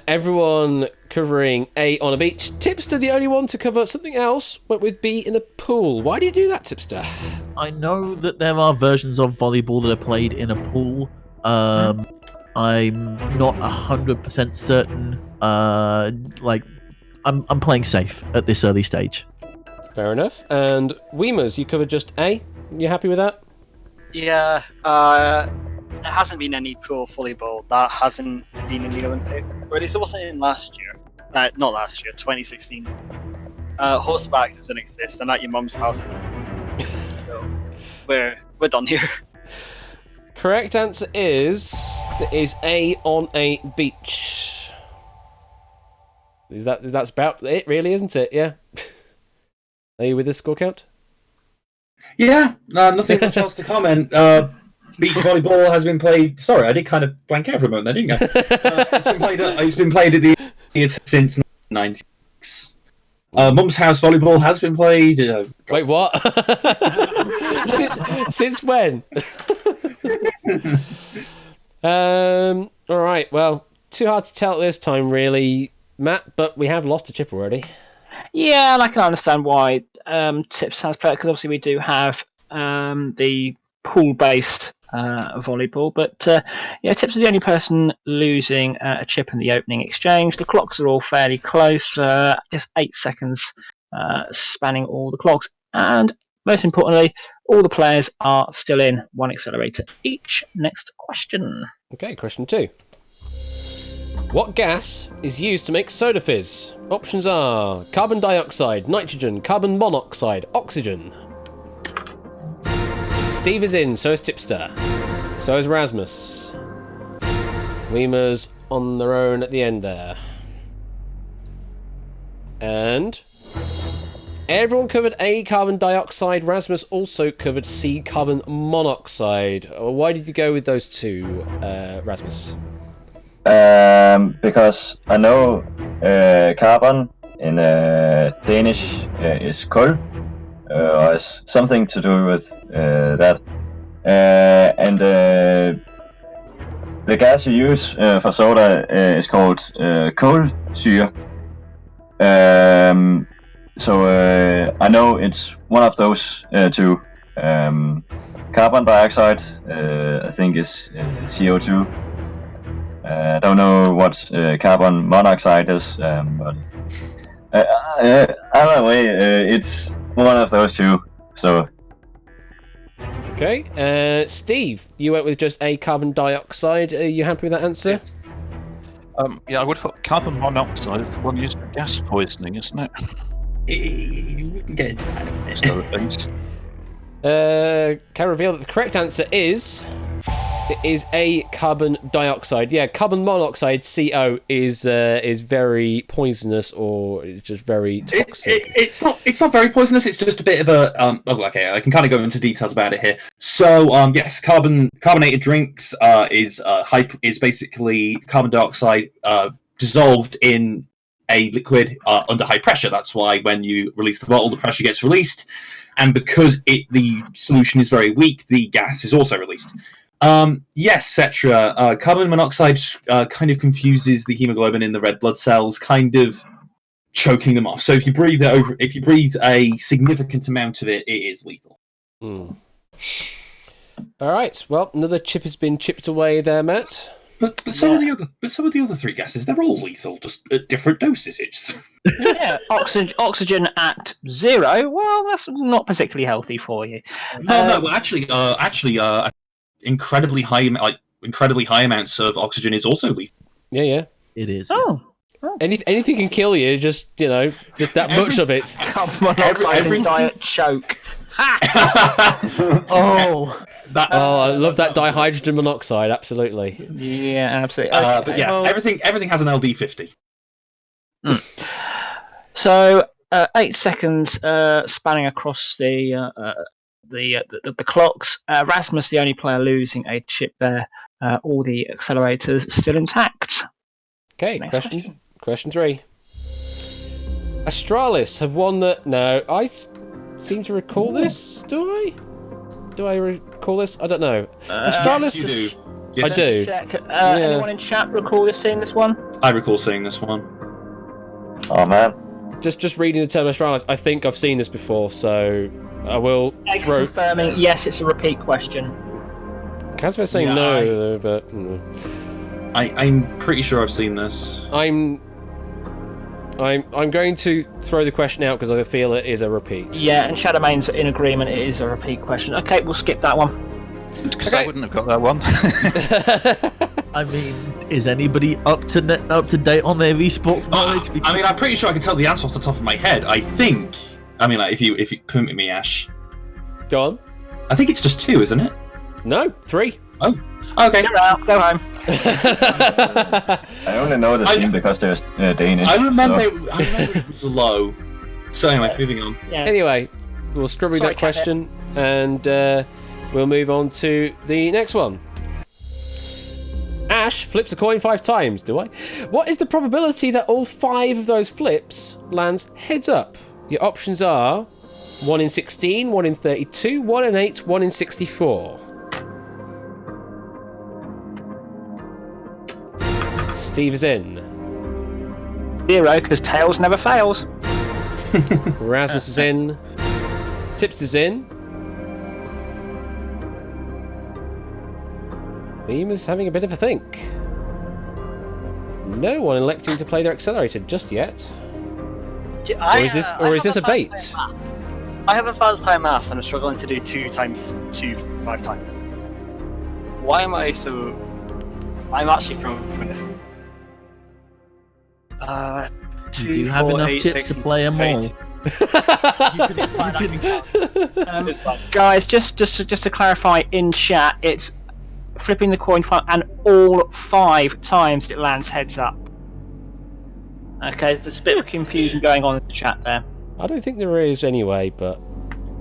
Everyone covering A, on a beach. Tipster, the only one to cover something else, went with B, in a pool. Why do you do that, Tipster? I know that there are versions of volleyball that are played in a pool. I'm not 100% certain. I'm playing safe at this early stage. Fair enough. And Weemers, you covered just A. You happy with that? Yeah, there hasn't been any pro volleyball that hasn't been in the Olympics. Or at least it wasn't in last year. Not last year, 2016. Horseback doesn't exist, and at your mum's house. So we're done here. Correct answer is A, on a beach. That's about it, really, isn't it? Yeah. Are you with this score count? Yeah, nothing much else to comment. Beach volleyball has been played. Sorry, I did kind of blank out for a moment there, didn't I? It's been played at the theatre since 1996. Mum's house volleyball has been played. Wait, what? since when? All right. Well, too hard to tell at this time, really, Matt. But we have lost a chip already. Yeah, and I can understand why Tips has played, because obviously we do have the pool-based volleyball, but Tips is the only person losing a chip in the opening exchange. The clocks are all fairly close, just 8 seconds spanning all the clocks, and most importantly, all the players are still in 1 accelerator each. Next question. Okay, question 2. What gas is used to make soda fizz? Options are carbon dioxide, nitrogen, carbon monoxide, oxygen. Steve is in, so is Tipster. So is Rasmus. Weimer's on their own at the end there. And everyone covered A, carbon dioxide. Rasmus also covered C, carbon monoxide. Why did you go with those two, Rasmus? Because I know carbon in Danish is kul, or is something to do with that. And the gas you use for soda is called kulsyre. So I know it's one of those two. Carbon dioxide, I think, is CO2. I don't know what carbon monoxide is, but either way, it's one of those two. So. Okay, Steve, you went with just A, carbon dioxide. Are you happy with that answer? Yeah, I would have thought carbon monoxide is the one used for gas poisoning, isn't it? We can get into that. Can reveal that the correct answer is A, carbon dioxide. Yeah, carbon monoxide, CO, is very poisonous, or it's just very toxic. It's not very poisonous. It's just a bit of a okay, I can kind of go into details about it here. So yes, carbonated drinks is basically carbon dioxide dissolved in a liquid under high pressure. That's why when you release the bottle, the pressure gets released, and because the solution is very weak, the gas is also released. Yes, Cetra. Carbon monoxide kind of confuses the hemoglobin in the red blood cells, kind of choking them off. So if you breathe a significant amount of it, it is lethal. All right. Well, another chip has been chipped away there, Matt. But some of the other three gases, they're all lethal, just at different dosages. Yeah, oxygen at 0. Well, that's not particularly healthy for you. No, well, actually, incredibly high amounts of oxygen is also lethal. Yeah. It is. Oh. Anything can kill you, just that much of it. Carbon monoxide in diet choke. Oh. I love that dihydrogen monoxide. Absolutely. Yeah, absolutely. But yeah, everything has an LD50. So 8 seconds spanning across the clocks. Rasmus, the only player losing a chip there. All the accelerators still intact. Okay, question 3. Astralis have won the... No, I seem to recall this. Do I? Do I recall this? I don't know. Astralis... Yes, you do. Yes. I do. Check. Anyone in chat recall seeing this one? I recall seeing this one. Oh man. Just reading the term Astralis, I think I've seen this before, so I will throw... Confirming, yes, it's a repeat question. Casper saying no, but... I'm pretty sure I've seen this. I'm going to throw the question out because I feel it is a repeat. Yeah, and Shadowmane's in agreement. It is a repeat question. Okay, we'll skip that one. Because I wouldn't have got that one. I mean, is anybody up to date on their esports knowledge? I mean, I'm pretty sure I can tell the answer off the top of my head. I think. I mean, like, if you permit me, Ash. Go on. I think it's just 2, isn't it? No, 3. Oh, okay. Get out. Go home. I only know the team because they're Danish. I remember it was low. So anyway, moving on. Yeah. Anyway, we'll scrub that question and we'll move on to the next one. Ash flips a coin 5 times. Do I? What is the probability that all 5 of those flips lands heads up? Your options are 1 in 16, 1 in 32, 1 in 8, 1 in 64. Steve is in. 0, because tails never fails. Rasmus is in. Tipster's in. Beam is having a bit of a think. No one electing to play their accelerator just yet. Or is this a bait? I have a fast time maths and I'm struggling to do 2 times 2 5 times. Why am I so... I'm actually from... Do you have enough chips to play them all? Guys, just to clarify in chat, it's flipping the coin and all 5 times it lands heads up. Okay, there's a bit of confusion going on in the chat there. I don't think there is anyway, but...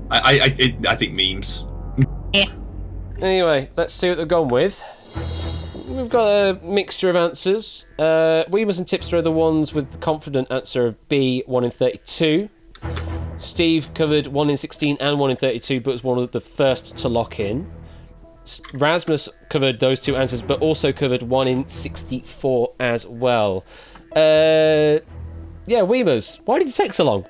I think memes. Yeah. Anyway, let's see what they've gone with. We've got a mixture of answers. Weemers and Tipster are the ones with the confident answer of B, 1 in 32. Steve covered 1 in 16 and 1 in 32, but was one of the first to lock in. Rasmus covered those 2 answers, but also covered 1 in 64 as well. Yeah, Weemers, why did it take so long?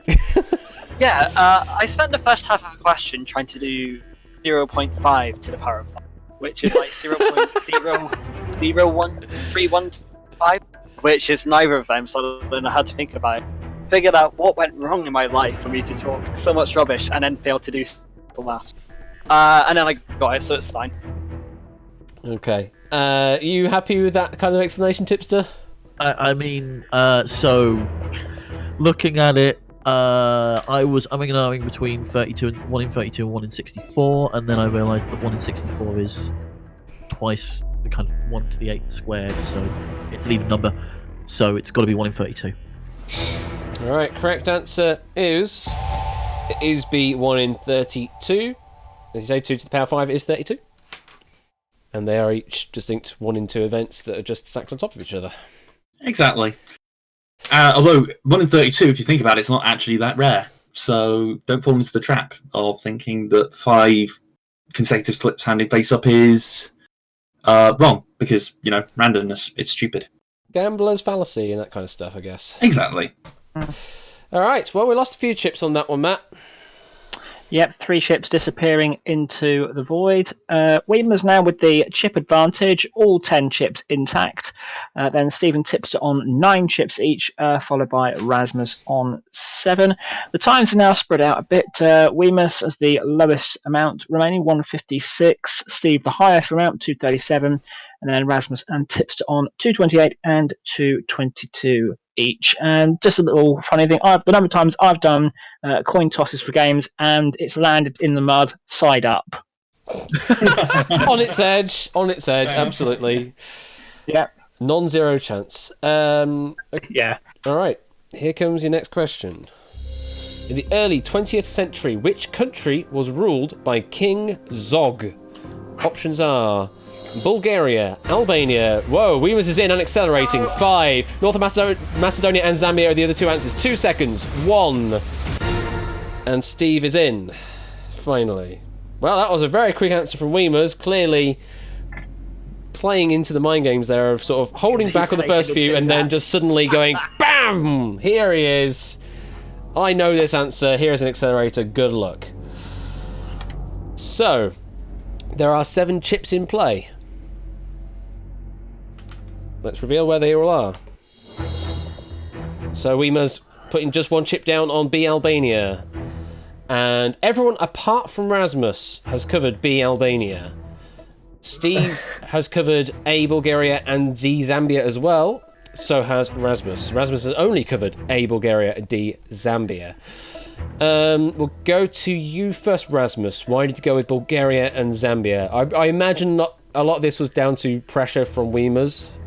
Yeah, I spent the first half of the question trying to do 0.5 to the power of 5, which is like 0.0013115, which is neither of them, so then I had to think about it. Figured out what went wrong in my life for me to talk so much rubbish and then fail to do simple maths. And then I got it, so it's fine. Okay. Are you happy with that kind of explanation, Tipster? I mean, so looking at it, I was umming between 32 and 1 in 32 and 1 in 64, and then I realised that 1 in 64 is twice the kind of 1 to the 8 squared, so it's an even number, so it's got to be 1 in 32. Alright, correct answer is... It is B, 1 in 32. As you say, 2 to the power 5 is 32. And they are each distinct 1 in 2 events that are just stacked on top of each other. Exactly. Although 1 in 32, if you think about it, it's not actually that rare. So don't fall into the trap of thinking that 5 consecutive flips handing face up is wrong, because, randomness, it's stupid. Gambler's fallacy and that kind of stuff, I guess. Exactly. Alright, well, we lost a few chips on that one, Matt. Yep, 3 ships disappearing into the void. Weimer's now with the chip advantage, all 10 chips intact. Then Stephen Tipster on 9 chips each, followed by Rasmus on 7. The times are now spread out a bit. Weimer's as the lowest amount remaining, 156. Steve the highest amount, 237. And then Rasmus and Tipster on 228 and 222 each. And just a little funny thing, the number of times I've done coin tosses for games and it's landed in the mud side up. On its edge, absolutely. Yeah. Non-zero chance. Yeah. All right, here comes your next question. In the early 20th century, which country was ruled by King Zog? Options are Bulgaria, Albania. Whoa, Weemers is in and accelerating. 5. North Macedonia and Zambia are the other 2 answers. 2 seconds. 1. And Steve is in. Finally. Well, that was a very quick answer from Weemers. Clearly playing into the mind games there of sort of holding back on the first few and then just suddenly going, BAM! Here he is. I know this answer. Here's an accelerator. Good luck. So, there are 7 chips in play. Let's reveal where they all are. So Weemers putting just 1 chip down on B Albania. And everyone apart from Rasmus has covered B Albania. Steve has covered A Bulgaria and D Zambia as well. So has Rasmus. Rasmus has only covered A Bulgaria and D Zambia. We'll go to you first, Rasmus. Why did you go with Bulgaria and Zambia? I imagine not a lot of this was down to pressure from Weemers.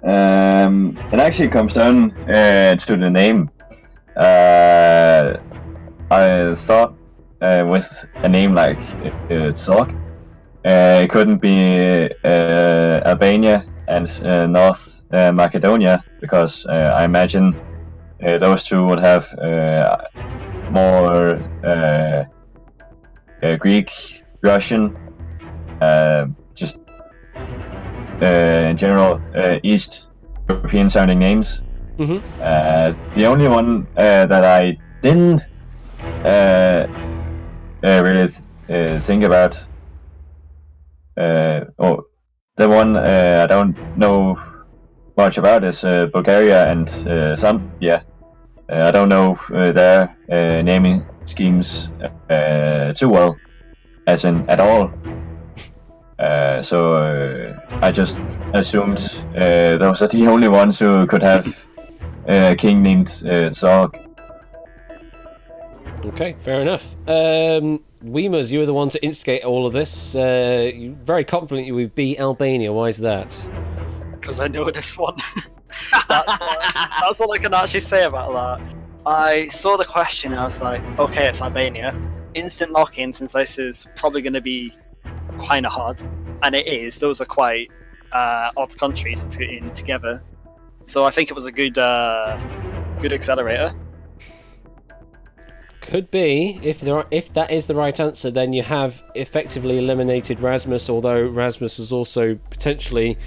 It actually comes down to the name. I thought with a name like Zog, it couldn't be Albania and North Macedonia, because I imagine those two would have more Greek, Russian, just in general East European sounding names. The only one that I didn't really think about, or the one I don't know much about is Bulgaria and Zambia. I don't know their naming schemes too well, as in at all. So I just assumed those are the only ones who could have a king named Zog. Okay, fair enough. Weemers, you were the one to instigate all of this. You're very confident you would beat Albania. Why is that? Because I know this one. That's all I can actually say about that. I saw the question and I was like, okay, it's Albania. Instant lock-in, since this is probably going to be kind of hard. And it is. Those are quite odd countries to put in together. So I think it was a good accelerator. Could be. If that is the right answer, then you have effectively eliminated Rasmus, although Rasmus was also potentially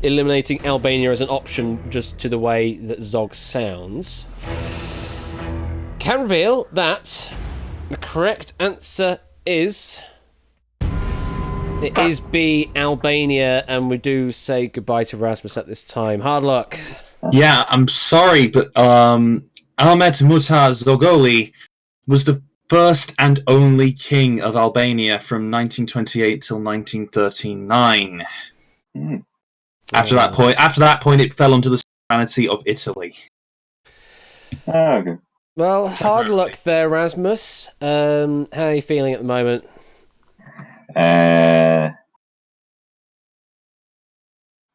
eliminating Albania as an option just to the way that Zog sounds. Can reveal that the correct answer is... It is B, Albania, and we do say goodbye to Rasmus at this time. Hard luck. Yeah, I'm sorry, but Ahmed Muhtar Zogoli was the first and only king of Albania from 1928 till 1939. After that point, it fell under the sovereignty of Italy. Okay. Well, hard luck there, Rasmus. How are you feeling at the moment? I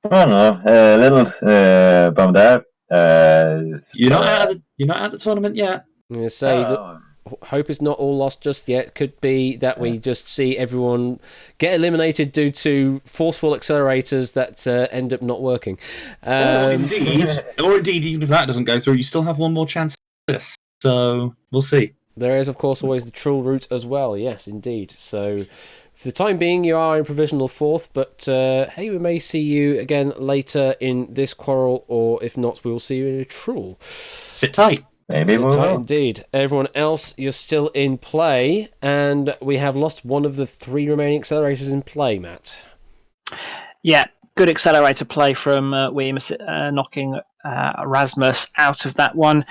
don't know. A little bummed out. You're not out of the tournament yet. I'm going to say that hope is not all lost just yet. Could be that we just see everyone get eliminated due to forceful accelerators that end up not working. Or indeed, even if that doesn't go through, you still have one more chance at this. So we'll see. There is, of course, always the Trull route as well. Yes, indeed. So for the time being, you are in provisional 4th, but hey, we may see you again later in this quarrel, or if not, we will see you in a Trull. Sit tight. Maybe we Sit tight will. indeed. Everyone else, you're still in play, and we have lost one of the 3 remaining accelerators in play, Matt. Yeah, good accelerator play from Weems, knocking Rasmus out of that one.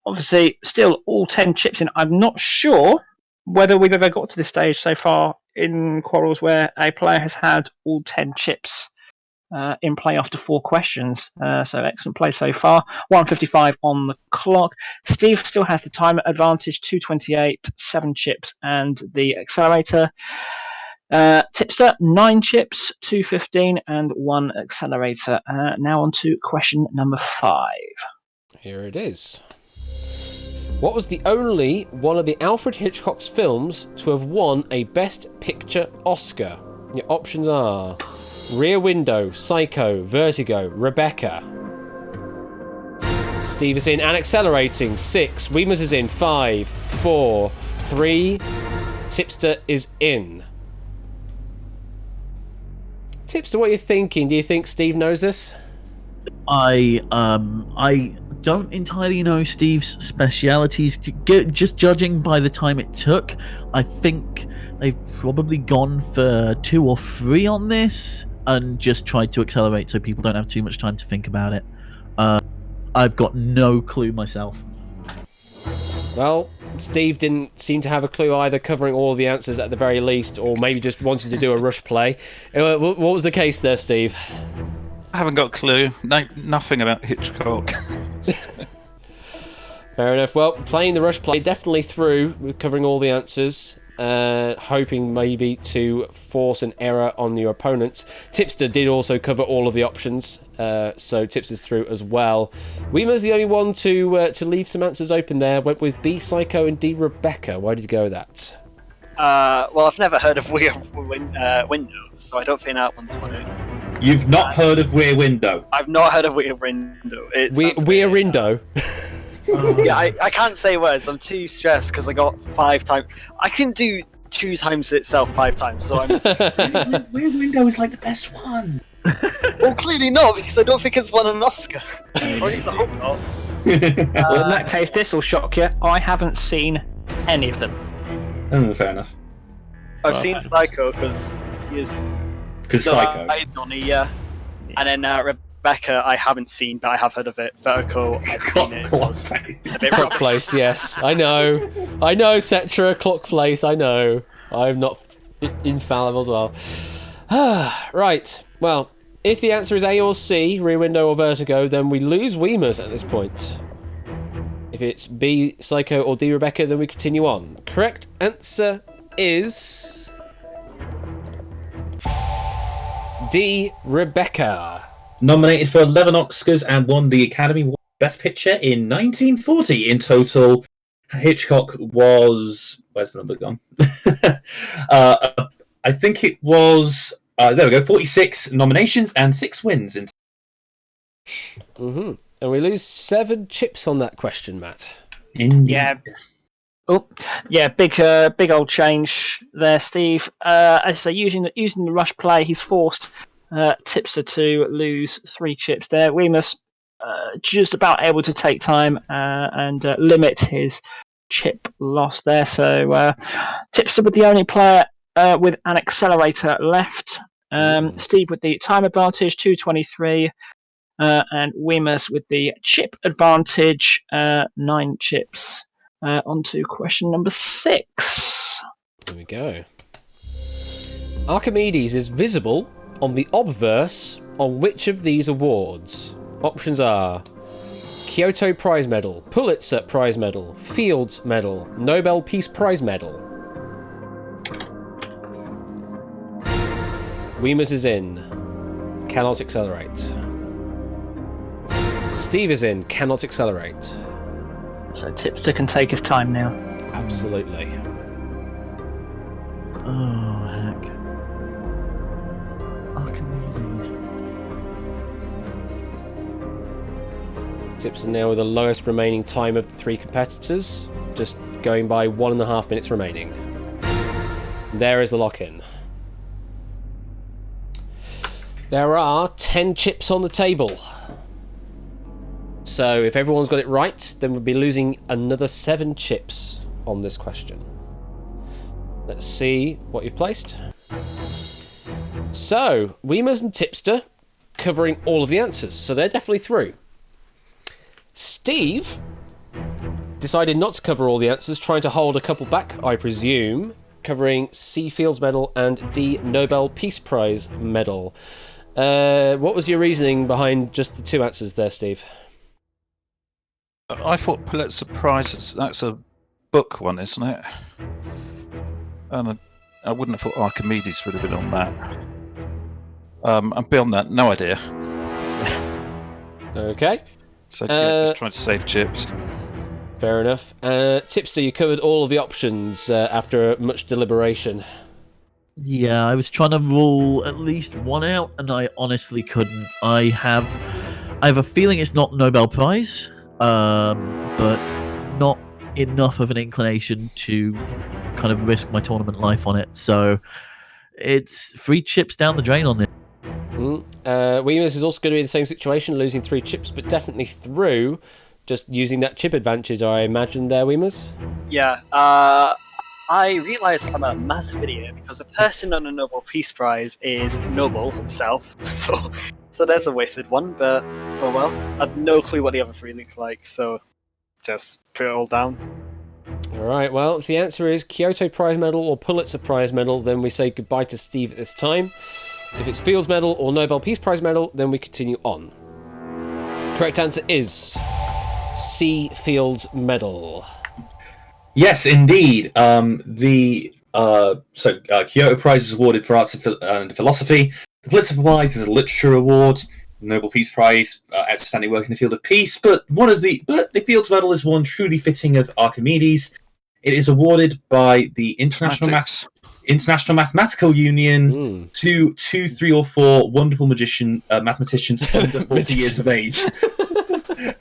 Obviously, still all 10 chips in. I'm not sure whether we've ever got to this stage so far in Quarrels where a player has had all 10 chips in play after 4 questions. So excellent play so far. 1:55 on the clock. Steve still has the time advantage, 2:28, 7 chips, and the accelerator. Tipster, 9 chips, 2:15, and 1 accelerator. Now on to question number 5. Here it is. What was the only one of the Alfred Hitchcock's films to have won a Best Picture Oscar? Your options are Rear Window, Psycho, Vertigo, Rebecca. Steve is in and accelerating. 6. Weemers is in. 5, 4, 3. Tipster is in. Tipster, what are you thinking? Do you think Steve knows this? I don't entirely know Steve's specialities. Just judging by the time it took, I think they've probably gone for 2 or 3 on this and just tried to accelerate so people don't have too much time to think about it. I've got no clue myself. Well, Steve didn't seem to have a clue either, covering all of the answers at the very least, or maybe just wanted to do a rush play. What was the case there, Steve? I haven't got a clue. No, nothing about Hitchcock. Fair enough. Well, playing the rush play definitely through with covering all the answers, hoping maybe to force an error on your opponents. Tipster did also cover all of the options, so Tipster's through as well. Weimer's the only one to leave some answers open there. Went with B, Psycho, and D, Rebecca. Why did you go with that? Well, I've never heard of Windows, so I don't think that one's one. You've not heard of Rear Window? I've not heard of Rear Window. Rear Window? Yeah, I can't say words. I'm too stressed because I got 5 times. I can do 2 times itself 5 times, so I'm... Rear Window is like the best one. Well, clearly not, because I don't think it's won an Oscar. Or at least I hope not. Well, in that case, this will shock you. I haven't seen any of them. Oh, fair enough. I've seen Psycho because he is... Because Psycho. Donnie, yeah. And then Rebecca, I haven't seen, but I have heard of it. Vertigo, I've seen it. Clock Place, yes. I know, Cetra, Clock Place, I know. I'm not infallible as well. Right, well, if the answer is A or C, Rear Window or Vertigo, then we lose Weemers at this point. If it's B, Psycho, or D, Rebecca, then we continue on. Correct answer is... D, Rebecca. Nominated for 11 Oscars and won the Academy Award Best Picture in 1940. In total, Hitchcock was... Where's the number gone? I think it was... there we go, 46 nominations and 6 wins. And we lose 7 chips on that question, Matt. Indeed. Yeah. Oh, yeah, big old change there, Steve. As I say, using the rush play, he's forced Tipster to lose 3 chips there. Weemus just about able to take time and limit his chip loss there. So Tipster with the only player with an accelerator left. Steve with the time advantage, 2:23. And Weemus with the chip advantage, 9 chips. On to question number 6. Here we go. Archimedes is visible on the obverse on which of these awards? Options are Kyoto Prize Medal, Pulitzer Prize Medal, Fields Medal, Nobel Peace Prize Medal. Weemus is in. Cannot accelerate. Steve is in. Cannot accelerate. So Tipster can take his time now. Absolutely. Oh, heck. Archimedes. Tipster now with the lowest remaining time of the 3 competitors, just going by 1.5 minutes remaining. There is the lock-in. There are 10 chips on the table. So if everyone's got it right, then we'll be losing another 7 chips on this question. Let's see what you've placed. So, Weemers and Tipster covering all of the answers, so they're definitely through. Steve decided not to cover all the answers, trying to hold a couple back, I presume, covering C. Fields Medal and D. Nobel Peace Prize Medal. What was your reasoning behind just the 2 answers there, Steve? I thought Pulitzer Prize, that's a book one, isn't it? And I wouldn't have thought Archimedes would have been on that. And beyond that, no idea. Okay. So yeah, just trying to save chips. Fair enough. Tipster, you covered all of the options after much deliberation. Yeah, I was trying to rule at least one out, and I honestly couldn't. I have a feeling it's not Nobel Prize, but not enough of an inclination to kind of risk my tournament life on it. So it's 3 chips down the drain on this. Weemers is also going to be in the same situation, losing 3 chips, but definitely through. Just using that chip advantage, I imagine, there, Weemers? Yeah, I realised I'm a massive idiot because the person on a Nobel Peace Prize is Nobel himself, so there's a wasted one, but oh well. I had no clue what the other 3 looked like, so just put it all down. Alright, well, if the answer is Kyoto Prize Medal or Pulitzer Prize Medal, then we say goodbye to Steve at this time. If it's Fields Medal or Nobel Peace Prize Medal, then we continue on. Correct answer is C. Fields Medal. Yes, indeed. Kyoto Prize is awarded for arts and philosophy. The Pulitzer Prize is a literature award. The Nobel Peace Prize, outstanding work in the field of peace. But the Fields Medal is one truly fitting of Archimedes. It is awarded by the International Mathematical Union to 2, 3, or 4 wonderful mathematicians under 40 years of age.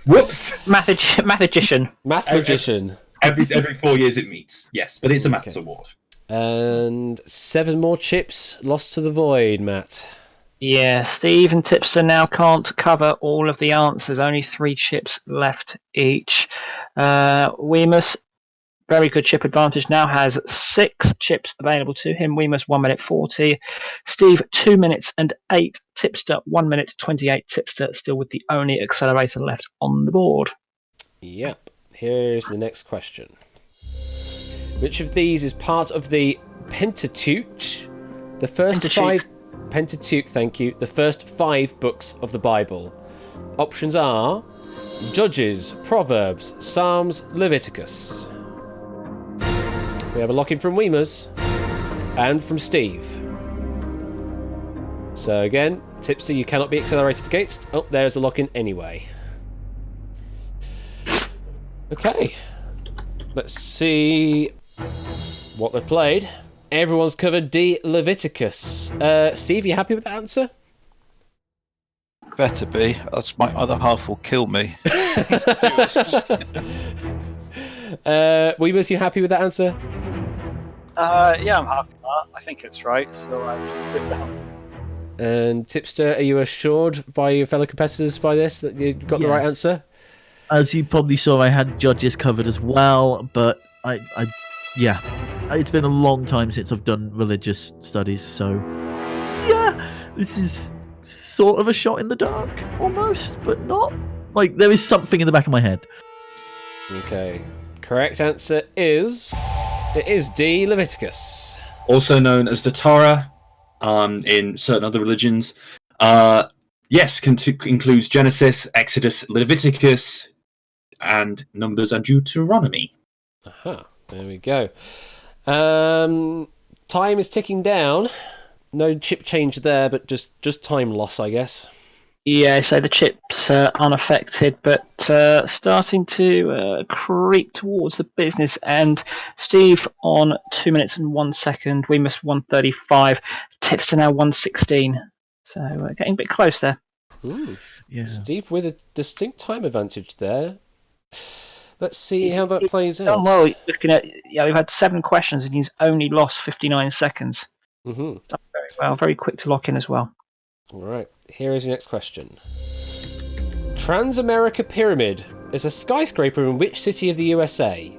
Whoops. Mathematician. Every 4 years it meets. Yes, but it's a maths award. And 7 more chips lost to the void, Matt. Yeah, Steve and Tipster now can't cover all of the answers. Only 3 chips left each. Weemus, very good chip advantage, now has 6 chips available to him. Weemus 1 minute 40. Steve 2 minutes and 8. Tipster 1 minute 28. Tipster still with the only accelerator left on the board. Yep. Here's the next question. Which of these is part of the Pentateuch? The first 5... Pentateuch, thank you. The first 5 books of the Bible. Options are Judges, Proverbs, Psalms, Leviticus. We have a lock-in from Weemers and from Steve. So again, Tipster, you cannot be accelerated against. Oh, there's a lock-in anyway. Okay. Let's see what they've played. Everyone's covered D. Leviticus. Steve, you happy with that answer? Better be. Else my other half will kill me. Weebus, you happy with that answer? Yeah, I'm happy with that. I think it's right, so I put it down. And Tipster, are you assured by your fellow competitors by this that you got the right answer? As you probably saw, I had Judges covered as well, but yeah, it's been a long time since I've done religious studies, so yeah, this is sort of a shot in the dark, almost, but not. Like, there is something in the back of my head. Okay. Correct answer is... It is D. Leviticus. Also known as the Torah in certain other religions. Yes, includes Genesis, Exodus, Leviticus, and Numbers and Deuteronomy. Aha, there we go. Time is ticking down. No chip change there, but just time loss, I guess. Yeah, so the chips are unaffected, but starting to creep towards the business end. Steve on 2 minutes and 1 second. We missed 1:35. Tips are now 1:16. So we're getting a bit close there. Ooh, yeah. Steve with a distinct time advantage there. Let's see how that plays out. Well, looking at we've had 7 questions and he's only lost 59 seconds. Mm-hmm. Done very well, very quick to lock in as well. All right, here is your next question. Transamerica Pyramid is a skyscraper in which city of the USA?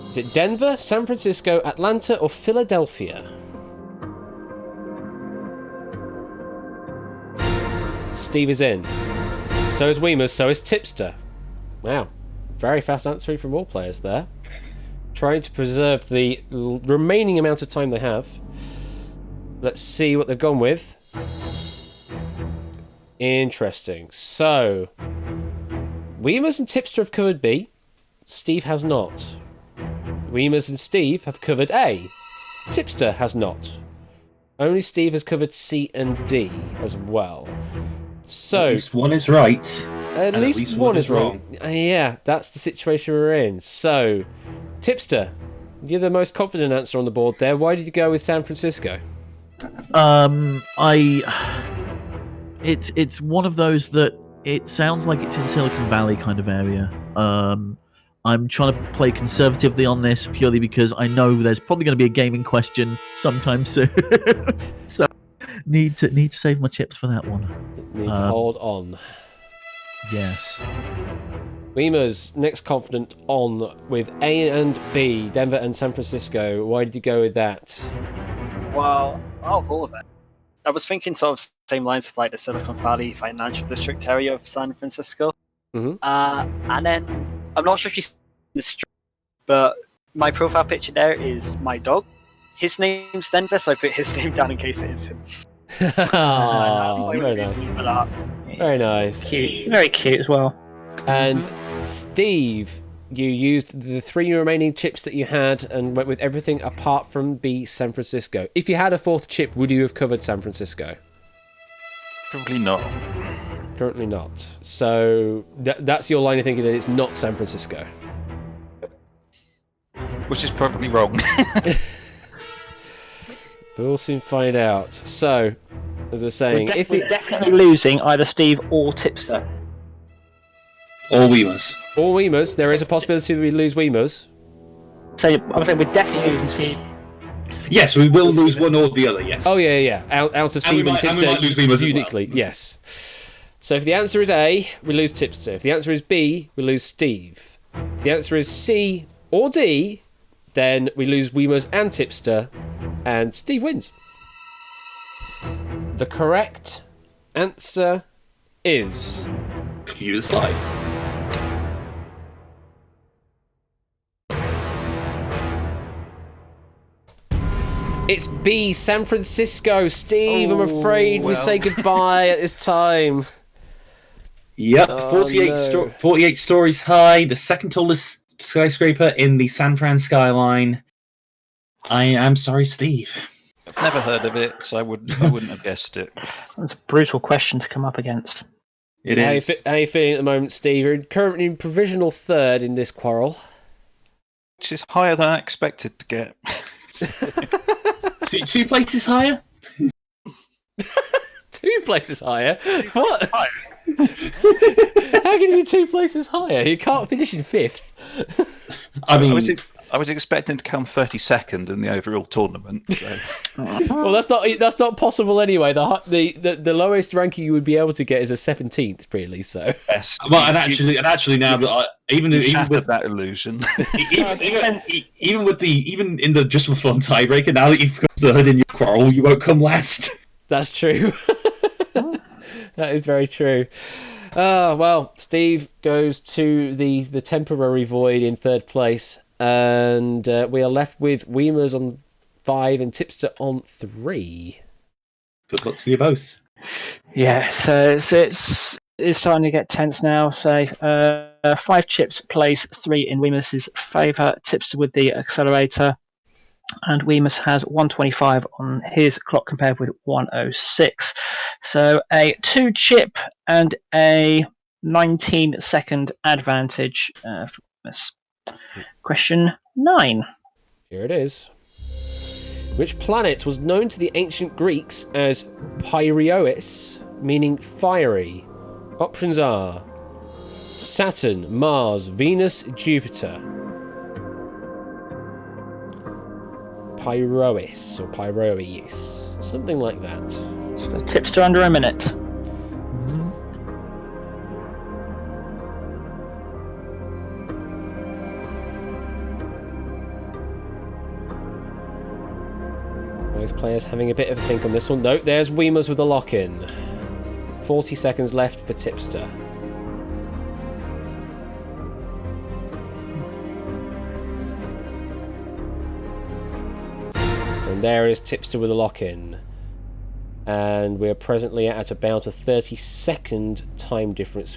Is it Denver, San Francisco, Atlanta, or Philadelphia? Steve is in. So is Weemers, so is Tipster. Wow. Very fast answering from all players there. Trying to preserve the remaining amount of time they have. Let's see what they've gone with. Interesting. So, Weemers and Tipster have covered B. Steve has not. Weemers and Steve have covered A. Tipster has not. Only Steve has covered C and D as well. So at least one is right. At least one is wrong. Yeah, that's the situation we're in. So, Tipster, you're the most confident answer on the board there. Why did you go with San Francisco? It's one of those that it sounds like it's in Silicon Valley kind of area. I'm trying to play conservatively on this purely because I know there's probably going to be a gaming question sometime soon. So need to save my chips for that one. Need to hold on. Yes. Weemers, next confident on with A and B, Denver and San Francisco. Why did you go with that? Well, all of it. I was thinking sort of same lines of like the Silicon Valley financial district area of San Francisco. Mm-hmm. And then, I'm not sure if you see the street, but my profile picture there is my dog. His name's Denver, so I put his name down in case it is him. Oh, very nice. Very nice. Cute. Very cute as well. And Steve, you used the 3 remaining chips that you had and went with everything apart from B, San Francisco. If you had a 4th chip, would you have covered San Francisco? Probably not. Currently not. So that's your line of thinking, that it's not San Francisco. Which is probably wrong. We'll soon find out. So, as I was saying, we're definitely losing either Steve or Tipster. Or Weemers. Or Weemers. There is a possibility we lose Weemers. So I was saying we're definitely losing Steve. Yes, we will lose one or the other, yes. Oh, yeah. Out of Steve and we might lose Weemers uniquely, as well. yes. So if the answer is A, we lose Tipster. If the answer is B, we lose Steve. If the answer is C or D, then we lose Weemers and Tipster, and Steve wins. The correct answer is... Computer slide. It's B, San Francisco. Steve, I'm afraid we say goodbye at this time. Yep, 48 stories high, the second tallest skyscraper in the San Fran skyline. I am sorry, Steve. I've never heard of it, so I wouldn't have guessed it. That's a brutal question to come up against. It is. How are you feeling at the moment, Steve? You're currently in provisional 3rd in this quarrel. Which is higher than I expected to get. two places higher? 2 places higher? What? How can you be 2 places higher? You can't finish in 5th. I mean, I was expecting to come 32nd in the overall tournament. So. Well, that's not possible anyway. The lowest ranking you would be able to get is a 17th, really. So. Yes. Well, and actually now that even with that illusion, even in the just for fun tiebreaker, now that you've come 3rd in your quarrel, you won't come last. That's true. That is very true. Well, Steve goes to the temporary void in 3rd place, and we are left with Weemers on 5 and Tipster on 3. Good luck to you both. Yeah, so it's starting to get tense now. So 5 chips plays 3 in Weemers' favour. Tipster with the accelerator. And Weemers has 125 on his clock compared with 106. So a 2-chip and a 19-second advantage for Weemers. Question 9. Here it is. Which planet was known to the ancient Greeks as Pyrrhois, meaning fiery? Options are Saturn, Mars, Venus, Jupiter. Pyrrhois or Pyrrhois, something like that. So Tipster under a minute. Both players having a bit of a think on this one. No, there's Weemers with the lock-in. 40 seconds left for Tipster. And there is Tipster with a lock-in. And we're presently at about a 30-second time difference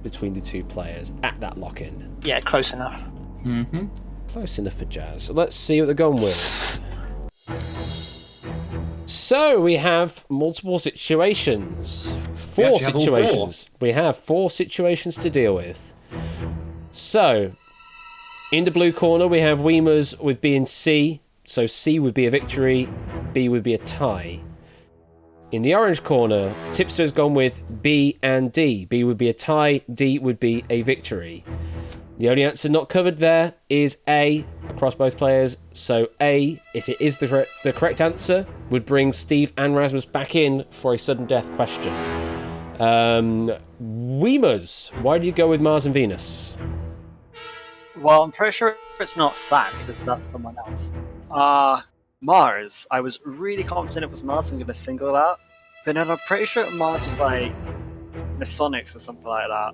between the two players at that lock-in. Yeah, close enough. Mm-hmm. Close enough for Jazz. So let's see what they're going with. So we have multiple situations. Four situations. We have 4 situations to deal with. So, in the blue corner, we have Weemers with B and C. So C would be a victory, B would be a tie. In the orange corner, Tipster has gone with B and D. B would be a tie, D would be a victory. The only answer not covered there is A across both players. So A, if it is the correct answer, would bring Steve and Rasmus back in for a sudden death question. Weemers, why do you go with Mars and Venus? Well, I'm pretty sure it's not Sam, because that's someone else. Mars. I was really confident it was Mars. I'm going to single that. But then I'm pretty sure Mars was like Masonics or something like that.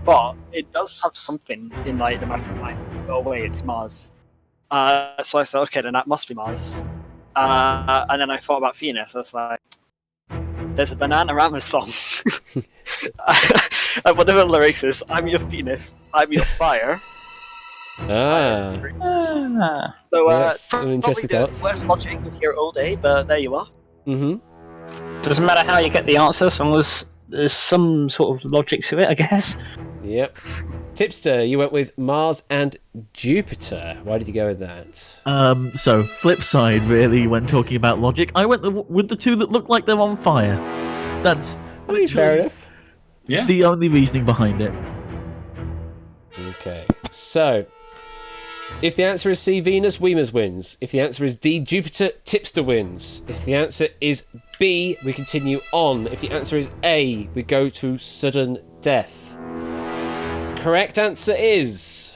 But it does have something in like the back of my mind. Oh wait, it's Mars. So I said, okay, then that must be Mars. And then I thought about Venus. I was like, there's a Bananarama song. And one of the lyrics is, I'm your Venus, I'm your fire. So, yes, an interesting thought. Worst logic you hear all day, but there you are. Mm-hmm. Doesn't matter how you get the answer, as long as there's some sort of logic to it, I guess. Yep. Tipster, you went with Mars and Jupiter. Why did you go with that? So, flip side, really, when talking about logic, I went with the two that look like they're on fire. That's fair enough. Yeah. The only reasoning behind it. Okay. So, if the answer is C, Venus, Weemers wins. If the answer is D, Jupiter, Tipster wins. If the answer is B, we continue on. If the answer is A, we go to sudden death. Correct answer is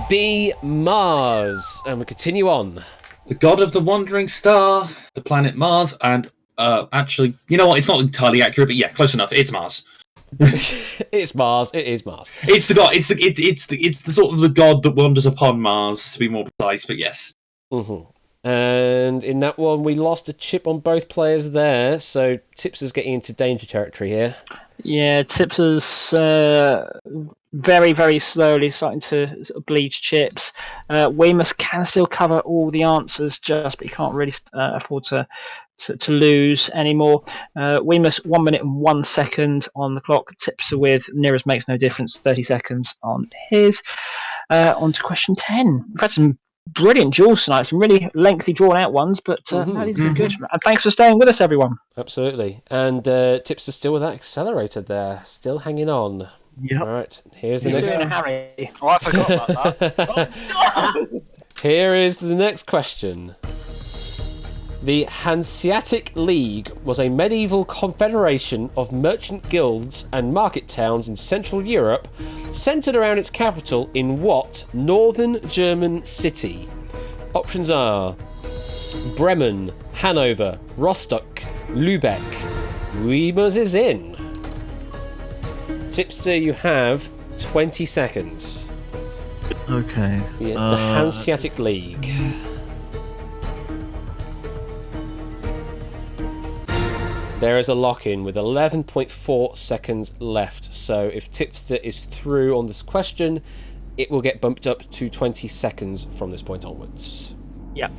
B, Mars. And we continue on. The god of the wandering star, the planet Mars, and actually, you know what? It's not entirely accurate, but yeah, close enough. It's Mars. It's Mars. It is Mars. It's the god. It's the sort of the god that wanders upon Mars, to be more precise. But yes. Mm-hmm. And in that one, we lost a chip on both players there, so Tipster's getting into danger territory here. Yeah, Tipster's very, very slowly starting to sort of bleed chips. Weymouth can still cover all the answers, but he can't really afford to lose anymore. Weymouth 1 minute and 1 second on the clock. Tipster with nearest makes no difference, 30 seconds on his. On to question 10. We've had some brilliant duels tonight, some really lengthy drawn out ones, but these have been good. And thanks for staying with us, everyone. Absolutely. And Tipster still with that accelerator there, still hanging on. Yep. All right, here's the next one. Harry. Oh, I forgot about that. Here is the next question. The Hanseatic League was a medieval confederation of merchant guilds and market towns in Central Europe, centred around its capital in what northern German city? Options are Bremen, Hanover, Rostock, Lübeck. Weemers is in. Tipster, you have 20 seconds. Okay. The Hanseatic League. There is a lock-in with 11.4 seconds left. So if Tipster is through on this question, it will get bumped up to 20 seconds from this point onwards. Yeah.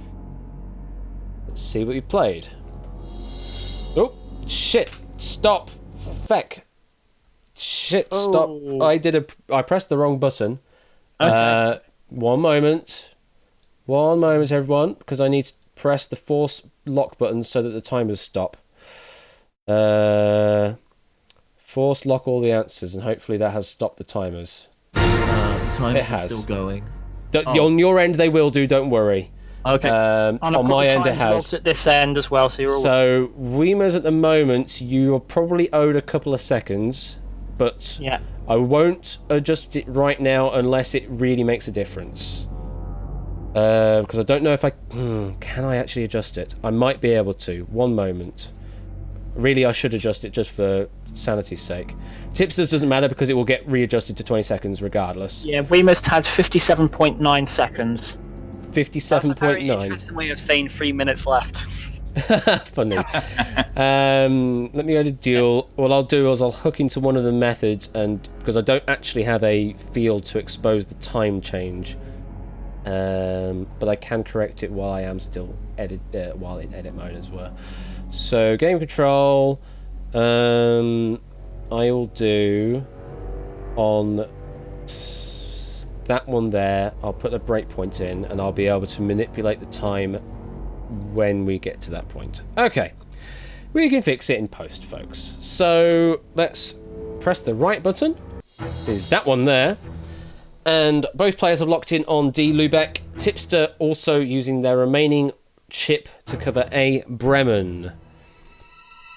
Let's see what we've played. Oh, shit. Stop. Feck. Shit, stop. I pressed the wrong button. Okay. One moment. One moment, everyone, because I need to press the force lock button so that the timers stop. Force lock all the answers, and hopefully that has stopped the timers. Time It has. still going. On your end, they will do. Don't worry. Okay. On my end, it has. At this end as well, so you're all. So Weemers at the moment, you are probably owed a couple of seconds, but Yeah. I won't adjust it right now unless it really makes a difference. Because I don't know if I... can I actually adjust it? I might be able to. One moment. Really, I should adjust it just for sanity's sake. Tipsters doesn't matter because it will get readjusted to 20 seconds regardless. Yeah, we must have 57.9 seconds. 57.9. That's a very interesting way of saying 3 minutes left. Funny. Let me go to duel. What I'll do is I'll hook into one of the methods, and because I don't actually have a field to expose the time change, but I can correct it while I am still while in edit mode as well. So game control, I will do on that one there. I'll put a breakpoint in, and I'll be able to manipulate the time when we get to that point. Okay, we can fix it in post, folks. So let's press the right button. Is that one there? And both players have locked in on D. Lubeck. Tipster also using their remaining chip to cover A. Bremen.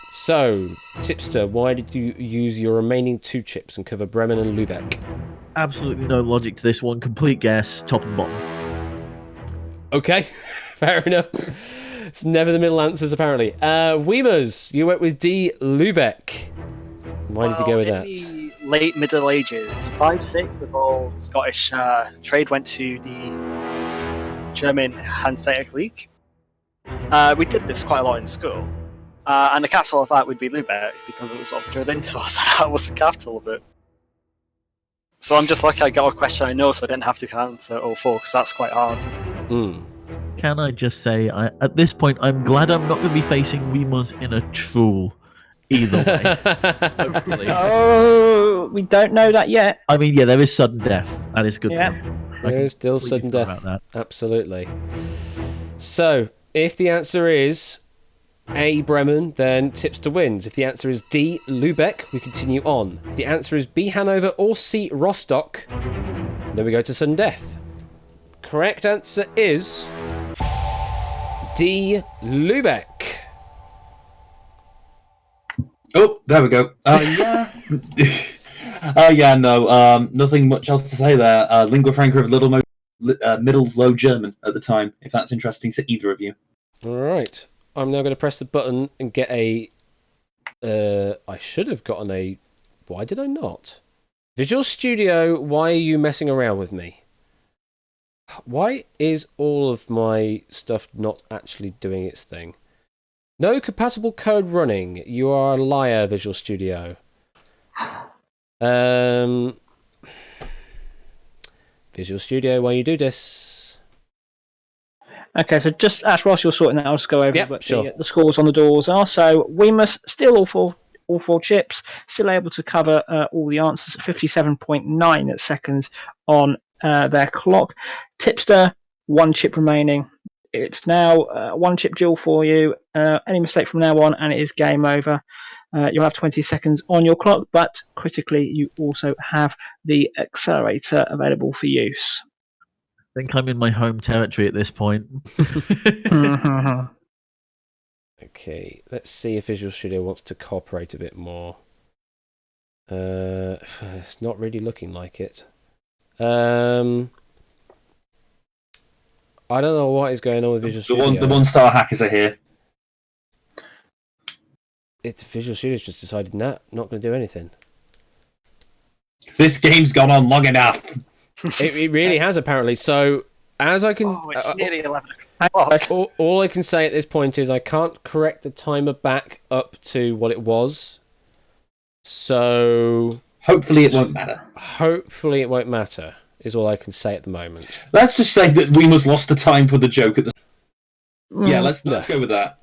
So, Tipster, why did you use your remaining 2 chips and cover Bremen and Lubeck? Absolutely no logic to this one. Complete guess, top and bottom. Okay, fair enough. It's never the middle answers, apparently. Weavers, you went with D. Lubeck. Why did you go with that? In the late Middle Ages, 5/6 of all Scottish trade went to the German Hanseatic League. We did this quite a lot in school. And the capital of that would be Lubeck, because it was sort of drilled into us that that was the capital of it. So I'm just lucky I got a question I know, so I didn't have to answer all 4, because that's quite hard. Can I just say, at this point, I'm glad I'm not going to be facing Weemus in a troll. Either way. Hopefully. Oh, we don't know that yet. I mean, yeah, there is sudden death. That is good. Yeah. There is still sudden death. Absolutely. So, if the answer is A. Bremen, then Tipster wins. If the answer is D. Lubeck, we continue on. If the answer is B. Hanover or C. Rostock, then we go to sudden death. Correct answer is D. Lubeck. Oh, there we go. Yeah. Nothing much else to say there. Lingua franca of Middle Low German at the time, if that's interesting to either of you. All right. I'm now going to press the button and get a... I should have gotten a... Why did I not? Visual Studio, why are you messing around with me? Why is all of my stuff not actually doing its thing? No compatible code running. You are a liar, Visual Studio. Visual Studio, why you do this? Okay, so just as whilst you're sorting that, I'll just go over what sure. the scores on the doors are. So we must still all four chips, still able to cover all the answers at 57.9 seconds on their clock. Tipster, 1 chip remaining. It's now 1 chip duel for you. Any mistake from now on, and it is game over. You'll have 20 seconds on your clock, but critically, you also have the accelerator available for use. I think I'm in my home territory at this point. Okay, let's see if Visual Studio wants to cooperate a bit more. It's not really looking like it. I don't know what is going on with Visual Studio. The one-star hackers are here. It's Visual Studio's just decided, nah, not going to do anything. This game's gone on long enough. It really has, apparently. So, as I can... Oh, it's nearly 11 o'clock. All I can say at this point is I can't correct the timer back up to what it was. So... Hopefully it won't matter. Hopefully it won't matter, is all I can say at the moment. Let's just say that we must lost the time for the joke at the... Yeah, let's go with that.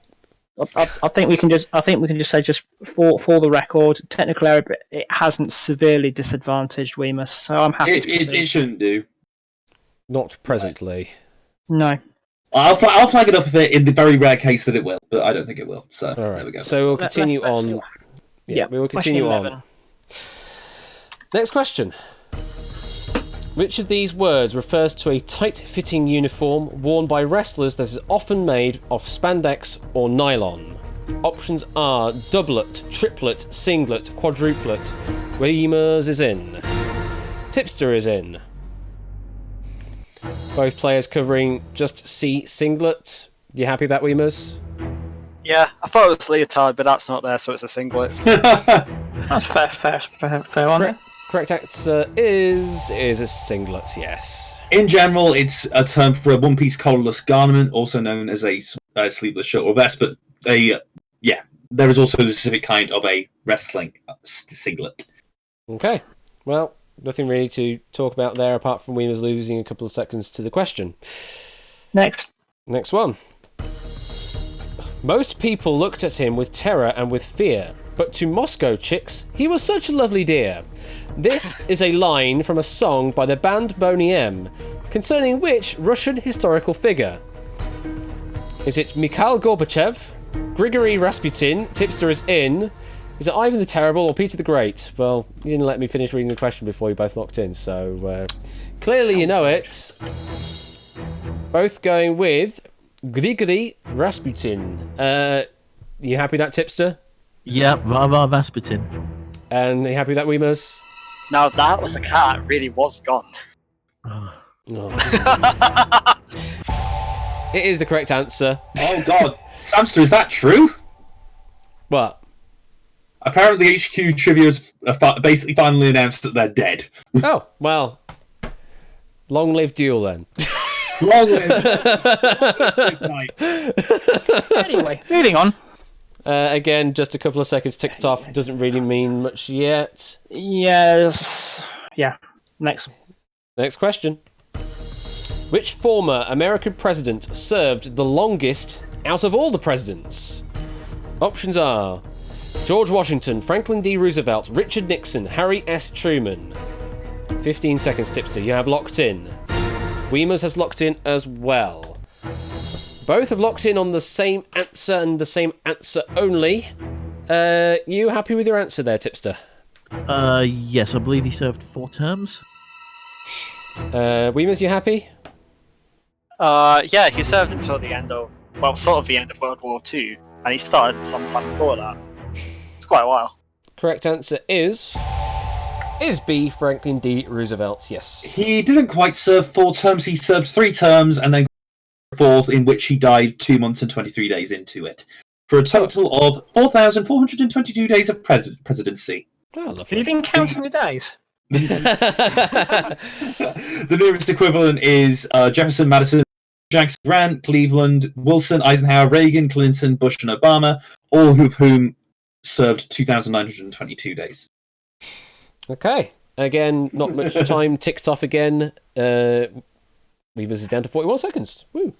I think we can just say just for the record, technical error, but it hasn't severely disadvantaged Weemus, so I'm happy. It shouldn't do. Not presently. No. I'll flag it up in the very rare case that it will, but I don't think it will. So all right. There we go. So we'll continue on. Yeah, we will continue on. Next question. Which of these words refers to a tight-fitting uniform worn by wrestlers that is often made of spandex or nylon? Options are doublet, triplet, singlet, quadruplet. Weemers is in. Tipster is in. Both players covering just C singlet. You happy with that, Weemers? Yeah, I thought it was leotard, but that's not there, so it's a singlet. That's fair on there. Correct answer is a singlet, yes. In general, it's a term for a one-piece collarless garment, also known as a sleeveless shirt or vest, but there is also a specific kind of a wrestling singlet. Okay, well, nothing really to talk about there apart from Weemers losing a couple of seconds to the question. Next one. Most people looked at him with terror and with fear, but to Moscow chicks, he was such a lovely dear. This is a line from a song by the band Boney M, concerning which Russian historical figure? Is it Mikhail Gorbachev, Grigory Rasputin, Tipster is in, is it Ivan the Terrible or Peter the Great? Well, you didn't let me finish reading the question before you both locked in, so clearly you know it. Both going with Grigory Rasputin. You happy with that, Tipster? Yeah, Vava Rasputin. And you happy with that, Weemers? Now that was the cat, it really was gone. It is the correct answer. Oh god, Samster, is that true? What? Apparently HQ Trivia has basically finally announced that they're dead. Oh, well. Long live Duel then. Long live. Anyway, moving on. Again, just a couple of seconds ticked off. Doesn't really mean much yet. Yes. Yeah. Next question. Which former American president served the longest out of all the presidents? Options are George Washington, Franklin D. Roosevelt, Richard Nixon, Harry S. Truman. 15 seconds, Tipster. You have locked in. Weemers has locked in as well. Both have locked in on the same answer and the same answer only. You happy with your answer there, Tipster? Yes, I believe he served 4 terms. Weemers, you happy? Yeah, he served until the end of, sort of the end of World War II, and he started sometime before that. It's quite a while. Correct answer is B, Franklin D. Roosevelt, yes. He didn't quite serve 4 terms, he served 3 terms and then 4th, in which he died 2 months and 23 days into it, for a total of 4,422 days of presidency. Oh, lovely. Have you been counting the days? The nearest equivalent is Jefferson, Madison, Jackson, Grant, Cleveland, Wilson, Eisenhower, Reagan, Clinton, Bush, and Obama, all of whom served 2,922 days. Okay. Again, not much time ticked off again. Weemers is down to 41 seconds. Woo.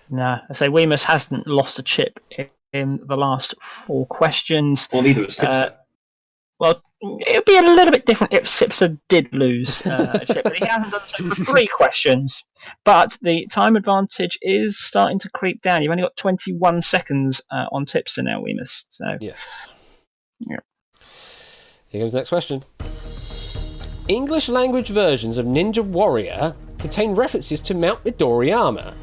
Nah, I say Weemers hasn't lost a chip in the last 4 questions. Well, neither has Tipster. Well, it would be a little bit different if Tipster did lose a chip, but he hasn't done so for 3 questions. But the time advantage is starting to creep down. You've only got 21 seconds on Tipster now, Weemers. So yes. Yeah. Here comes the next question. English language versions of Ninja Warrior contain references to Mount Midori armor.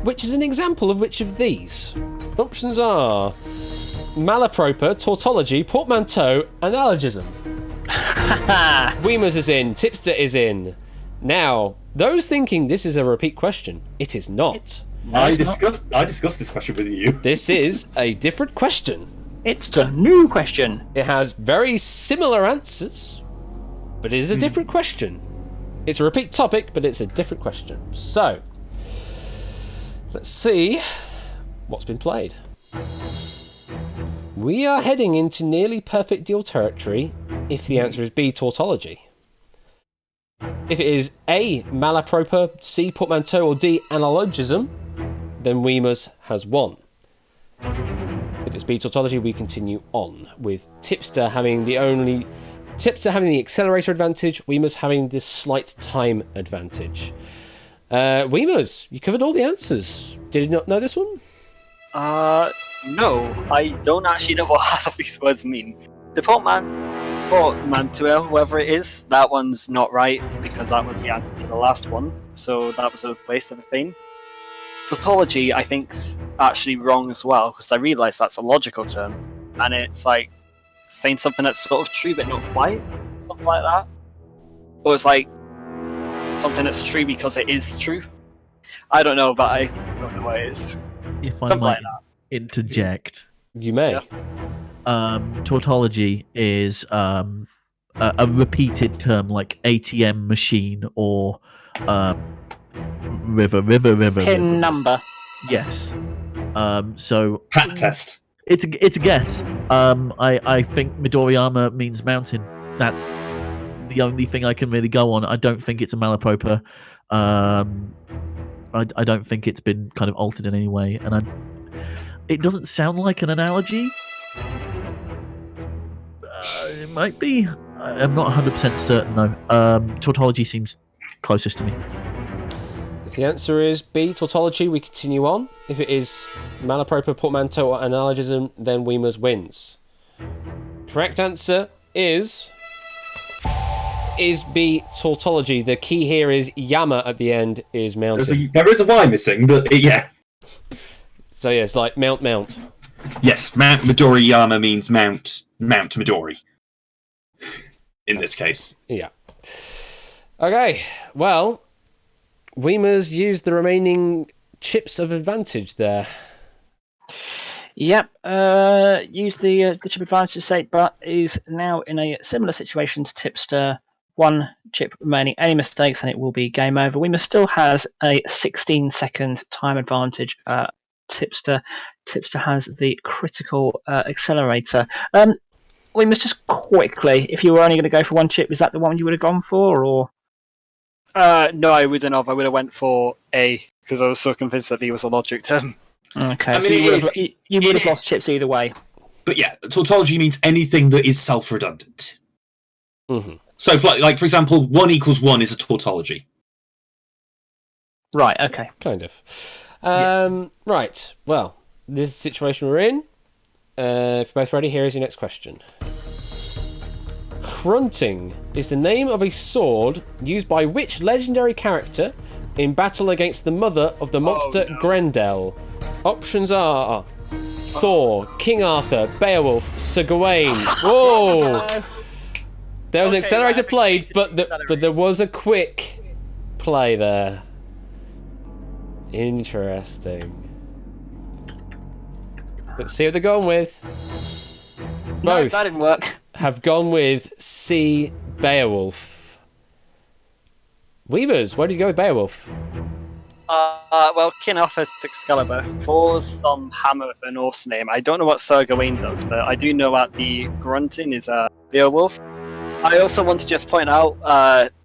Which is an example of which of these? Options are malaproper, tautology, portmanteau, analogism. Weemers is in, Tipster is in. Now, those thinking this is a repeat question, it is not. I discussed this question with you. This is a different question. It's a new question. It has very similar answers, but it is a different question. It's a repeat topic, but it's a different question. So, let's see what's been played. We are heading into nearly perfect deal territory if the answer is B, tautology. If it is A, malaproper, C, portmanteau, or D, analogism, then Weemers has won. If it's B, tautology, we continue on with Tipster having the accelerator advantage, Weemers having this slight time advantage. Weemers, you covered all the answers. Did you not know this one? No, I don't actually know what half of these words mean. The portmanteau, whoever it is, that one's not right, because that was the answer to the last one, so that was a waste of a thing. Tautology, I think's actually wrong as well, because I realise that's a logical term, and it's like saying something that's sort of true but not quite, something like that. Or it's like something that's true because it is true. I don't know, but I don't know what it is. If I Something might like that. interject, You may. Tautology is a repeated term like ATM machine or river. Pin number. Yes. So Pat test. It's a guess. I think Midoriyama means mountain. That's the only thing I can really go on. I don't think it's a Malapropa. I don't think it's been kind of altered in any way, and it doesn't sound like an analogy. It might be. I'm not 100% certain though. Tautology seems closest to me. If the answer is B, tautology, we continue on. If it is Malapropa, portmanteau, or analogism, then Weemers wins. Correct answer is B, tautology. The key here is Yama at the end is mountain. There is a Y missing, but yeah. So yeah, it's like mount. Yes, Mount Midoriyama means Mount Midori. In this case. Yeah. Okay, well, Weemers used the remaining chips of advantage there. Yep, use the chip advantage to say, but is now in a similar situation to Tipster. 1 chip remaining. Any mistakes and it will be game over. Weemers still has a 16-second time advantage. Tipster has the critical accelerator. Weemers, just quickly, if you were only going to go for 1 chip, is that the one you would have gone for, or? No, I wouldn't have. I would have went for A because I was so convinced that B was a logic term. Okay, I so mean, you would have lost chips either way. But yeah, tautology means anything that is self-redundant. Mm-hmm. So, like for example, 1 = 1 is a tautology. Right. Okay. Kind of. Right. Well, this is the situation we're in. If you're both ready, here is your next question. Hrunting is the name of a sword used by which legendary character in battle against the mother of the monster Grendel? Options are Thor, King Arthur, Beowulf, Sir Gawain. Whoa! There was an accelerator played, but there was a quick play there. Interesting. Let's see what they're going with. No, Both that didn't work. have gone with C, Beowulf. Weavers, where did you go with Beowulf? Well, King Arthur's Excalibur. Thor's some hammer with a Norse name. I don't know what Sir Gawain does, but I do know that the grunting is Beowulf. I also want to just point out,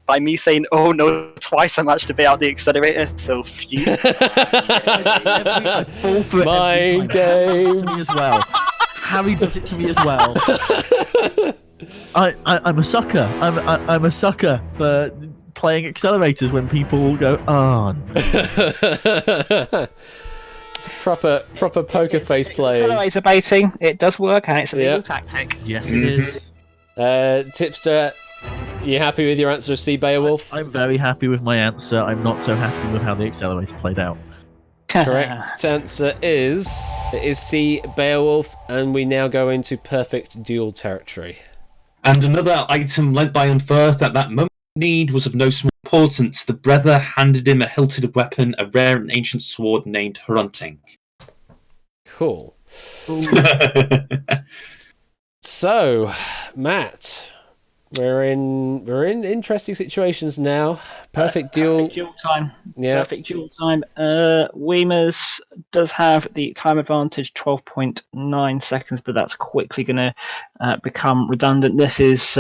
by me saying "oh no" twice, I'm actually out the accelerator. So phew. I fall for it Mind every time. To me as well. Harry does it to me as well. I'm a sucker. I'm a sucker for playing accelerators when people go on. It's a proper poker face play. Accelerator baiting. It does work, and it's a legal tactic. Yes, it is. Tipster, you happy with your answer of C, Beowulf? I'm very happy with my answer. I'm not so happy with how the accelerator played out. Correct answer is C, Beowulf, and we now go into perfect duel territory. And another item lent by Unferth at that moment of need was of no small importance. The brother handed him a hilted weapon, a rare and ancient sword named Hrunting. Cool. So, Matt, we're in interesting situations now. Perfect duel time. Yeah. Perfect duel time. Weemers does have the time advantage, 12.9 seconds, but that's quickly going to become redundant. This is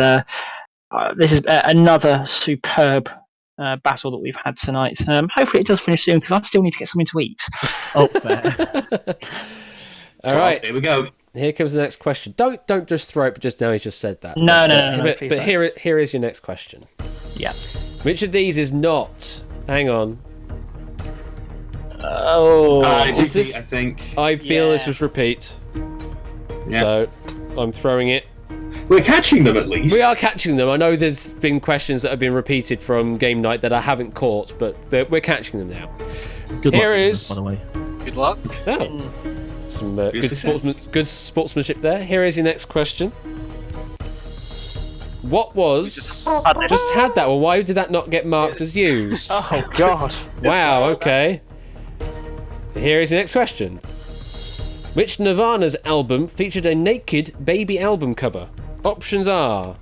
another superb battle that we've had tonight. Hopefully it does finish soon because I still need to get something to eat. Oh, fair. All right, here we go. Here comes the next question. Don't just throw it, but just now he just said that. No, But here is your next question. Yeah. Which of these is not? Hang on. Oh, is this? I think. I feel this was repeat. Yeah. So I'm throwing it. We're catching them at least. We are catching them. I know there's been questions that have been repeated from game night that I haven't caught, but we're catching them now. Good Here luck, is. by the way. Good luck. Oh. Some Good good sportsmanship there. Here is your next question. What was... Just had that. Well, why did that not get marked as used? Oh, God. Wow, okay. Here is the next question. Which Nirvana's album featured a naked baby album cover? Options are...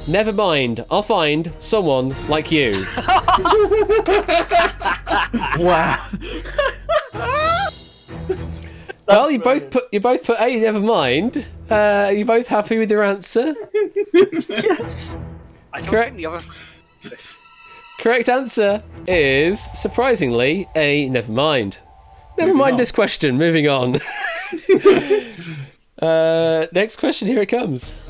Nevermind, I'll find someone like you. Wow. Well, you both put A. Nevermind. You both happy with your answer? Yes. I don't Correct. think the other. Correct answer is surprisingly A. Nevermind. Never mind this question. Moving on. Next question. Here it comes.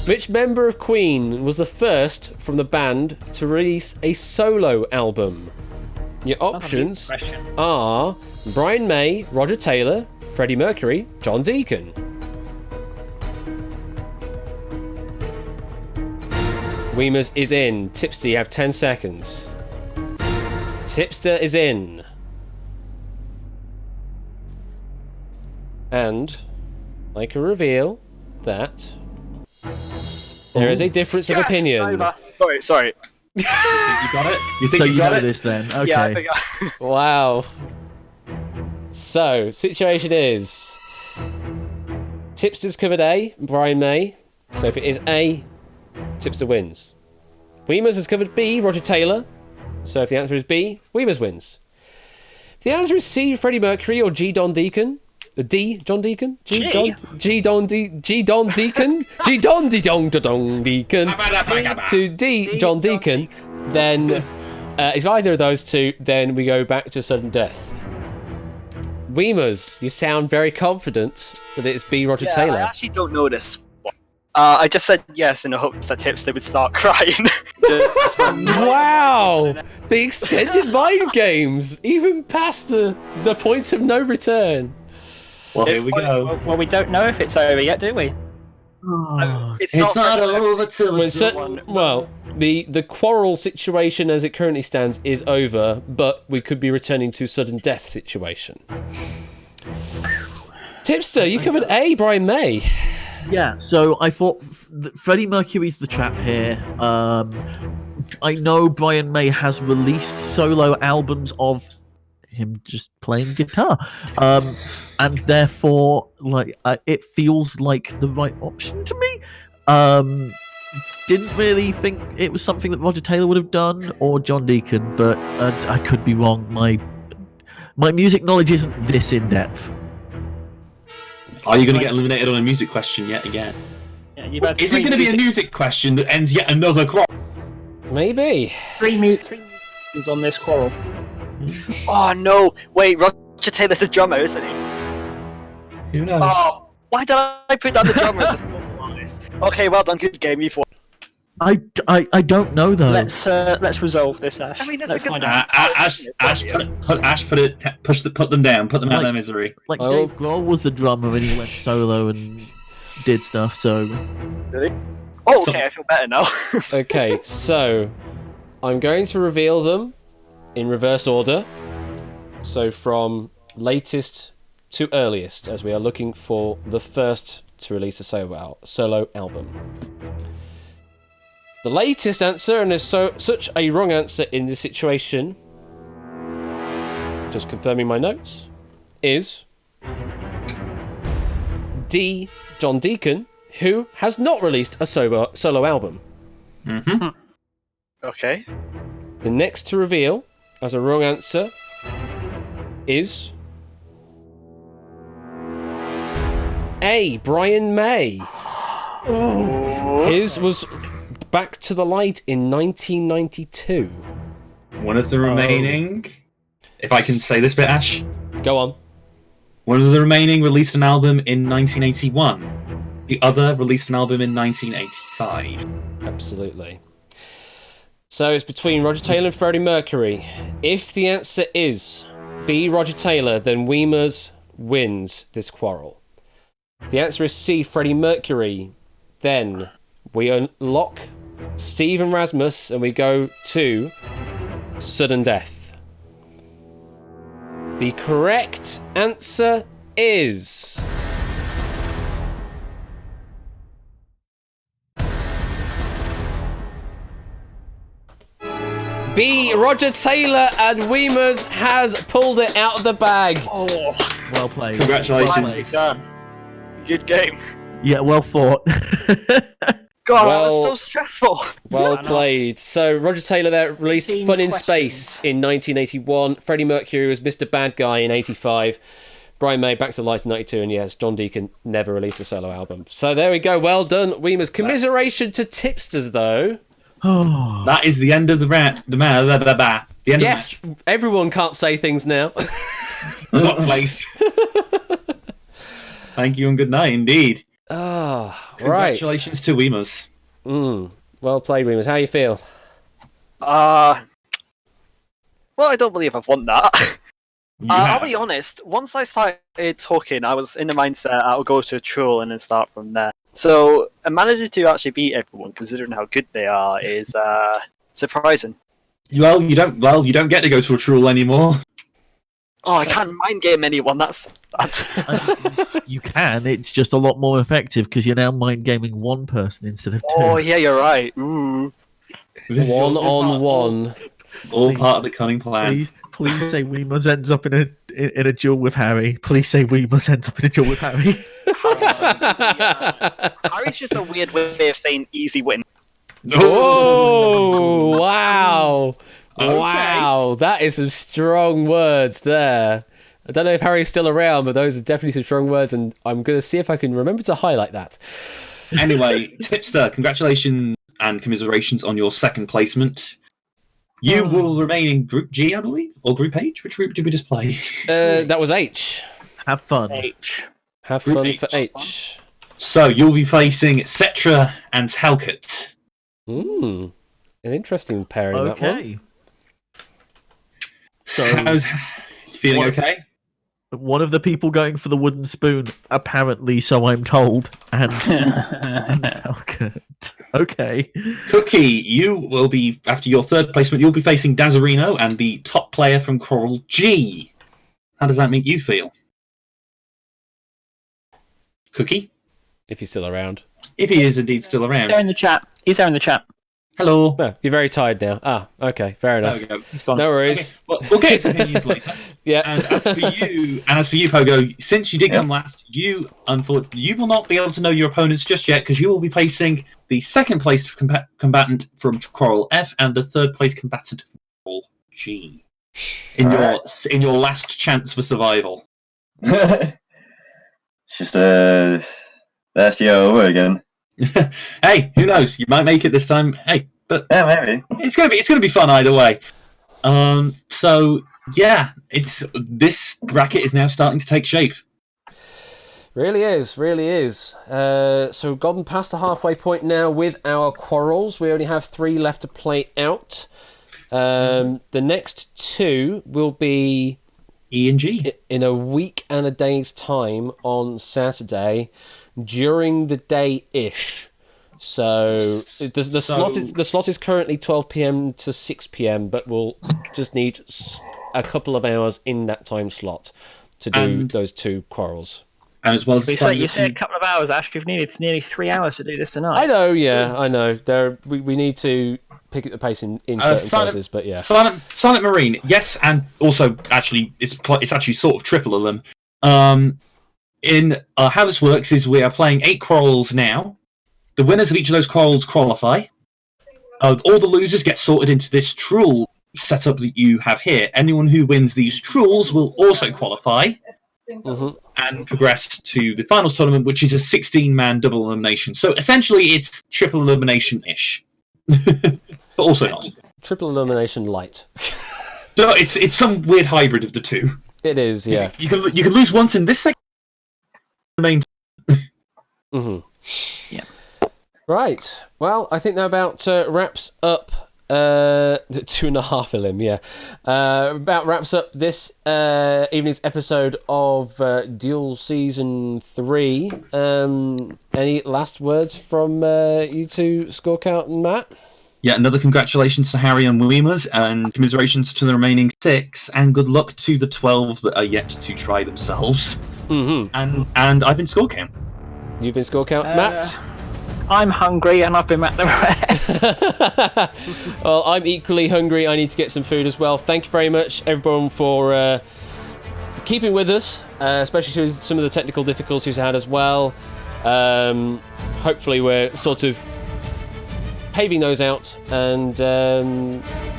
Which member of Queen was the first from the band to release a solo album? Your options are Brian May, Roger Taylor, Freddie Mercury, John Deacon. Weemers is in. Tipster, you have 10 seconds. Tipster is in. And I can reveal that there is a difference of opinion. Sorry. You got it? You think So you you got know it? this then? Okay. Yeah, I think Wow. So, situation is... Tipster's covered A, Brian May. So if it is A, Tipster wins. Weemers has covered B, Roger Taylor. So if the answer is B, Weemers wins. If the answer is C, Freddie Mercury, or G, Don Deacon... D, John Deacon? G, Don Deacon? G, Don Deacon? To D, John Deacon, then if either of those two, then we go back to sudden death. Weemers, you sound very confident that it's B, Roger Taylor. I actually don't know this one. I just said yes in the hopes that Tipster would start crying. Wow! The extended mind games, even past the point of no return. Well, here we go. Well, we don't know if it's over yet, do we? It's not over till it's Well, the quarrel situation as it currently stands is over, but we could be returning to sudden death situation. Tipster, you covered A, Brian May. Yeah, so I thought Freddie Mercury's the chap here. I know Brian May has released solo albums of him just playing guitar, and therefore, it feels like the right option to me. Didn't really think it was something that Roger Taylor would have done or John Deacon, but I could be wrong. My music knowledge isn't this in depth. Are you going to get eliminated on a music question yet again? Yeah, Is it going to be a music question that ends yet another quarrel? Maybe. Three music on this quarrel. Oh no! Wait, Roger Taylor's the drummer, isn't he? Who knows? Oh, why did I put down the drummer as a Okay, well done, good game, you've won. I don't know though. Let's resolve this, Ash. I mean, let's find out. Put them down. Put them out of their misery. Like Dave Grohl was the drummer and he went solo and did stuff. So. Really? Oh, okay, I feel better now. Okay, so I'm going to reveal them in reverse order. So from latest to earliest, as we are looking for the first to release a solo album. The latest answer, and there's such a wrong answer in this situation, just confirming my notes, is D, John Deacon, who has not released a solo album. Mm-hmm. Okay. The next to reveal as a wrong answer is A, Brian May. His was Back to the Light in 1992. One of the remaining... If I can say this bit, Ash. Go on. One of the remaining released an album in 1981. The other released an album in 1985. Absolutely. So it's between Roger Taylor and Freddie Mercury. If the answer is B, Roger Taylor, then Weemers wins this quarrel. If the answer is C, Freddie Mercury, then we unlock Steve and Rasmus and we go to sudden death. The correct answer is... B. Roger Taylor and Weemers has pulled it out of the bag. Oh, Well played. Congratulations. done. Good game. Yeah, well fought. God, that was so stressful. Well played. So Roger Taylor there released Team Fun in question. Space in 1981. Freddie Mercury was Mr. Bad Guy in 85. Brian May, Back to Life in 92. And yes, John Deacon never released a solo album. So there we go. Well done, Weemers. Commiseration to tipsters, though. That is the end of the round. The end Yes, everyone can't say things now. of the clock place. Thank you and good night, indeed. Right. Congratulations to Weemers. Well played, Weemers. How you feel? Well, I don't believe I've won that. I'll have. be honest, once I started talking, I was in the mindset I'll go to a troll and then start from there. So, managing to actually beat everyone, considering how good they are, is surprising. Well, you don't get to go to a troll anymore. Oh, I can't mind game anyone, that's sad. You can, it's just a lot more effective because you're now mind gaming one person instead of two. Oh, yeah, you're right. Ooh. One on one. All part of the cunning plan. Please say Weemers ends up in a duel with Harry. Please say Weemers ends up in a duel with Harry. Harry's just a weird way of saying easy win. Oh, wow. Okay. Wow, that is some strong words there. I don't know if Harry's still around, but those are definitely some strong words, and I'm going to see if I can remember to highlight that. Anyway, Tipster, congratulations and commiserations on your second placement. You will remain in Group G, I believe, or Group H. Which group did we just play? That was H. Have fun. H. Have Group fun H. for H. So you'll be facing Cetra and Talcott. An interesting pairing, that one. Okay. So, How's feeling? Okay. One of the people going for the wooden spoon, apparently, so I'm told, and Falcon. Okay. Cookie, you will be, after your third placement, you'll be facing Dazarino and the top player from Coral G. How does that make you feel? Cookie? If he's still around. If he is indeed still around. He's there in the chat. He's there in the chat. Hello. No, you're very tired now. Ah, okay, fair enough. There we go. He's gone. No worries. Okay, well, we'll get his opinions later. Yeah. And as for you, Pogo, since you did come last, you will not be able to know your opponents just yet because you will be facing the second place combatant from Coral F and the third place combatant from Coral G. In your last chance for survival. Just last year over again. Hey, who knows? You might make it this time. Hey, but yeah, maybe it's gonna be fun either way. So yeah, this bracket is now starting to take shape. Really is. So we've gotten past the halfway point now with our quarrels. We only have 3 left to play out. The next 2 will be E and G in a week and a day's time on Saturday during the day-ish. So the slot is currently 12 p.m. to 6 p.m, but we'll just need a couple of hours in that time slot to do those 2 quarrels. And as well as you say a couple of hours, Ash. You've needed nearly 3 hours to do this tonight. I know, yeah, I know. We need to pick up the pace in certain places, but yeah. Silent Marine, yes, and also actually it's actually sort of triple of them. How this works is we are playing 8 quarrels now. The winners of each of those quarrels qualify. All the losers get sorted into this truel setup that you have here. Anyone who wins these truels will also qualify and progress to the finals tournament, which is a 16-man double elimination. So essentially, it's triple elimination-ish, but also not. Triple elimination light. So it's some weird hybrid of the two. It is, yeah. You can lose once in this segment. Yeah. Right. Well, I think that about wraps up 2.5 elim, yeah. About wraps up this evening's episode of Duel Season 3. Any last words from you two, Scorecount and Matt? Yeah, another congratulations to Harry and Weemers, and commiserations to the remaining 6, and good luck to the 12 that are yet to try themselves. And I've been Scorecount. You've been Scorecount, Matt? I'm hungry and I've been at the rare. Well, I'm equally hungry. I need to get some food as well. Thank you very much, everyone, for keeping with us, especially with some of the technical difficulties we had as well. Hopefully we're sort of paving those out, and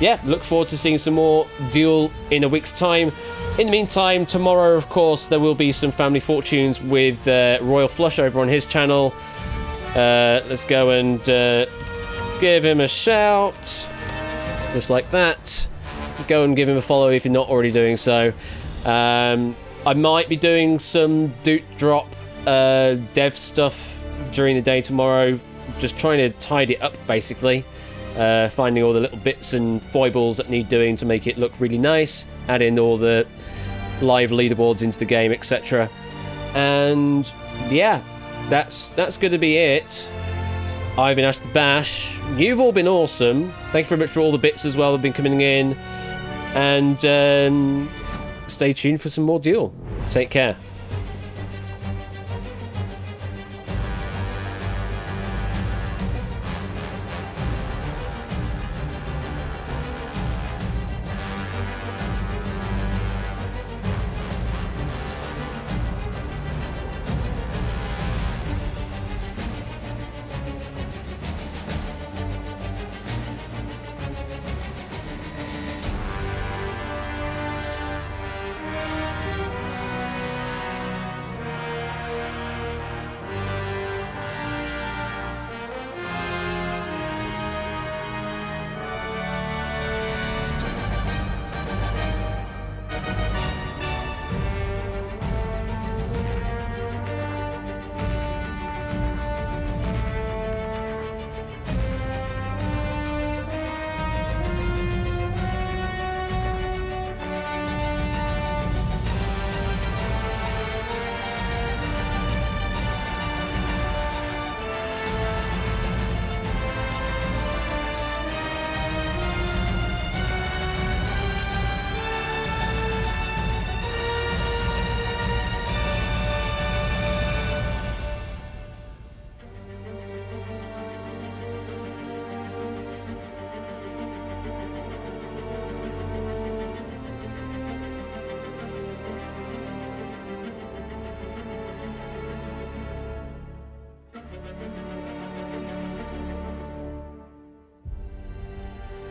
yeah, look forward to seeing some more Duel in a week's time. In the meantime, tomorrow, of course, there will be some Family Fortunes with Royal Flush over on his channel. Let's go and give him a shout, just like that. Go and give him a follow if you're not already doing so. I might be doing some Doot Drop dev stuff during the day tomorrow, just trying to tidy it up, basically. Finding all the little bits and foibles that need doing to make it look really nice, add in all the live leaderboards into the game, etc. And yeah, that's going to be it. I've been Ash the Bash. You've all been awesome. Thank you very much for all the bits as well that have been coming in. And stay tuned for some more Duel. Take care.